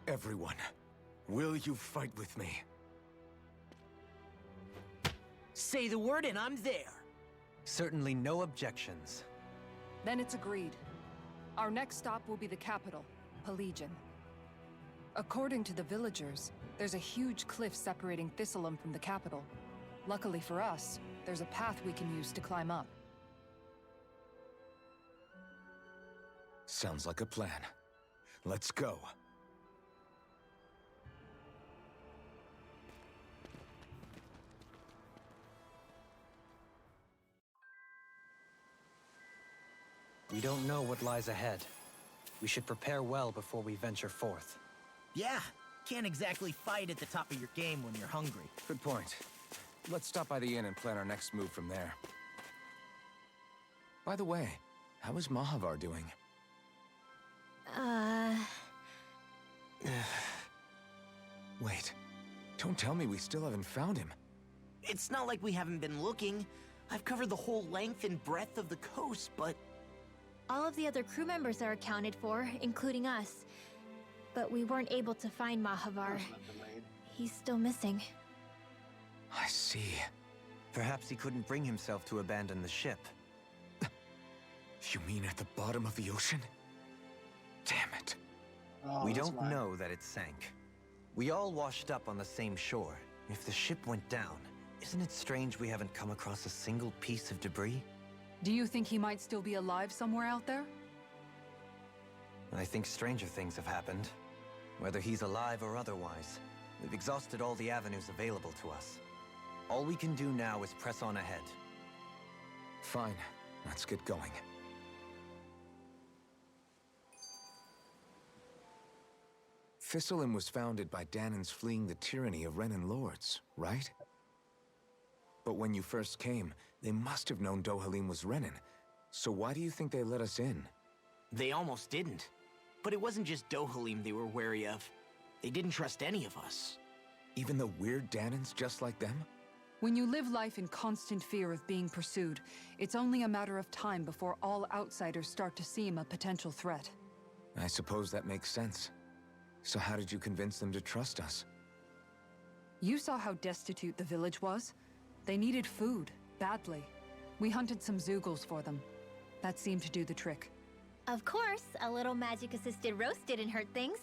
Everyone, will you fight with me? Say the word and I'm there. Certainly no objections. Then it's agreed. Our next stop will be the capital, Pelegion. According to the villagers, there's a huge cliff separating Thistleum from the capital. Luckily for us, there's a path we can use to climb up. Sounds like a plan. Let's go. We don't know what lies ahead. We should prepare well before we venture forth. Yeah, can't exactly fight at the top of your game when you're hungry. Good point. Let's stop by the inn and plan our next move from there. By the way, how is Mahavar doing? Wait. Don't tell me we still haven't found him. It's not like we haven't been looking. I've covered the whole length and breadth of the coast, but... All of the other crew members are accounted for, including us. But we weren't able to find Mahavar. He's still missing. I see. Perhaps he couldn't bring himself to abandon the ship. You mean at the bottom of the ocean? Damn it. We don't know that it sank. We all washed up on the same shore. If the ship went down, isn't it strange we haven't come across a single piece of debris? Do you think he might still be alive somewhere out there? I think stranger things have happened. Whether he's alive or otherwise, we've exhausted all the avenues available to us. All we can do now is press on ahead. Fine, let's get going. Thistlerim was founded by Danan's fleeing the tyranny of Renan lords, right? But when you first came, they must have known Dohalim was Renan. So why do you think they let us in? They almost didn't. But it wasn't just Dohalim they were wary of. They didn't trust any of us. Even the weird Danans just like them? When you live life in constant fear of being pursued, it's only a matter of time before all outsiders start to seem a potential threat. I suppose that makes sense. So how did you convince them to trust us? You saw how destitute the village was. They needed food, badly. We hunted some Zeugles for them. That seemed to do the trick. Of course, a little magic-assisted roast didn't hurt things.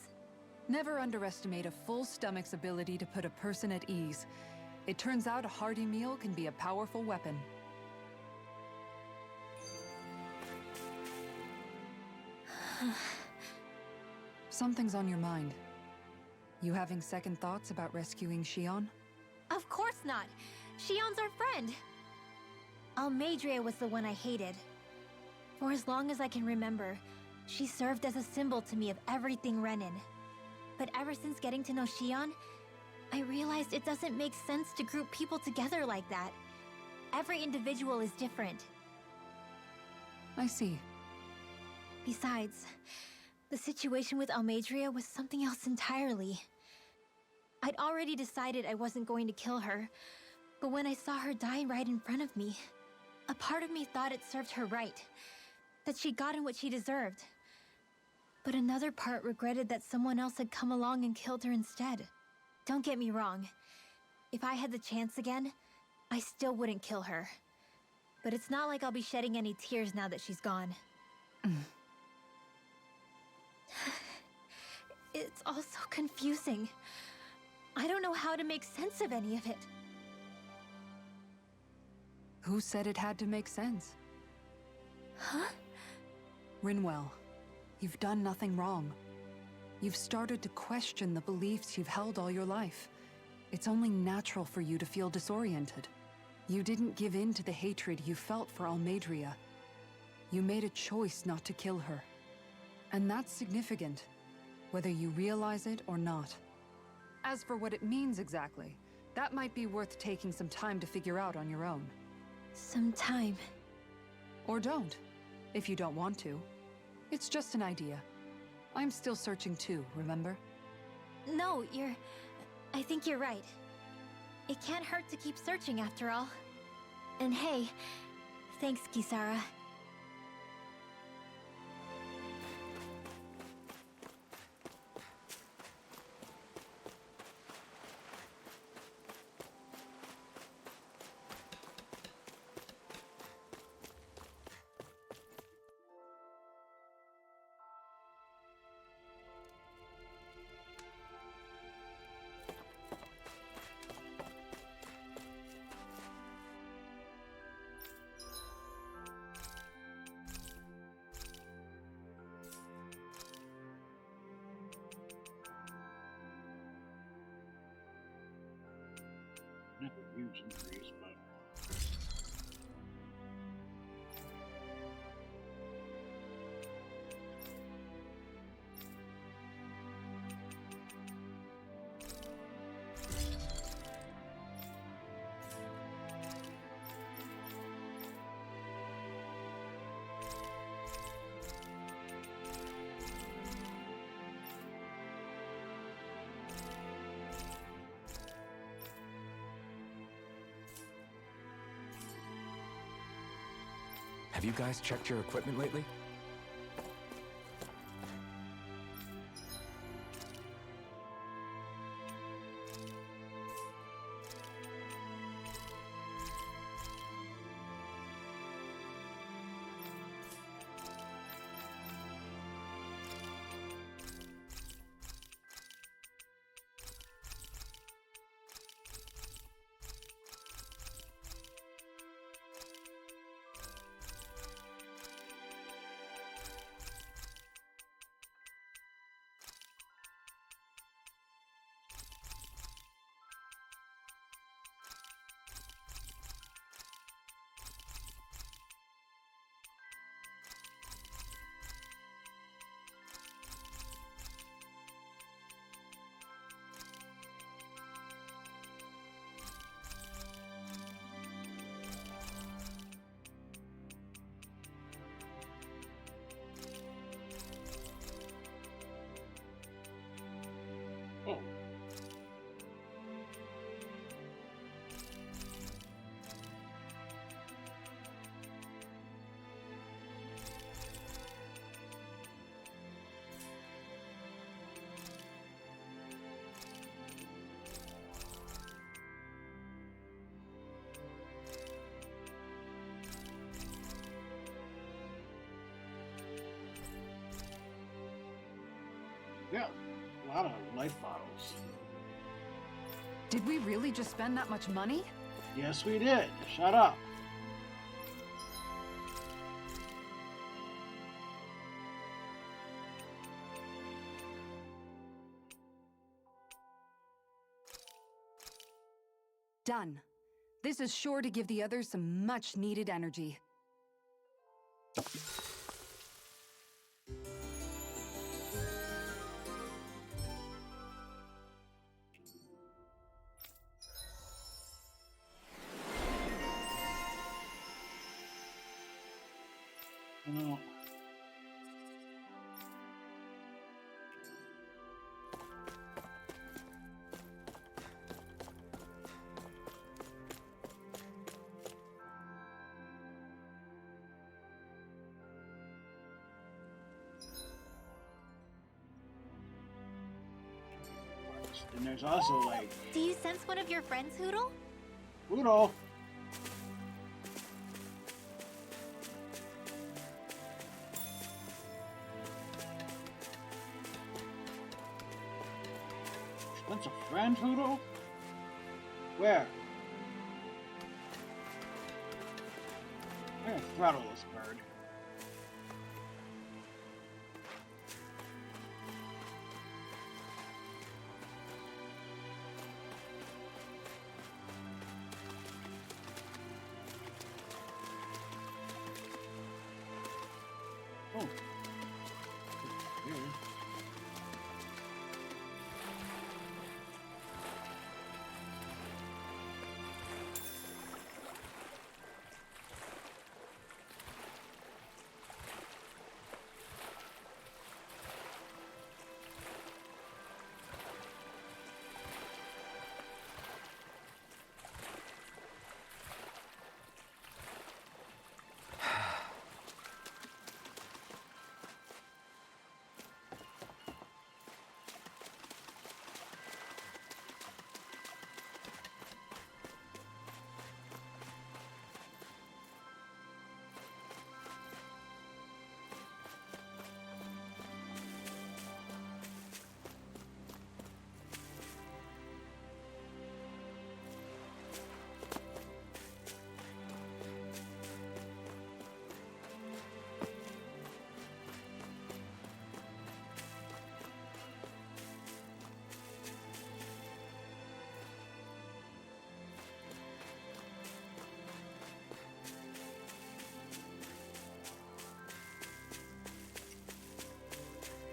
Never underestimate a full stomach's ability to put a person at ease. It turns out a hearty meal can be a powerful weapon. Something's on your mind. You having second thoughts about rescuing Shion? Of course not. Shion's our friend. Almeidrea was the one I hated. For as long as I can remember, she served as a symbol to me of everything Renan. But ever since getting to know Shion, I realized it doesn't make sense to group people together like that. Every individual is different. I see. Besides, the situation with Almeidrea was something else entirely. I'd already decided I wasn't going to kill her, but when I saw her die right in front of me, a part of me thought it served her right, that she'd gotten what she deserved. But another part regretted that someone else had come along and killed her instead. Don't get me wrong. If I had the chance again, I still wouldn't kill her. But it's not like I'll be shedding any tears now that she's gone. It's all so confusing. I don't know how to make sense of any of it. Who said it had to make sense? Huh? Rinwell, you've done nothing wrong. You've started to question the beliefs you've held all your life. It's only natural for you to feel disoriented. You didn't give in to the hatred you felt for Almeidrea. You made a choice not to kill her. And that's significant, whether you realize it or not. As for what it means exactly, that might be worth taking some time to figure out on your own. Some time. Or don't, if you don't want to. It's just an idea. I'm still searching too, remember? No, I think you're right. It can't hurt to keep searching after all. And hey, thanks, Kisara. Not a huge increase, but Have you guys checked your equipment lately? got a lot of life bottles. Did we really just spend that much money? Yes, we did. Shut up. Done. This is sure to give the others some much-needed energy. No. And there's also like Do you sense one of your friends, Hoodle? Udo. That's a friend, Hoodle? Where? I'm gonna throttle this bird. Oh. Here.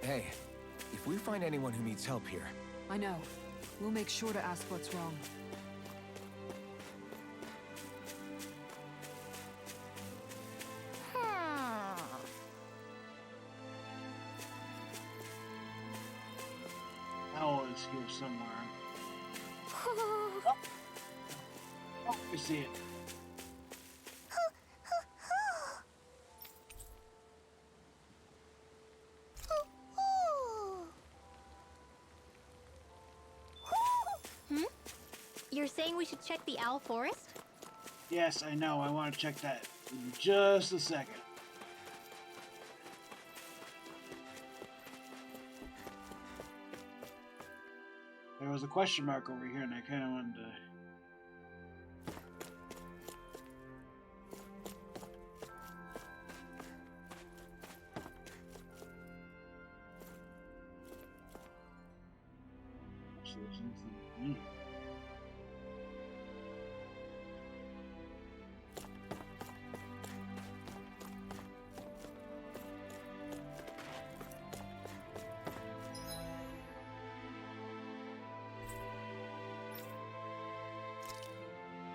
Hey, if we find anyone who needs help here, I know. We'll make sure to ask what's wrong. Owl is here somewhere. Oh, we see it. You're saying we should check the Owl Forest? Yes, I know. I want to check that in just a second. There was a question mark over here, and I kind of wanted to. Actually, there's something new.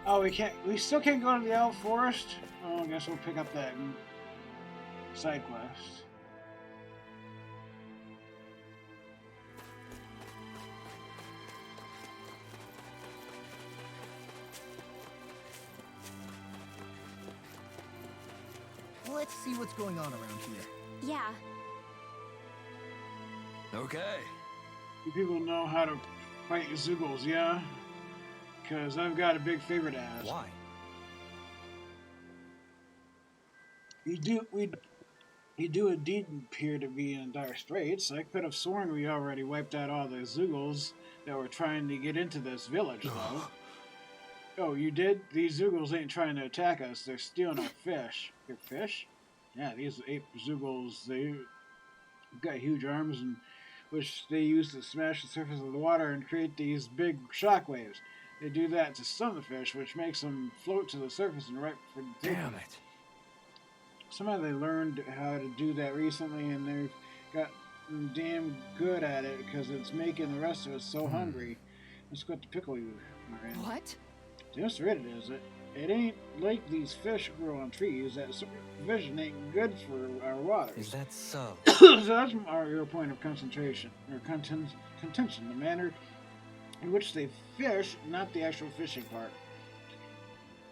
Oh, we can't. We still can't go to the Owl Forest. Oh, I guess we'll pick up that side quest. Let's see what's going on around here. Yeah. okay. You people know how to fight Zoogles, yeah? Because I've got a big favor to ask. Why? He You do indeed appear to be in dire straits. I could have sworn we already wiped out all the Zoogles that were trying to get into this village, though. Oh, you did? These Zoogles ain't trying to attack us. They're stealing our fish. Your fish? Yeah, these ape Zoogles, they got huge arms and which they use to smash the surface of the water and create these big shock waves. They do that to stun the fish, which makes them float to the surface and right for the Damn it. Somehow they learned how to do that recently, and they've got damn good at it because it's making the rest of us so hungry. Let's go to pickle you, Miranda. What? Just read it, is it? It ain't like these fish grow on trees. That sort of vision ain't good for our waters. Is that so? So that's your point of concentration, or contention, the manner in which they fish, not the actual fishing part.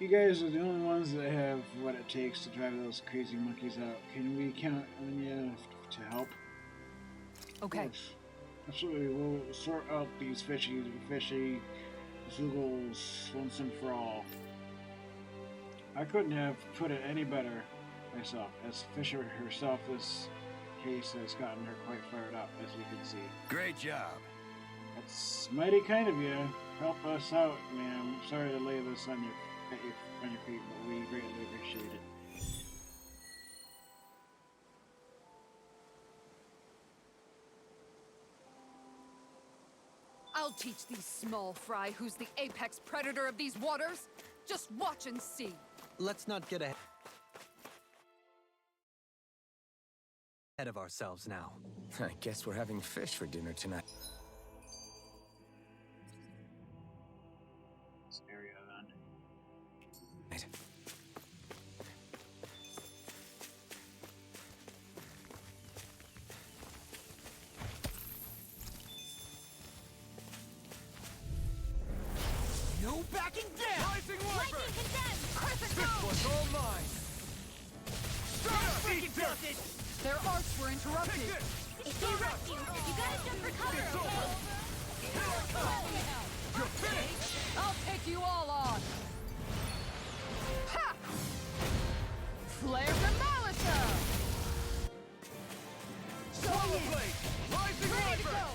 You guys are the only ones that have what it takes to drive those crazy monkeys out. Can we count on you to help? Okay. Of course. Absolutely, we'll sort out these fishy Zoogles once and for all. I couldn't have put it any better myself. As Fisher herself, this case has gotten her quite fired up, as you can see. Great job. That's mighty kind of you. Help us out, ma'am. Sorry to lay this on your feet, but we greatly appreciate it. I'll teach these small fry who's the apex predator of these waters. Just watch and see. Let's not get ahead of ourselves now. I guess we're having fish for dinner tonight. This area then. Right. No backing down! Rising Wyvern! Lightning condemned! This one's all mine! Eat this! Their arcs were interrupted. Take this! If they rush you, you gotta jump for cover, okay? You're finished! I'll take you all on. Ha! Flare Demolitor! Swallow Blade! Rising Ready to Wyvern! go!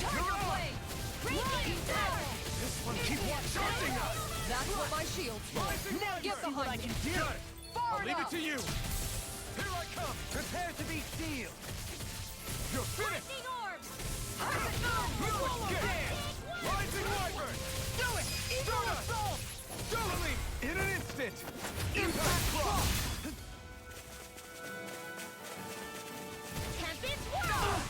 Tiger You're on! Blade! Raging Power! This one keeps charging us! That's what my shield's for. Rising Now get Wyvern! behind me. Got it! Far I'll leave enough. it to you! Here I come! Prepare to be sealed! You're finished! Lightning Orb! You escape! Rising Wyvern! Do it! Eagle Assault! Doubling! In an instant! Impact Claw! Tempest Whirl!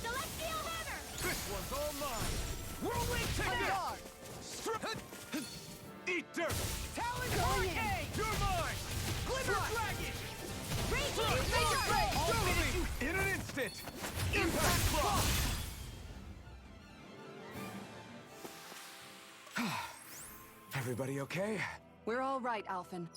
Celestial Hammer! This one's all mine! Whirlwind Ticket! Eat dirt! Talon Hurricane! You're mine! Glimmer Dragon! Raging Major Storm! Ray! Doubling! In an instant! Impact Claw! Everybody okay? We're all right, Alphen.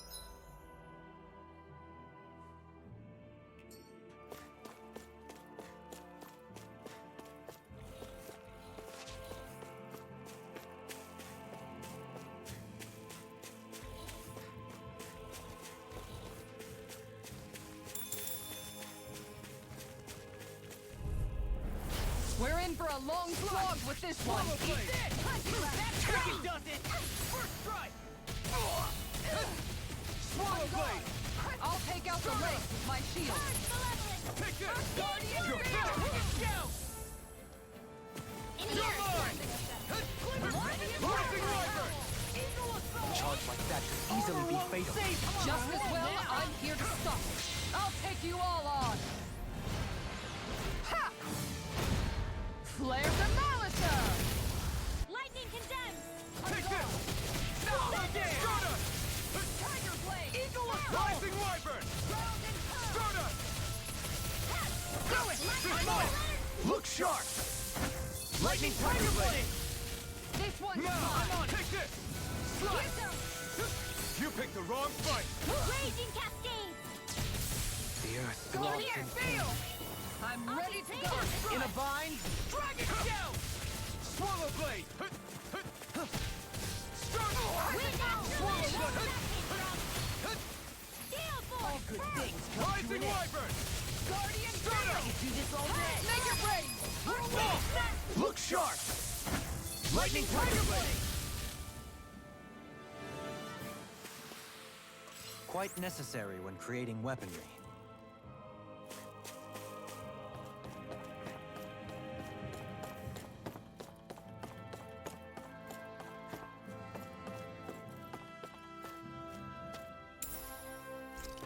We're in for a long slog with this one. Swallow Blade! Taking does it! First strike! Swallow Blade! I'll take out the race with my shield. Take this! Guardian You're Field! finished! In You're here! mine! Rising Wyvern! A charge like that could easily be fatal. Just as well, I'm here to stop it. I'll take you all on. Ha! Flare Demolitor! Lightning condemned! Take this! Swallow Stardust! Tiger Blade! Eagle Rising Wyvern! Stardust! Do it! This mine! Look sharp! Lightning Tiger Blade! This one's Now! mine! Take this! Slice! You picked the wrong fight! Raging Cascade! The earth Go belongs here! in Feel! I'm ready to go. In a bind! Dragon Shout! Swallow Blade! Wind after wind! Steel Force! Rising Wyvern! Guardian Stardust! I can do this all day! Make it rain! Look sharp! Lightning Tiger Blade! Quite necessary when creating weaponry.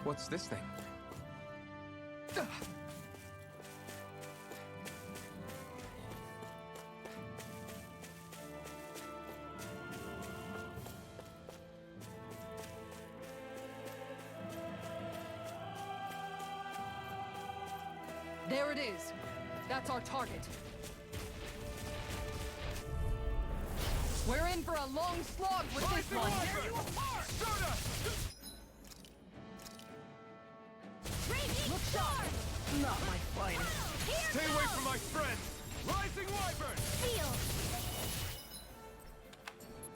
What's this thing? There it is. That's our target. We're in for a long slog with this one. Tear you apart! Raging Storm! Not my finest. Here Stay away goes! from my friends! Rising Wyvern! Seal!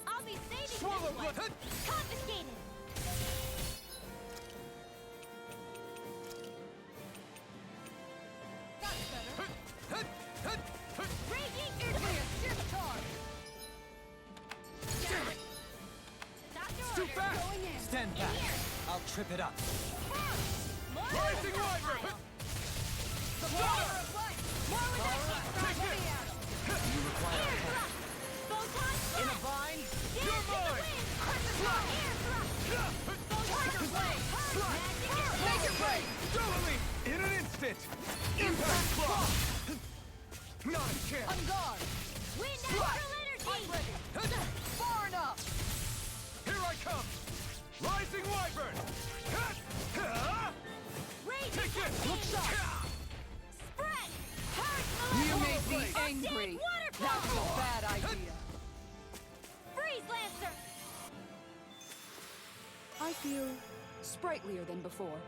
I'll be saving Swallow this one! blood! Confiscated! That's better. Raging Clear, discharge. Doctor Too orders! fast! Going in. Stand back. I'll trip it up. More Rising with that Wyvern! pile. Stardust! More with that Take kick this! You require Air help. thrust! Photon In a thrust! vine! Dance You're in the mine! wind! Air thrust! Photon blade! Magic air Make it rain! Dually! In an instant! Impact Claw! Not a chance! On guard. Wind Strike! astral energy! I'm ready. Far enough. Here I come! Rising Wyvern! Raging Take this! Look sharp! Spread! Hard You Malevolent! made me Arctic angry. Waterfall! That was a bad idea. Freeze Lancer! I feel sprightlier than before.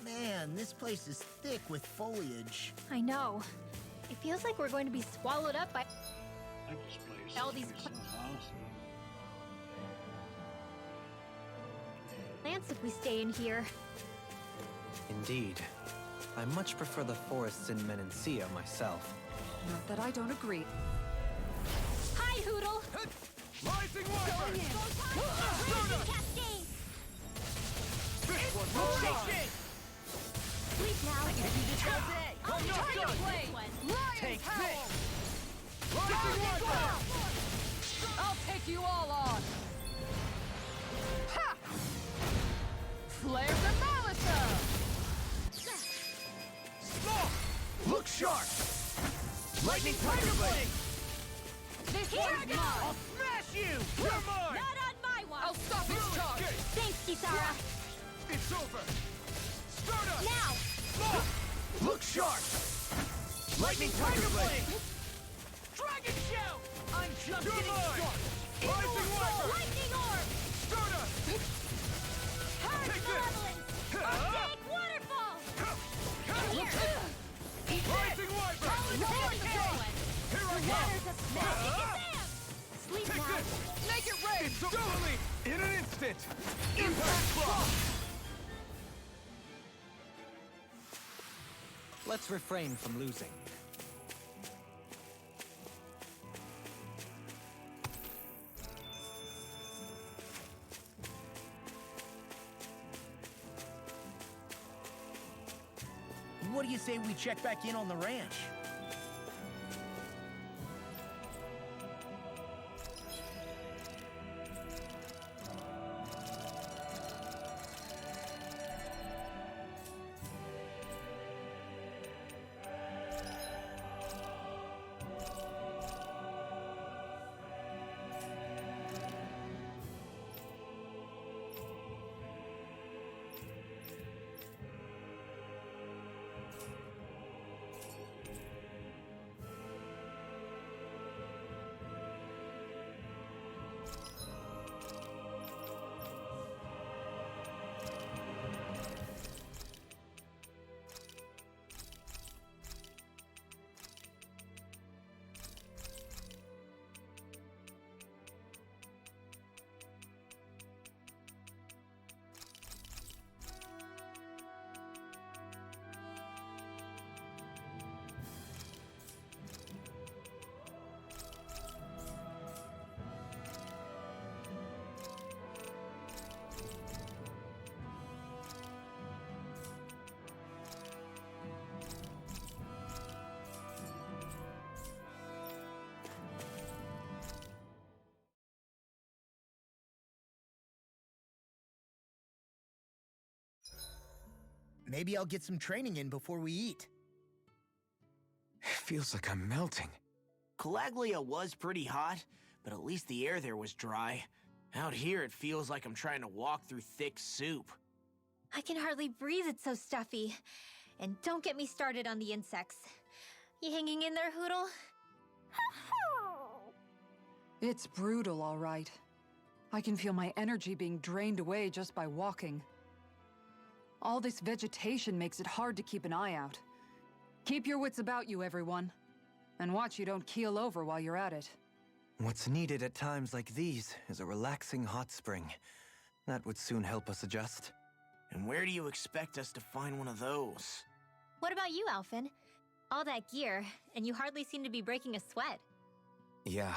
Man, this place is thick with foliage. I know. It feels like we're going to be swallowed up by. I like this place. All these This place is awesome. plants if we stay in here. Indeed. I much prefer the forests in Menancia myself. Not that I don't agree. Hi, Hoodle! Rising Wyvern! Raging Cascade! This one looks sharp! Sleep now! I'll I'm not try to done. play one! Lion's Take Howl! this! Rising Wyvern! I'll take you all on! Ha! Flare the Malisa! Slow! Look sharp! Lightning Tiger Blade! This Here one's goes! mine! I'll smash you! You're mine! Not on my watch! I'll stop its charge! Okay, Thanks, Kisara. it's over! Stardust! Now! Slow! Look sharp! Lightning Tiger Blade! Dragon Shout! I'm just getting started! Rising Wyvern! Lightning Orb! Stardust! Hard Take this! Malevolence! Arctic Waterfall! Rising Wyvern! Here I Waters go! of Magic Exam! Sleep Take now! this! Make it rain! It's dually! In an instant! Impact Claw! Let's refrain from losing. What do you say we check back in on the ranch? Maybe I'll get some training in before we eat. It feels like I'm melting. Calaglia was pretty hot, but at least the air there was dry. Out here, it feels like I'm trying to walk through thick soup. I can hardly breathe, it's so stuffy. And don't get me started on the insects. You hanging in there, Hootle? It's brutal, all right. I can feel my energy being drained away just by walking. All this vegetation makes it hard to keep an eye out. Keep your wits about you, everyone. And watch you don't keel over while you're at it. What's needed at times like these is a relaxing hot spring. That would soon help us adjust. And where do you expect us to find one of those? What about you, Alphen? All that gear, and you hardly seem to be breaking a sweat. Yeah,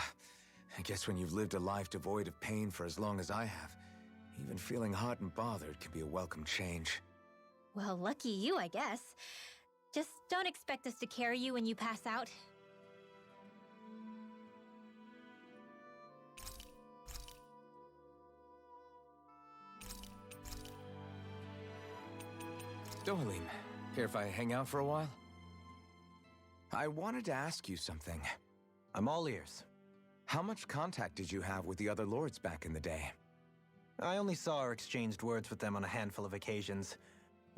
I guess when you've lived a life devoid of pain for as long as I have, even feeling hot and bothered can be a welcome change. Well, lucky you, I guess. Just don't expect us to carry you when you pass out. Dohalim, care if I hang out for a while? I wanted to ask you something. I'm all ears. How much contact did you have with the other lords back in the day? I only saw or exchanged words with them on a handful of occasions.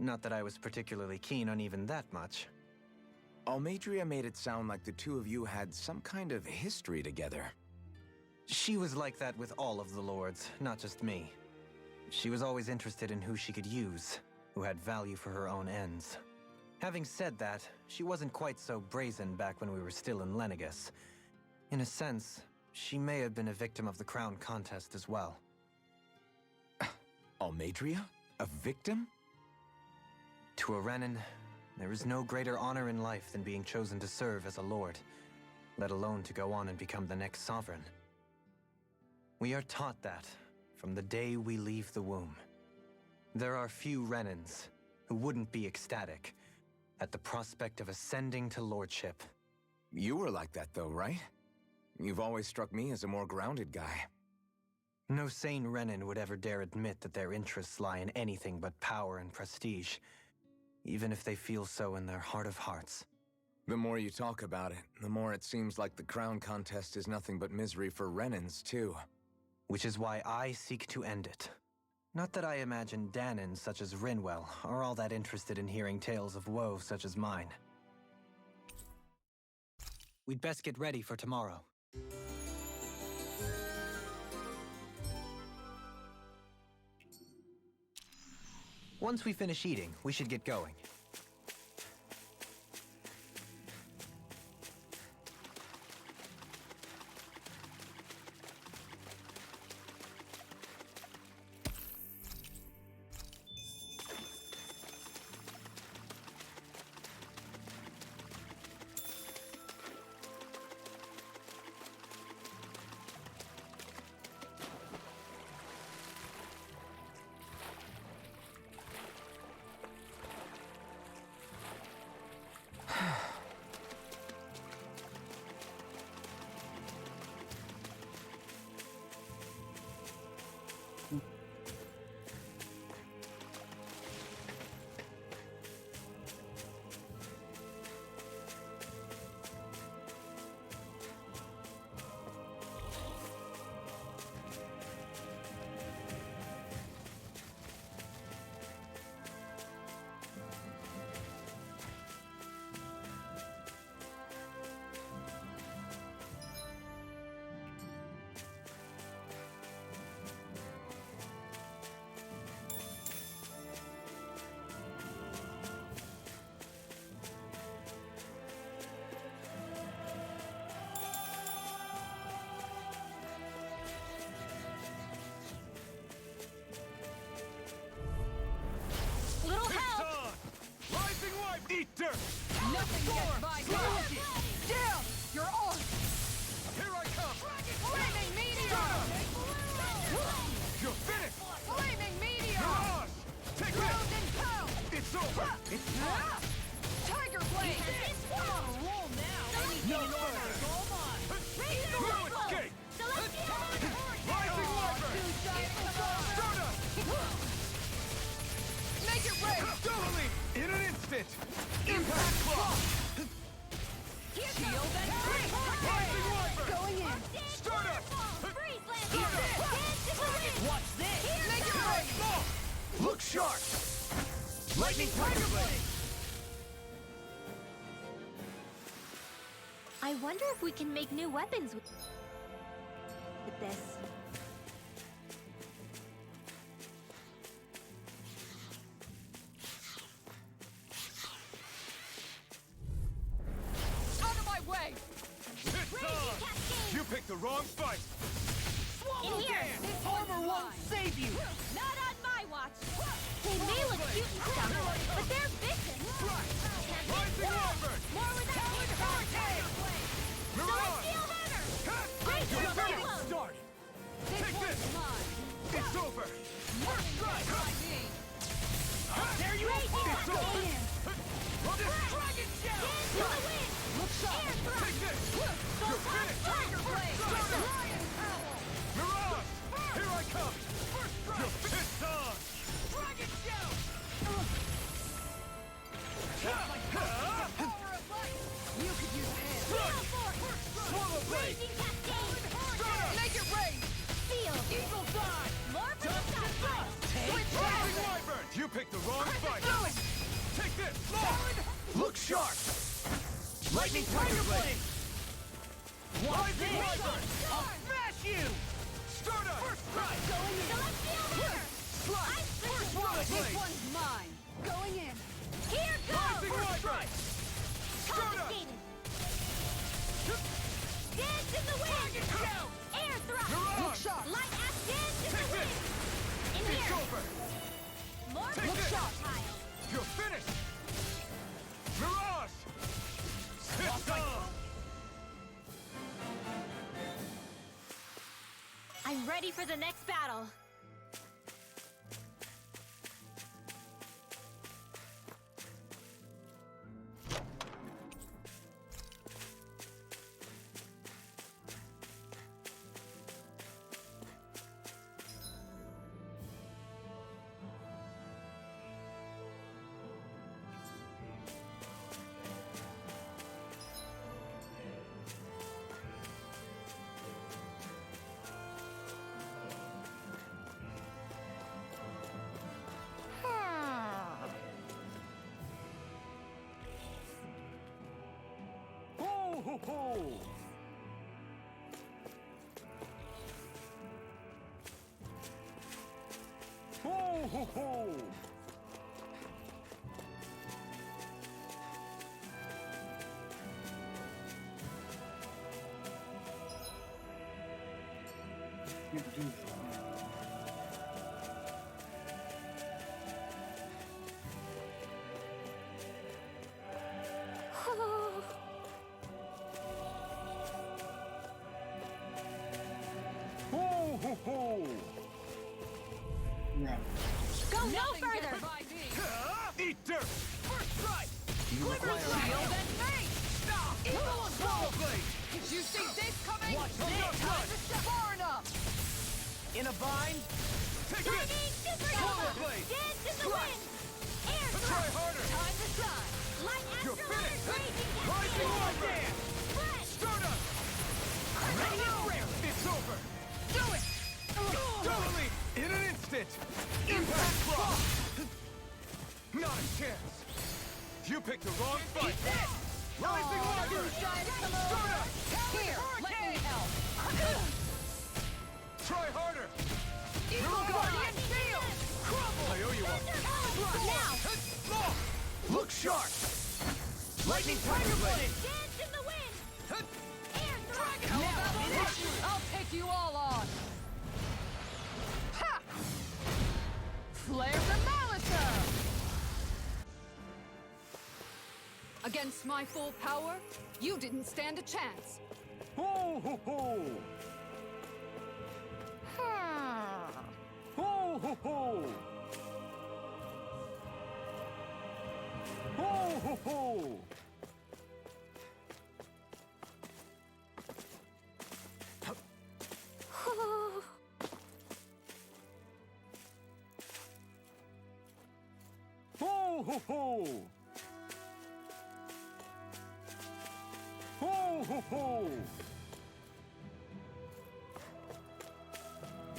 Not that I was particularly keen on even that much. Almeidrea made it sound like the two of you had some kind of history together. She was like that with all of the lords, not just me. She was always interested in who she could use, who had value for her own ends. Having said that, she wasn't quite so brazen back when we were still in Lenegus. In a sense, she may have been a victim of the crown contest as well. Almeidrea? A victim? To a Renan, there is no greater honor in life than being chosen to serve as a lord, let alone to go on and become the next sovereign. We are taught that from the day we leave the womb. There are few Renans who wouldn't be ecstatic at the prospect of ascending to lordship. You were like that though, right? You've always struck me as a more grounded guy. No sane Renan would ever dare admit that their interests lie in anything but power and prestige, even if they feel so in their heart of hearts. The more you talk about it, the more it seems like the crown contest is nothing but misery for Renans, too. Which is why I seek to end it. Not that I imagine Danans such as Rinwell are all that interested in hearing tales of woe such as mine. We'd best get ready for tomorrow. Once we finish eating, we should get going. Little help! Rising life eater! Nothing gets by me! Down! You're on! Here I come! Flaming meteor! You're finished! Flaming meteor! Mirage! Take Ground this! and pound! It's over! It's Ah! Tiger blade! I'm on a roll now! no further! No escape! Rising Wyvern! Two giant Stardust! Make it rain! Dohalim! shield and free! Rising Wyvern! Going in. Stardust! Freeze land. Stardust! Dance in the wind. Watch this! Make it right! Look sharp! Lightning Tiger Blade! I wonder if we can make new weapons with this. Out of my way! It's on! You picked the wrong fight! In here. This armor won't save you! Not on my watch. They may look cute and stuff, but they're vicious. Rising Wyvern! More with that Hurricane! Mirage! Steel hammer. Great! You're You're getting getting started! Take this! It's over! First strike! There you go! It's over! Dragon Shell! Dance in the wind. Look sharp! Air thrust. Take this! You're finished! Tiger blade. Lion Owl! Mirage! Here I come! First strike! You're finished on! Dragon Shell! Power of light! You could use a hand. Swallow Force. Swallow blade! Raging cascade. Make it rain! Seal. Eagle dive! More for the sacrifice. Rising Wyvern! You picked the wrong fight! Take this! Look sharp! Lightning Tiger Blade! Rising Wyvern! I'll smash you! Stardust! First strike! Celestial hammer. Slide! First Swallow This Blade! one's mine. Going in. Here Rising goes. Wyvern! Stardust! Confiscated. Dance in the wind. Dragon Shell! Air thrust. Mirage! Light axe. Dance in Take the this! wind. In It's here. over! More Take for the this. tile. You're finished! Mirage! It's on! I'm ready for the next battle. Ho ho ho! Ho ho ho! You can do that. Ho ho ho! Yeah. Go no Nothing can further. provide me. Eat dirt! First strike! You require Shield and face. Stop! Evil and Swallow Blade! Did you see this coming? Watch this! Time to step far enough. In a bind? Take Dragon this! super Swallow hammer. Blade! Dance in the Strike. wind. Air Try thrust. harder! Time to shine. Light You're astromech. finished! Raging Rising cascade. Wyvern! Spread. Stardust! Radio Rare! It's over! Do it. Totally! In an instant! Impact Frost! Not a chance! You picked the wrong fight! Rising Wyvern! Stardust! Here, let me help. Try harder! Eagle Guardian Shield. Crumble! I owe you one! Now. Look sharp! Lightning Tiger Blade! Dance in the wind. Air thrust. How about this? I'll take you all on. Ha! Flare Demolitor! Against my full power, you didn't stand a chance. Ho ho ho! Ho ho ho! Ho ho ho! Ho ho ho! Ho ho ho!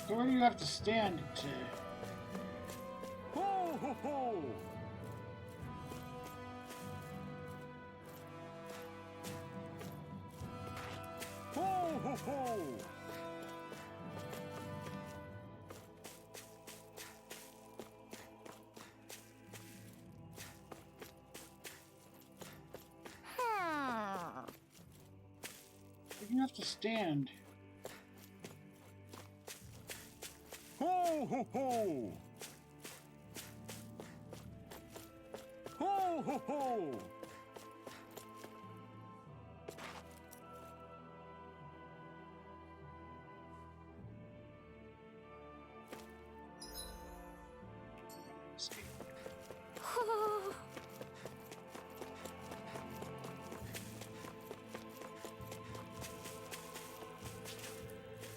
So where do you have to stand to? Ho ho ho! Ho ho ho! Where do you have to stand? Ho ho ho! Ho ho ho!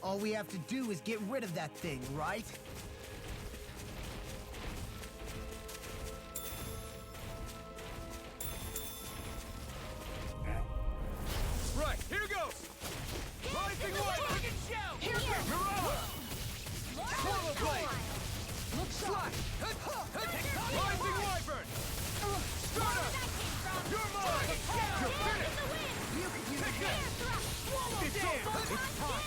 All we have to do is get rid of that thing, right? Right, here goes! Rising Wyvern! Here you Swallow Blade! Slash! Rising Wyvern! Stunner! You're mine! You're finished! Take this! It's over! It's time!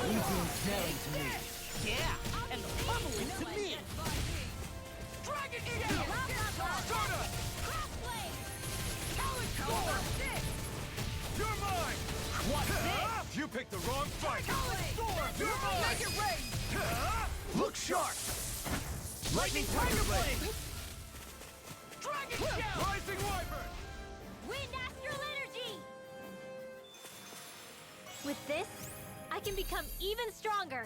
Anything's selling to me. Yeah, and the bubble is to me. Dragon Shell! Stunner! Crossblade. Talon Storm! You're mine! What's this? You picked the wrong fight! Storm. You're mine! Make it rain. Look sharp! Lightning Tiger Blade. Dragon Shell! Rising Wyvern! Wind Astral Energy. With this, I can become even stronger.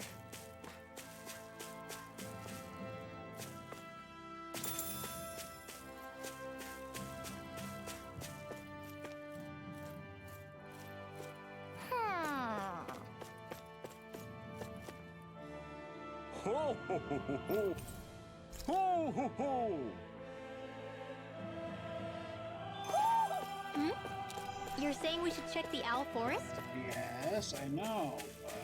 Ho ho ho ho ho! Ho ho ho! You're saying we should check the Owl Forest? Yes, I know, but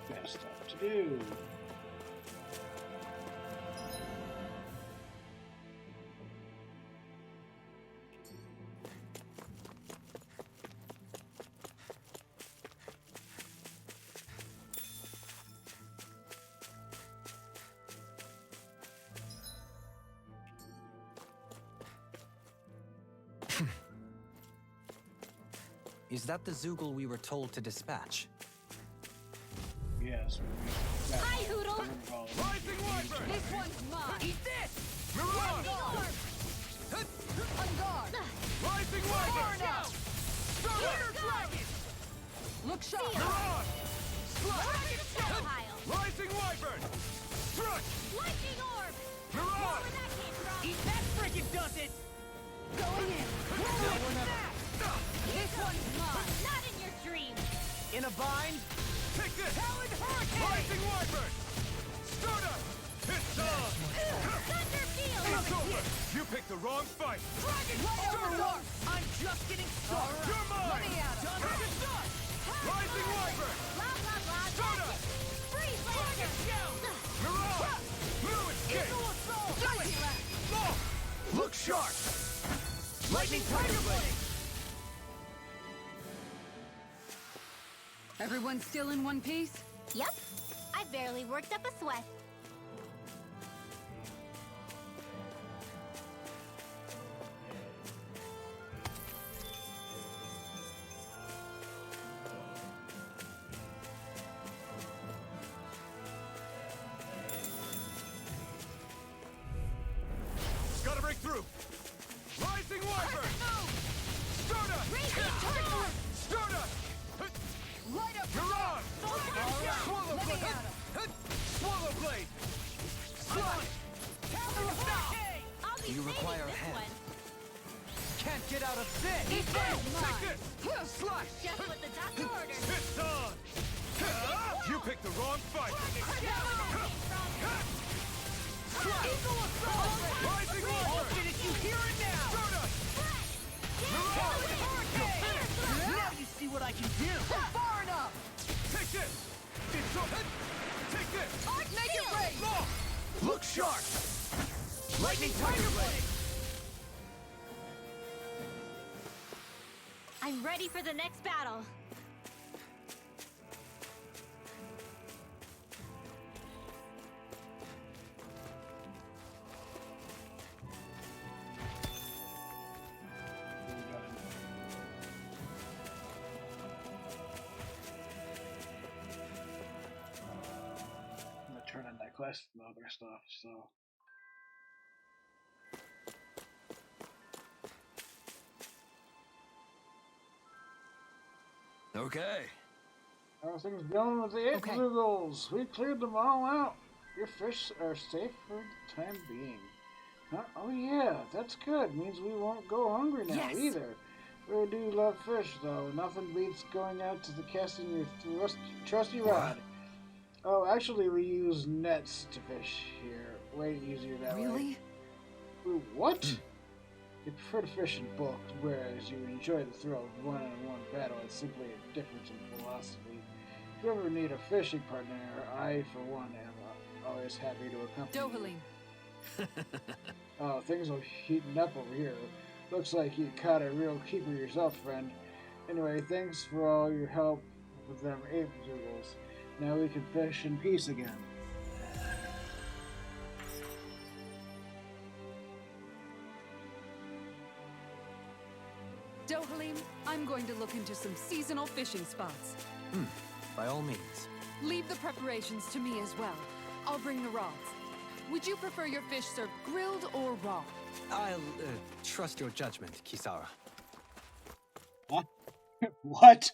best stuff to do. Is that the Zoogle we were told to dispatch? Yes. Hi, Hoodle. Rising Wyvern! This one's mine! Eat this! Mirage! On guard! Rising Wyvern! Stunner Dragon! Look sharp! Mirage! Dragon Shadow Pile! Rising Wyvern! Struck! Lightning Orb! Mirage! Where that came from? Eat that frickin' does it! Going in! This one's mine! Not in your dreams! In a bind? Take this! Talon Hurricane! Rising Wyvern! Stunner! It's on! Thunder Field! It's over! You picked the wrong fight! Dragon Overlord! I'm just getting started! You're mine! Let me at him. Dragon Dust! Rising Wyvern! Blah, blah, blah. Stunner! Freeze Dragon Laser! Shell! Mirage! Blue Escape! Do it! Look sharp! Lightning Tiger Blade! Everyone still in one piece? Yep. I barely worked up a sweat. Gotta break through! Rising Wyvern! Stunner! Stunner! Light up! Mirage! Swallow Let me Blade! at him. Swallow Blade! Slash! I'll be Do you saving require a this hand? one. Can't get out of this! This one's Take mine! this! Slash! Just what the doctor ordered. It's on! You picked the wrong fight! Eagle Assault! Rising Wyvern! Did you hear it now? Stunner! Lightning Tiger Blade! I'm ready for the next battle. I'm gonna turn on that quest and other stuff, so. Okay. How's things going with the 8 Okay. blue goals? We cleared them all out. Your fish are safe for the time being. Huh? Oh yeah, that's good. Means we won't go hungry now Yes. either. We do love fish, though. Nothing beats going out to the casting your trusty rod. Oh, actually, we use nets to fish here. Way easier that way. Really? Ooh, what? You prefer to fish in bulk, whereas you enjoy the thrill of one-on-one battle. It's simply a difference in philosophy. If you ever need a fishing partner, I, for one, am always happy to accompany you. Dohalim. Oh, things are heating up over here. Looks like you caught a real keeper yourself, friend. Anyway, thanks for all your help with them ape zoogles. Now we can fish in peace again. Dohalim, I'm going to look into some seasonal fishing spots. By all means. Leave the preparations to me as well. I'll bring the rods. Would you prefer your fish served grilled or raw? I'll trust your judgment, Kisara. Huh? What?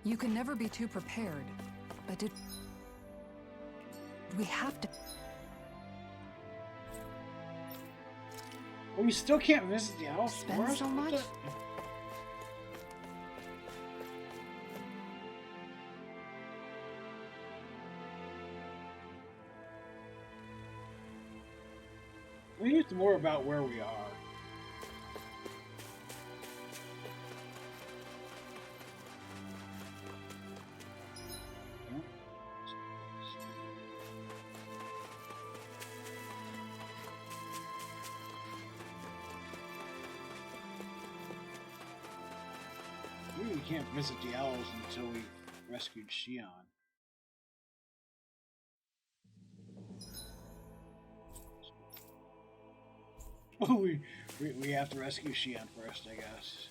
You can never be too prepared. But did we have to? Well, we still can't visit the house. Spend Forest? so What much? the- We need to more about where we are. Maybe we can't visit the owls until we rescued Shion. Oh, we have to rescue Shion first, I guess.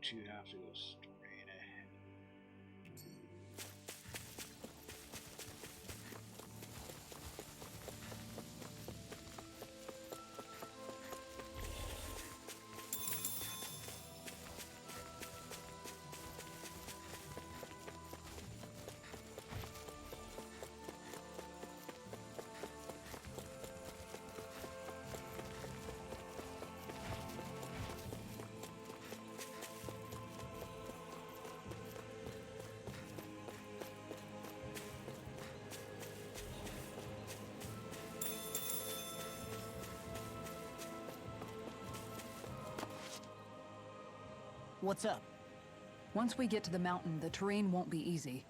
To have to go straight ahead. What's up? Once we get to the mountain, the terrain won't be easy.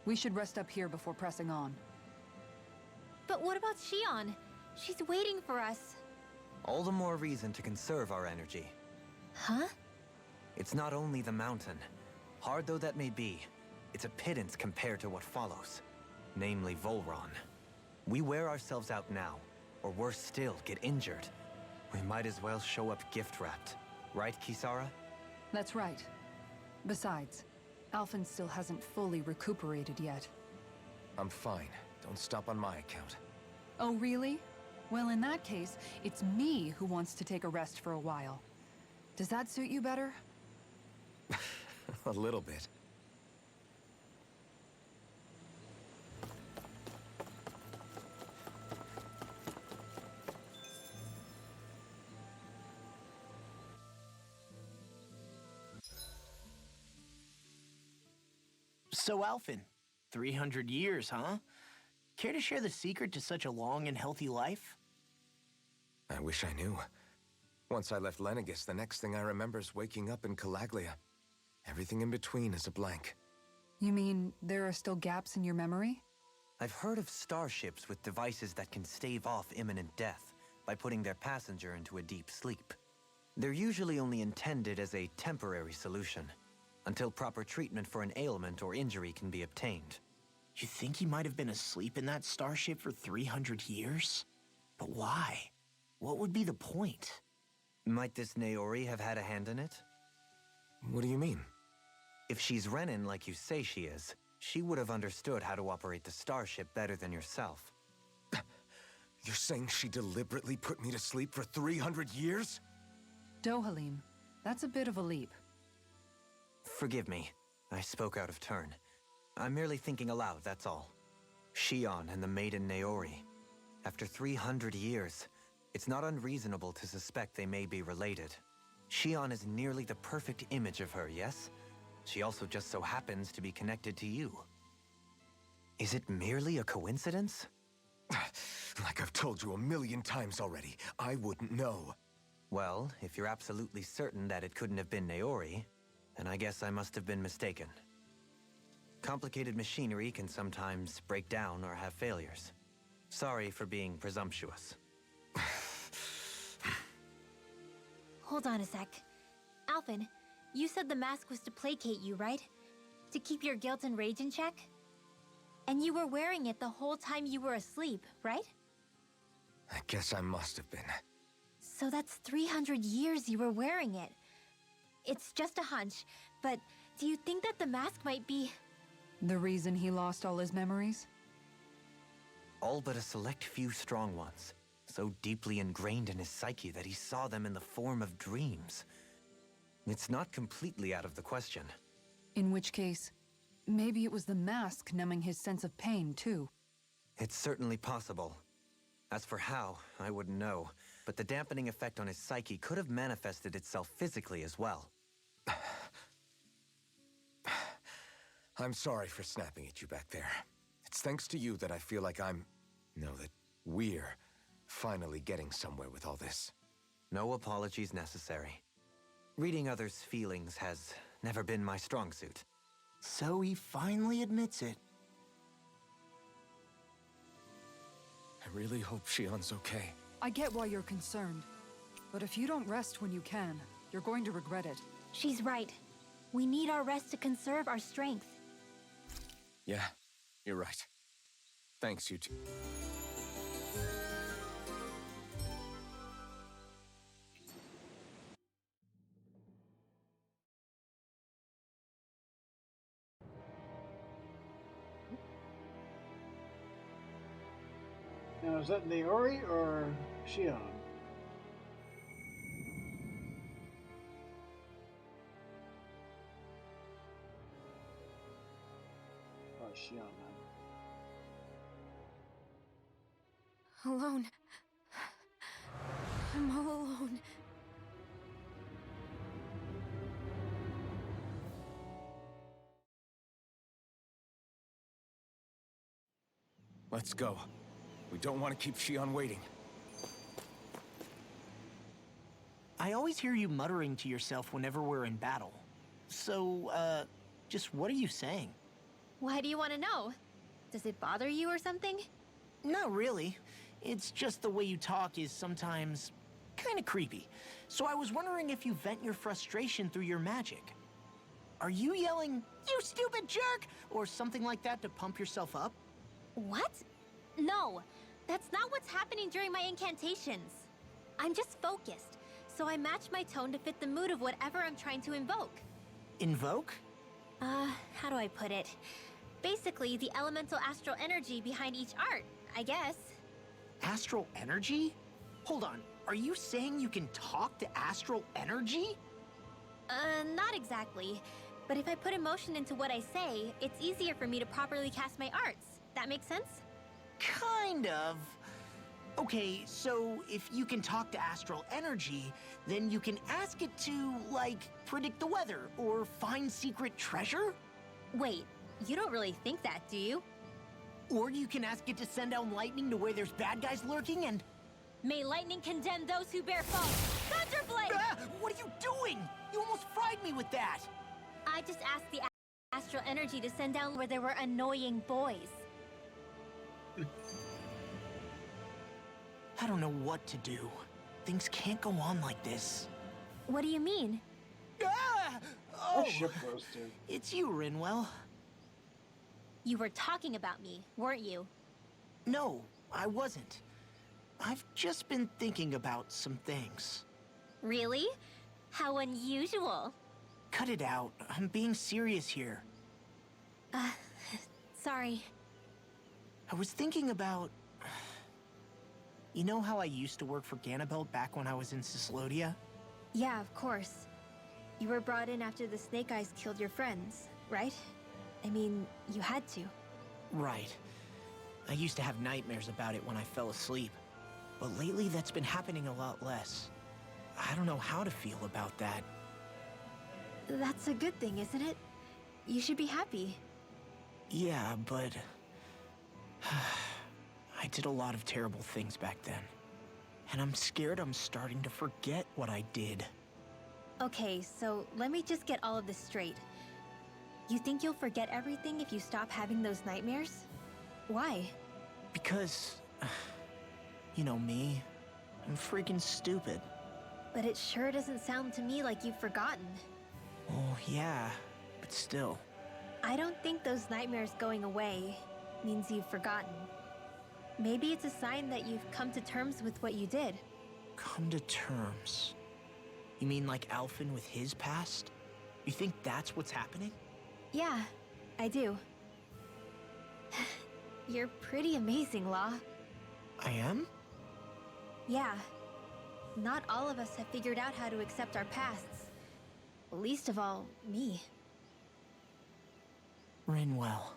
We should rest up here before pressing on. But what about Shion? She's waiting for us. All the more reason to conserve our energy. Huh? It's not only the mountain. Hard though that may be, it's a pittance compared to what follows. Namely Volron. We wear ourselves out now, or worse still, get injured. We might as well show up gift-wrapped. Right, Kisara? That's right. Besides, Alphen still hasn't fully recuperated yet. I'm fine. Don't stop on my account. Oh, really? Well, in that case, it's me who wants to take a rest for a while. Does that suit you better? A little bit. So, Alphen, 300 years, huh? Care to share the secret to such a long and healthy life? I wish I knew. Once I left Lenegis, the next thing I remember is waking up in Calaglia. Everything in between is a blank. You mean there are still gaps in your memory? I've heard of starships with devices that can stave off imminent death by putting their passenger into a deep sleep. They're usually only intended as a temporary solution, until proper treatment for an ailment or injury can be obtained. You think he might have been asleep in that starship for 300 years? But why? What would be the point? Might this Naori have had a hand in it? What do you mean? If she's Renin like you say she is, she would have understood how to operate the starship better than yourself. You're saying she deliberately put me to sleep for 300 years? Dohalim, that's a bit of a leap. Forgive me. I spoke out of turn. I'm merely thinking aloud, that's all. Shion and the maiden Naori. After 300 years, it's not unreasonable to suspect they may be related. Shion is nearly the perfect image of her, yes? She also just so happens to be connected to you. Is it merely a coincidence? Like I've told you 1,000,000 times already, I wouldn't know. Well, if you're absolutely certain that it couldn't have been Naori, then I guess I must have been mistaken. Complicated machinery can sometimes break down or have failures. Sorry for being presumptuous. Hold on a sec. Alphen, you said the mask was to placate you, right? To keep your guilt and rage in check? And you were wearing it the whole time you were asleep, right? I guess I must have been. So that's 300 years you were wearing it. It's just a hunch, but do you think that the mask might be... The reason he lost all his memories? All but a select few strong ones, so deeply ingrained in his psyche that he saw them in the form of dreams. It's not completely out of the question. In which case, maybe it was the mask numbing his sense of pain, too. It's certainly possible. As for how, I wouldn't know, but the dampening effect on his psyche could have manifested itself physically as well. I'm sorry for snapping at you back there. It's thanks to you that I feel like that we're finally getting somewhere with all this. No apologies necessary. Reading others' feelings has never been my strong suit. So he finally admits it. I really hope Shion's okay. I get why you're concerned. But if you don't rest when you can, you're going to regret it. She's right. We need our rest to conserve our strength. Yeah, you're right. Thanks, you two. Now, is that Naori or Shion? Oh, Shion, man. Alone. I'm all alone. Let's go. We don't want to keep Shion waiting. I always hear you muttering to yourself whenever we're in battle. So, just what are you saying? Why do you want to know? Does it bother you or something? Not really. It's just the way you talk is sometimes kind of creepy. So I was wondering if you vent your frustration through your magic. Are you yelling, "You stupid jerk," or something like that to pump yourself up? What? No, that's not what's happening during my incantations. I'm just focused, so I match my tone to fit the mood of whatever I'm trying to invoke. Invoke? How do I put it? Basically, the elemental astral energy behind each art, I guess. Astral energy? Hold on, are you saying you can talk to astral energy? Not exactly. But if I put emotion into what I say, it's easier for me to properly cast my arts. That makes sense? Kind of. Okay, so if you can talk to astral energy, then you can ask it to, like, predict the weather or find secret treasure? Wait, you don't really think that, do you? Or you can ask it to send down lightning to where there's bad guys lurking and... May lightning condemn those who bear false! Thunderblade! Ah, what are you doing? You almost fried me with that! I just asked the astral energy to send down where there were annoying boys. I don't know what to do. Things can't go on like this. What do you mean? Ah! Oh, Oh, ship roasted. it's you, Rinwell. You were talking about me, weren't you? No, I wasn't. I've just been thinking about some things. Really? How unusual. Cut it out. I'm being serious here. Sorry. I was thinking about... You know how I used to work for Ganabelt back when I was in Cyslodia? Yeah, of course. You were brought in after the Snake Eyes killed your friends, right? I mean, you had to. Right. I used to have nightmares about it when I fell asleep. But lately, that's been happening a lot less. I don't know how to feel about that. That's a good thing, isn't it? You should be happy. Yeah, but... I did a lot of terrible things back then. And I'm scared I'm starting to forget what I did. Okay, so let me just get all of this straight. You think you'll forget everything if you stop having those nightmares? Why? Because... You know me. I'm freaking stupid. But it sure doesn't sound to me like you've forgotten. Oh, yeah. But still. I don't think those nightmares going away means you've forgotten. Maybe it's a sign that you've come to terms with what you did. Come to terms. You mean like Alphen with his past? You think that's what's happening? Yeah, I do. You're pretty amazing, Law. I am? Yeah. Not all of us have figured out how to accept our pasts. Least of all, me. Rinwell.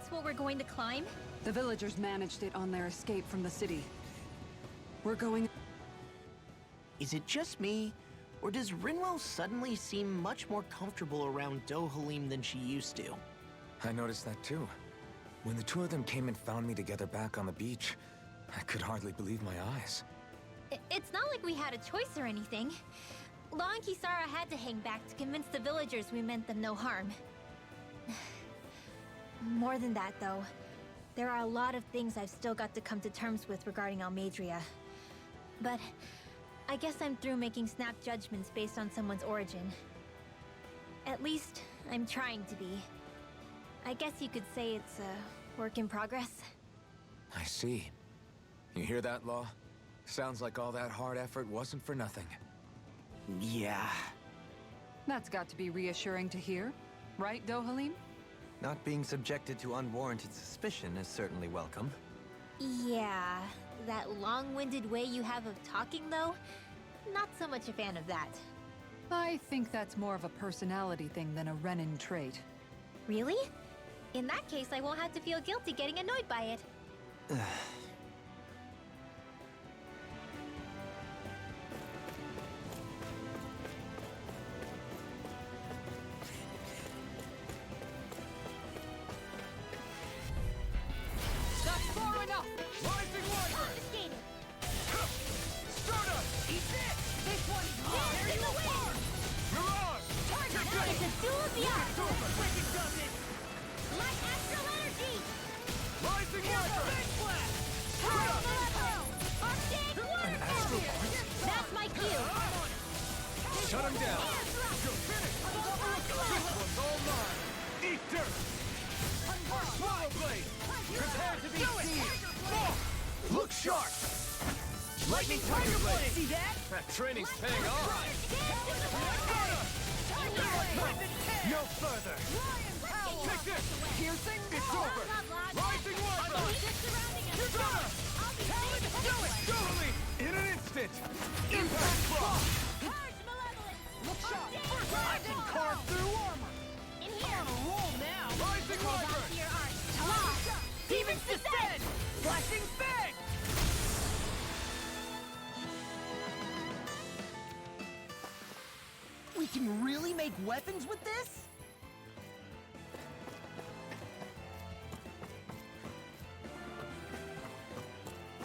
this what we're going to climb? The villagers managed it on their escape from the city. We're going... Is it just me? Or does Rinwell suddenly seem much more comfortable around Dohalim than she used to? I noticed that too. When the two of them came and found me together back on the beach, I could hardly believe my eyes. It's not like we had a choice or anything. Law and Kisara had to hang back to convince the villagers we meant them no harm. More than that, though, there are a lot of things I've still got to come to terms with regarding Almeidrea. But I guess I'm through making snap judgments based on someone's origin. At least, I'm trying to be. I guess you could say it's a work in progress. I see. You hear that, Law? Sounds like all that hard effort wasn't for nothing. Yeah. That's got to be reassuring to hear. Right, Dohalim? Not being subjected to unwarranted suspicion is certainly welcome. Yeah, that long-winded way you have of talking, though? Not so much a fan of that. I think that's more of a personality thing than a Renin trait. Really? In that case, I won't have to feel guilty getting annoyed by it. That's far enough! Rising Wyvern! Confiscated! Stardust! Eat this! This one's mine! There you go! Mirage! Tiger It's a duel of the arts! Wicked does it! Light astral energy! Rising Wyvern! Big blast! Power level! Arctic waterfall! That's my cue! Shut him down! You're finished! This one's all mine! Eat dirt! Swallow blade! Prepare to be seized! Look sharp! Lightning Tiger Blade! See that? That training's paying off! No further! Take this! Piercing? It's over! Rising Wyvern! You're gonna! Talon, do it! Dohalim! In an instant! Impact Claw! Purge malevolence! Look sharp! I can carve through armor! In here! Roll now! Rising Wyvern! To your art! Law! Demons descend! Flashing fang! We can really make weapons with this?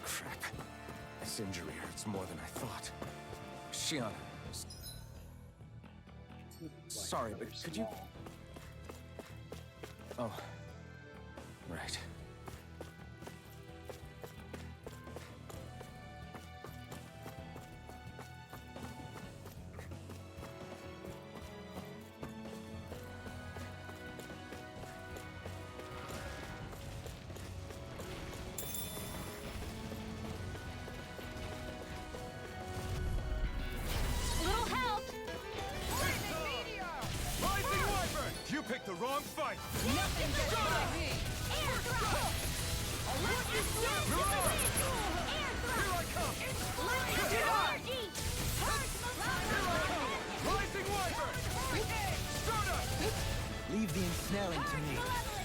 Crap. This injury hurts more than I thought. Shiana. Sorry, but could you... Oh. Right. Little help! Rising Wyvern! You picked the wrong fight! Nothing gets by me! Air thrust! Electric blast! Air thrust! Here I come! Lightning Get on! energy! Purge malevolence! Rising Wyvern! Stardust! Leave the ensnaring to me.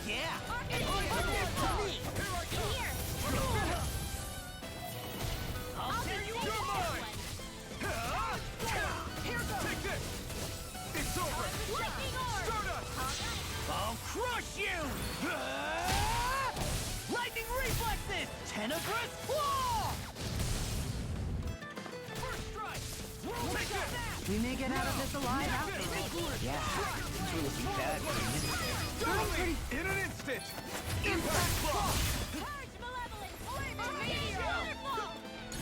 Yeah! Arctic Here I come! Here! I'll tear you You're mine! Take this! It's over! Lightning orb! Stardust! I'll crush you! Lightning reflexes! Tenebrous claw! First strike! Take this! We may get out of this alive after all. Yeah, this will be bad for a minute there. Dohalim! In an instant! Impact Claw! Purge malevolence! Waterfall!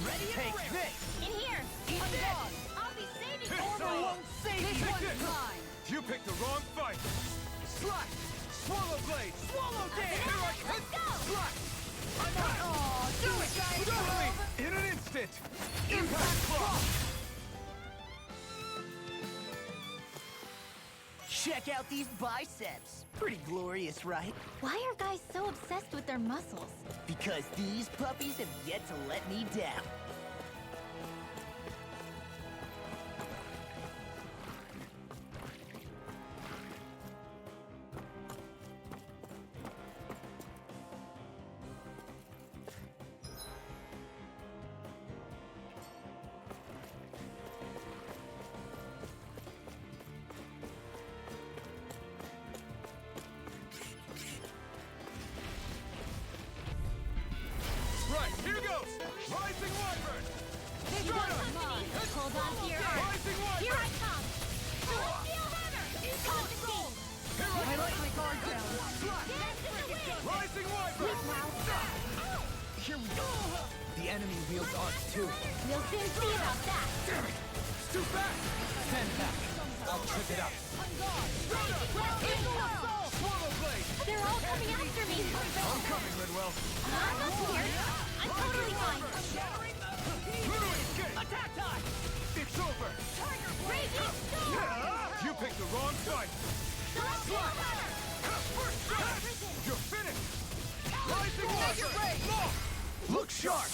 Ready and Take ready! this! In here! Eat I'm this! dead! I'll be saving you! Order won't save This you! one's mine! You picked the wrong fight! Slash! Swallow Blade! Swallow dance! Here I come! Let's go! Slash! Oh, do it, guys! Dohalim! In an instant! Impact Claw! Check out these biceps. Pretty glorious, right? Why are guys so obsessed with their muscles? Because these puppies have yet to let me down. Rising Wyvern! This one's company. Hold on to your heart. Rising Wyvern! Here I come. Celestial Hammer. Confiscate. I let my guard down. Dance in the wind. Rising Wyvern! Weak now. Here we go. The enemy wields arts too. We'll soon see about that. Damn it! It's too fast! Stand back. I'll trip it up. Swallow Blade! They're all coming after me. I'm coming, Lidwell. I'm not scared. I'm totally fine. Ludo escape! Attack time! It's over! Raging Storm. You picked the wrong fight! Celestial Hammer. I've risen. You're finished! Rising Wyvern! Look sharp!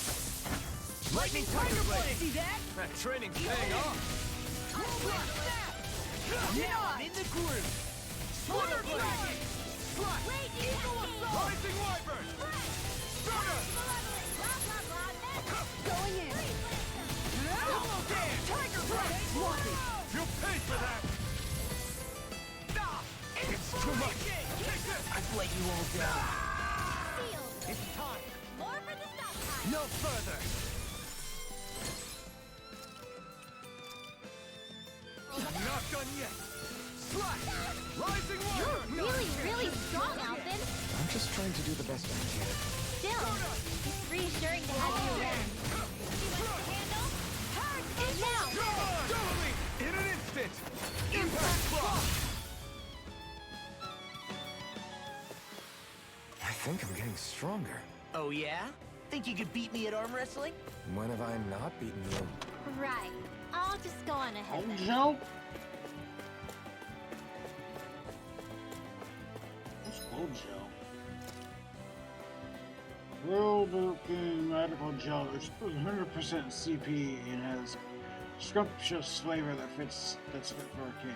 Lightning Tiger Blade! See that? That training's paying off! Now I'm in the groove. Swallow Blade! Raging Cascade. Rising Wyvern! Stardust! Blah, blah, blah. Going in. Hollow Dance! Tiger Blade. You'll pay for that! It's too much! Take this! I've let you all down. Sealed. It's time. More for the stop time. No further. Not done yet! Slash! Rising Wyvern! Really, really strong, Alvin. I'm just trying to do the best I can. Still, it's reassuring to have you around. See what you handle? Hard and now. Totally! In an instant! Impact Block! I think I'm getting stronger. Oh yeah? Think you could beat me at arm wrestling? When have I not beaten you? Right. I'll just go on ahead. then. Gojo? What's Gojo? Real-looking radical gel is 100% CP and has scrumptious flavor that's fit for a king.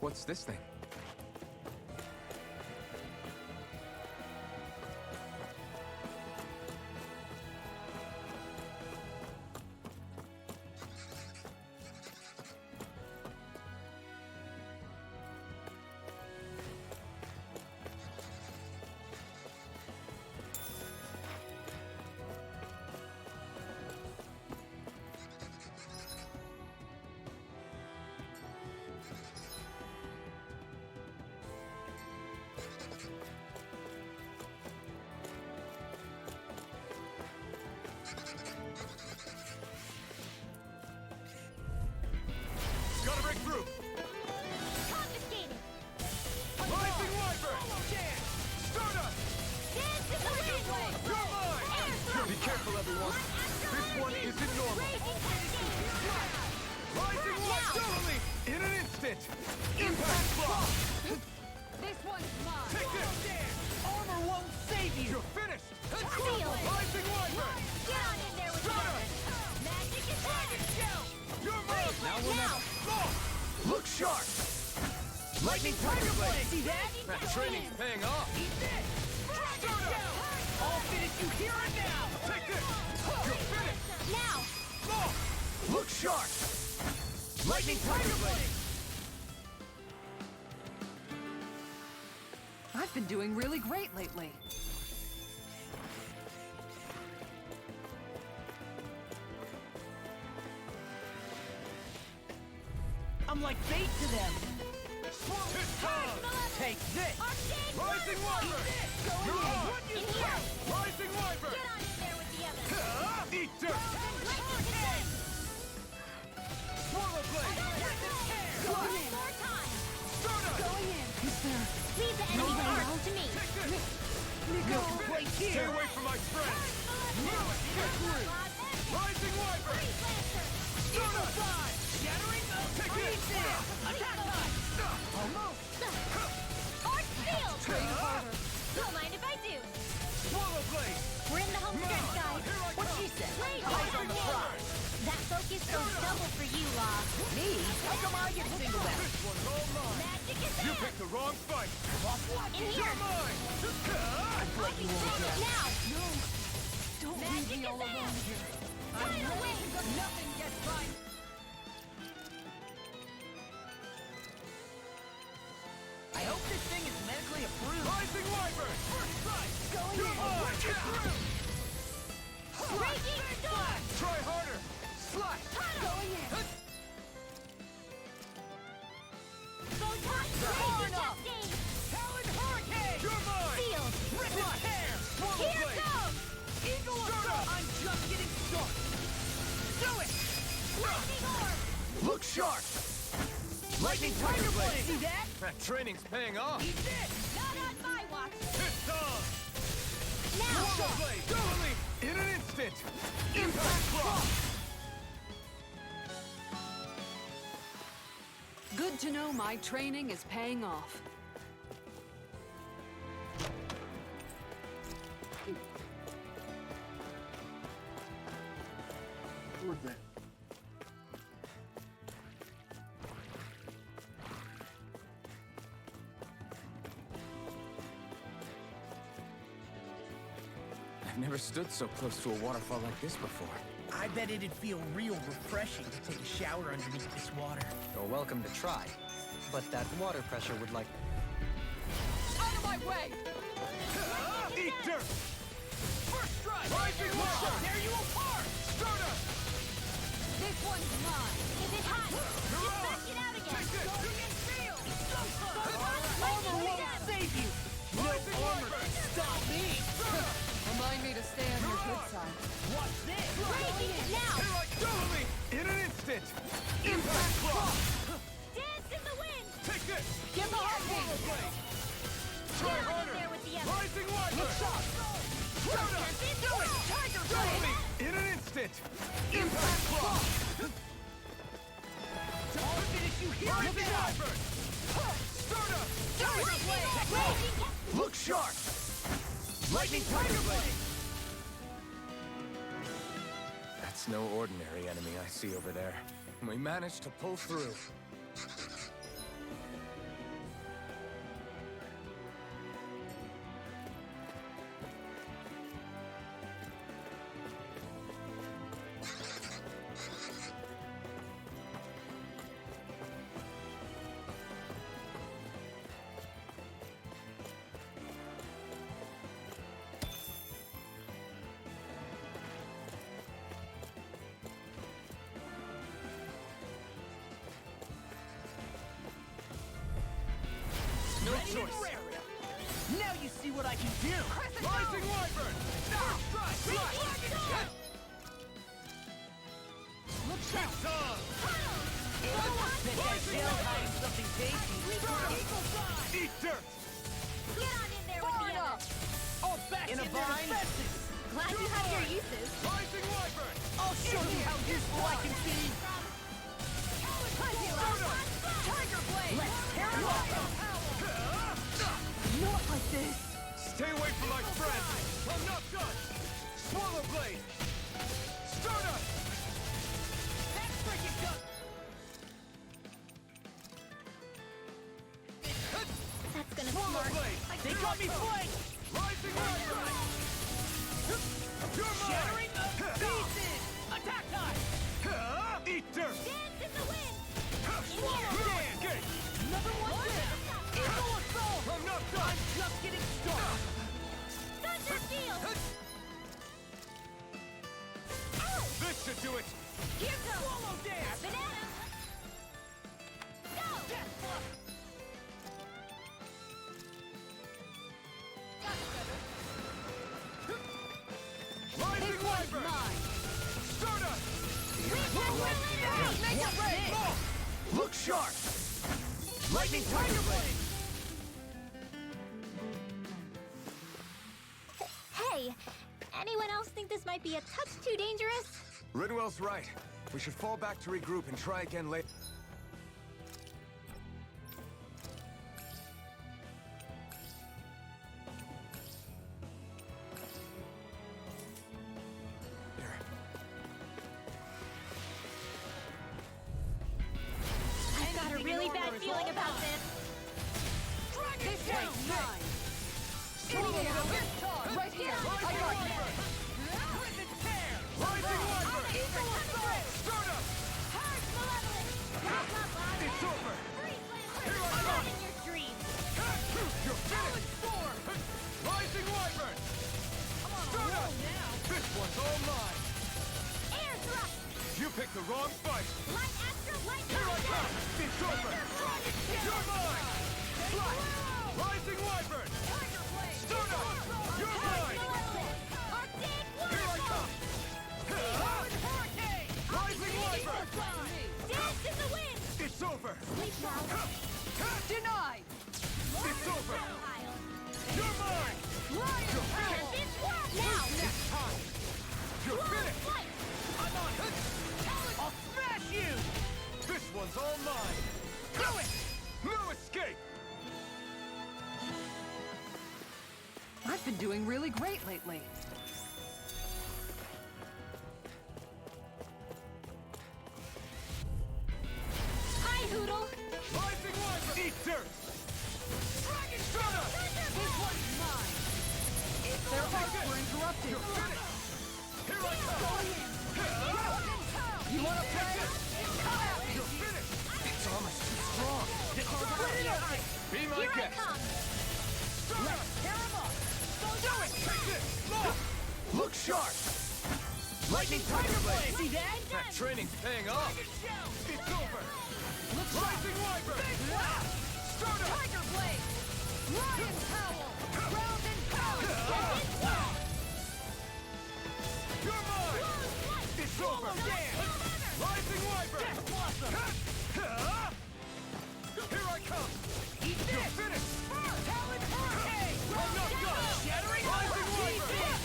What's this thing? Gotta break through! Confiscated. Rising Wyvern! Stardust! Dance in the wind. You're mine! Be careful, everyone! This one isn't normal! Raging Cascade. Rising Now. Totally! In an instant! Impact Block! This one's mine. Take this! Armor won't save you. You're finished! Sealed. Rising Wyvern! Get on in there with Stardust! yours. Magic attack. You're mine! Now. Look sharp! Lightning Tiger Blade! See that? That training's paying off! I'll finish you here and now. Take this! You're finished! Now. Look sharp! Lightning Tiger Blade! I've been doing really great lately. I'm like bait to them. Tick-tock! Take this. Rising Wyvern! You're on! In here. Rising Wyvern! Get on in there with the others. Eat dirt! Lightning descent. Swallow Blade! One more time. Stardust! Going in. Is there... Leave the enemy alone to me. Take this! Right Stay here. away from my friend! Blah, blah, blah. Rising Wyvern! Freeze Lancer! Eagle Side! Shattering Freeze Dance! Attack time! Almost! Arch Field! Train harder. Don't mind if I do. Swallow Blade! We're in the home stretch, guys. What she said? Blade Eyes on the Dance! prize! That focus goes double for you, Law. Me? How come I get singled out? This one's all mine! Magic is You there! picked the wrong fight! In here! You're mine! I'll be saved now! Don't Magic leave me is all there. alone here. Tidal Wave! Nothing gets by. I hope this thing is medically approved. Rising Wyvern! First strike! You're mine! Raging Storm! Try harder! Slash! Going in! Photon Hard Laser up. Cascade! Talon Hurricane! You're mine! Field! Rip his hair! Swallow Here Blade! goes! Eagle Assault! I'm just getting started! Do it! Lightning Orb! Look sharp! Lightning Tiger Blade! See that? That training's paying off! Eat this! Not on my watch! It's on! Now! Swallow Blade! Totally! In an instant! Impact Block! Good to know my training is paying off. Worth it. I've never stood so close to a waterfall like this before. I bet it'd feel real refreshing to take a shower underneath this water. You're welcome to try. But that water pressure would like... Out of my way! Eat dirt! First strike! Rising Water! Tear you apart! Stardust! This one's mine. Is it hot? Just back it out again! Take this! You can feel! Armor won't save you! No armor can stop me! Remind me to stay on your good side. Watch this! Breaking it now! Here I go! In an instant! Impact Block! Dance in the wind! Take this! Give me a hand! Blade! Get Try on in harder! there with the other! Rising Wyvern! Stardust! Do it! Tiger Blade! In an instant! Impact Block! I'll finish you here! Rising Wyvern! Stardust! Tiger Blade! Look sharp! Lightning Tiger Blade! That's no ordinary enemy I see over there. We managed to pull through. No choice! Now you see what I can do! Rising Wyvern! First strike! Slash! Look It's on! Bet that shell hiding something tasty. Eat dirt! Get on in there with the other! All back in a vine. Glad you have your uses! Rising Wyvern! I'll show you how useful I can be. Tiger Blade! Let's tear it off. Not like this. Stay away from my friend! I'm not done! Swallow Blade! Stardust! That's freaking good. That's gonna Swallow smart. Blade! They got me flanked. Rising Wyvern! You're mine! Shattering the pieces. Attack time. Eat dirt! Dance in the wind! Gate! Another one down. Eagle assault. I'm not done! I'm just getting started. Thunder Field! This should do it! Here goes! Swallow dance. Banana! Go! Rising This one's Wyvern! mine. Stardust! Make it rain! Look sharp! Lightning Tiger Blade! Hey, anyone else think this might be a touch too dangerous. Ridwell's right. We should fall back to regroup and try again later. I've got a really bad feeling about this. This way, mine! Swing it out! Right here! I got you! Rising Wyvern! Stardust! Purge malevolence! Blah, blah, blah. It's over! Freeze Lancer! Here I I'm come. not in your dreams. You're finished! Rising Wyvern! Stardust! This one's all mine! Air thrust! You picked the wrong fight! Light Astro, light Here I come! It's over! You're mine! Fly! Rising Wyvern! Stardust! You're mine! Arctic Here I come! Rising Wyvern! Dance in the wind! It's over! Sleep well. Denied! It's over! Pile. You're mine! You're finished! This world now! It's time! You're finished! Flight! I'm on it! I'll smash you! This one's all mine! Do it! No escape! I've been doing really great lately. Hi, Hoodle! Rising Wyvern! Eat dirt! Dragon Stunner! This one's mine! Their hearts were interrupted. You're finished! Here I come! You wanna play? Come at me! You're finished! It's almost too strong. Be my Here I guest! come! Let's tear him up! Do it! Take this! Look sharp! Lightning Tiger Blade! See that? That training's paying off. It's over! Rising Wyvern! Stardust! Tiger Blade! Lion Howl! Round and pound! You're mine! It's over! Rising Wyvern! Here I come! You're finished! Talon Hurricane! I'm not done! Shattering Rising Wyvern!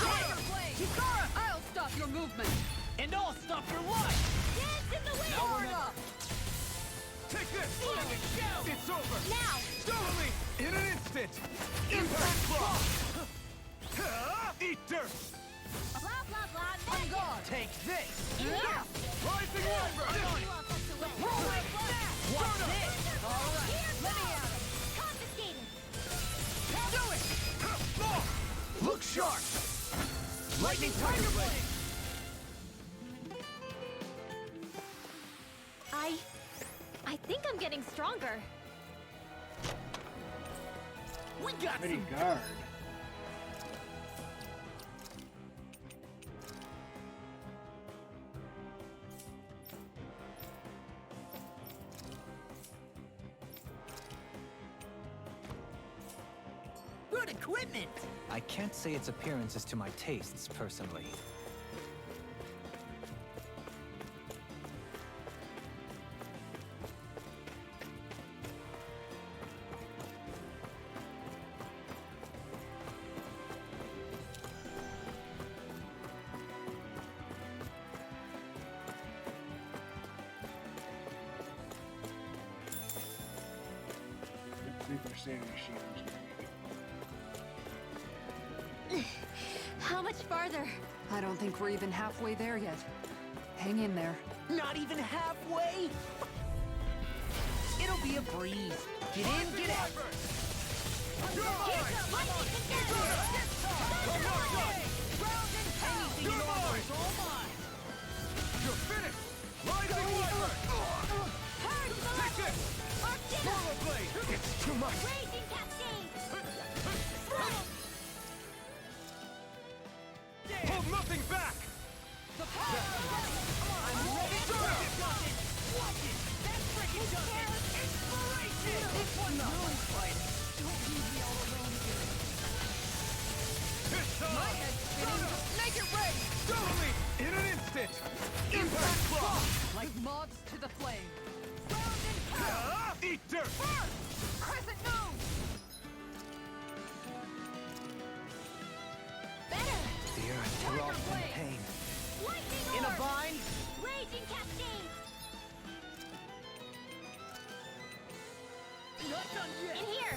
Tiger Blade! Chikara! I'll stop your movement! And I'll stop your life! Dance in the wind! Hard up! Take this! It's over! Now! Totally! In an instant! Impact Claw! Eat dirt! Blah, blah, blah. On guard! Take this! Yeah! Rising Wyvern! What's this? All right. Let me out! Confiscated! Do it! Look sharp! Lightning Tiger Blade! I think I'm getting stronger. We got Pretty guard. Good equipment! I can't say its appearance is to my tastes, personally. Super Saiyan machines. How much farther? I don't think we're even halfway there yet. Hang in there. Not even halfway? It'll be a breeze. Get in, get out. You're mine! You're mine! You're finished! Rising Wyvern! Take this! Swallow Blade! It's too much. Raging Cascade! Hold nothing back! The power! I'm ready! Watch it! That freaking does it! Inspiration! This one's really fighting. Don't leave me all alone here. It's time! My head's spinning. Make it rain! Totally! In an instant! Impact Claw! Like moths to the flame. Eat dirt! Crescent moon! Better! fear until all from pain. Lightning In a orb! bind? Raging cascade! Not done yet! In here!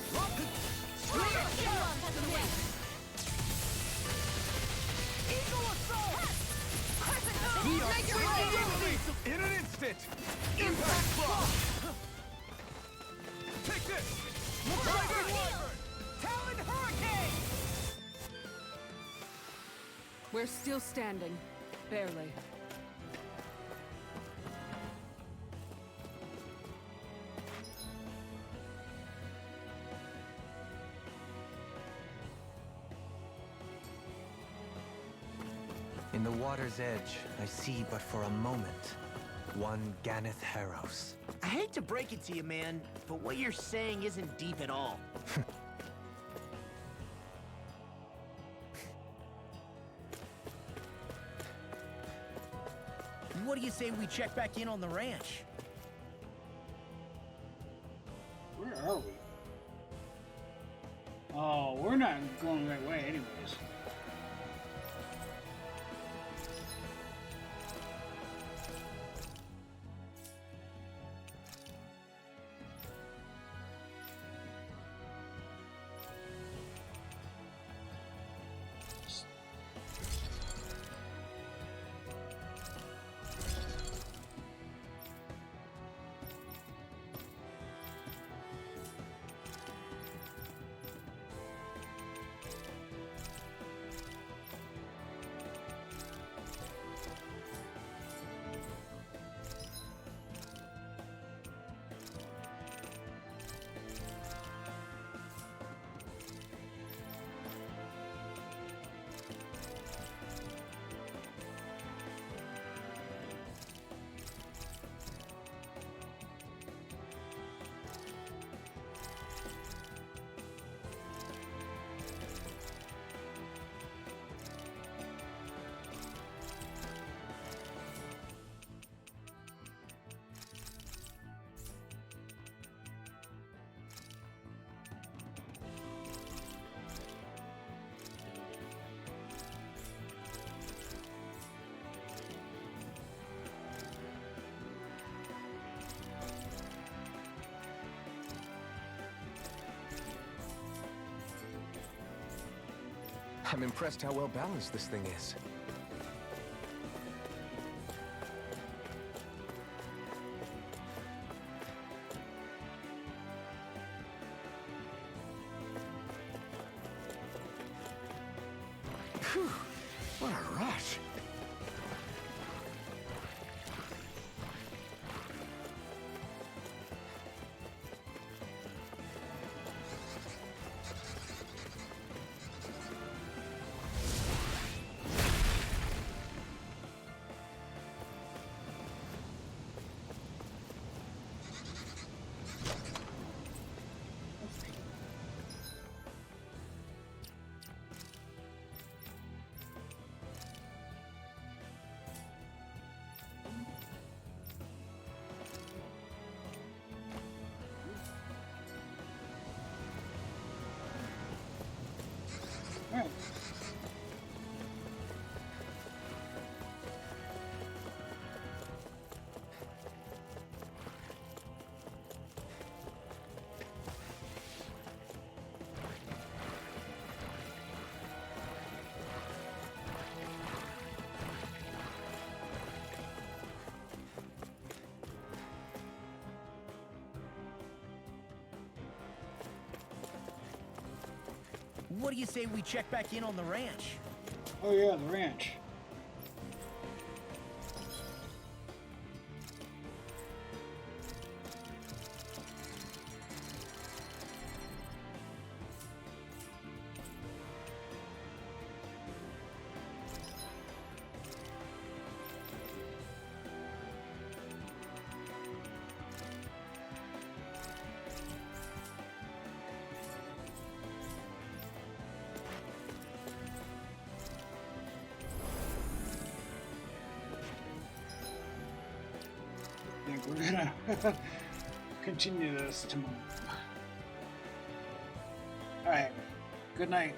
Clear! Emblem has a wing! Eagle assault! Crescent We moon! are free in an instant! Impact block! Take this! Lightning Wyvern! Talon Hurricane! We're still standing. Barely. In the water's edge, I see but for a moment one Ganeth Haros. I hate to break it to you, man, but what you're saying isn't deep at all. What do you say we check back in on the ranch? Where are we? Oh, we're not going the right way anyways. I'm impressed how well balanced this thing is. Phew, what a rush. Alright. What do you say we check back in on the ranch? Oh yeah, the ranch. I think we're gonna continue this tomorrow. Alright, good night.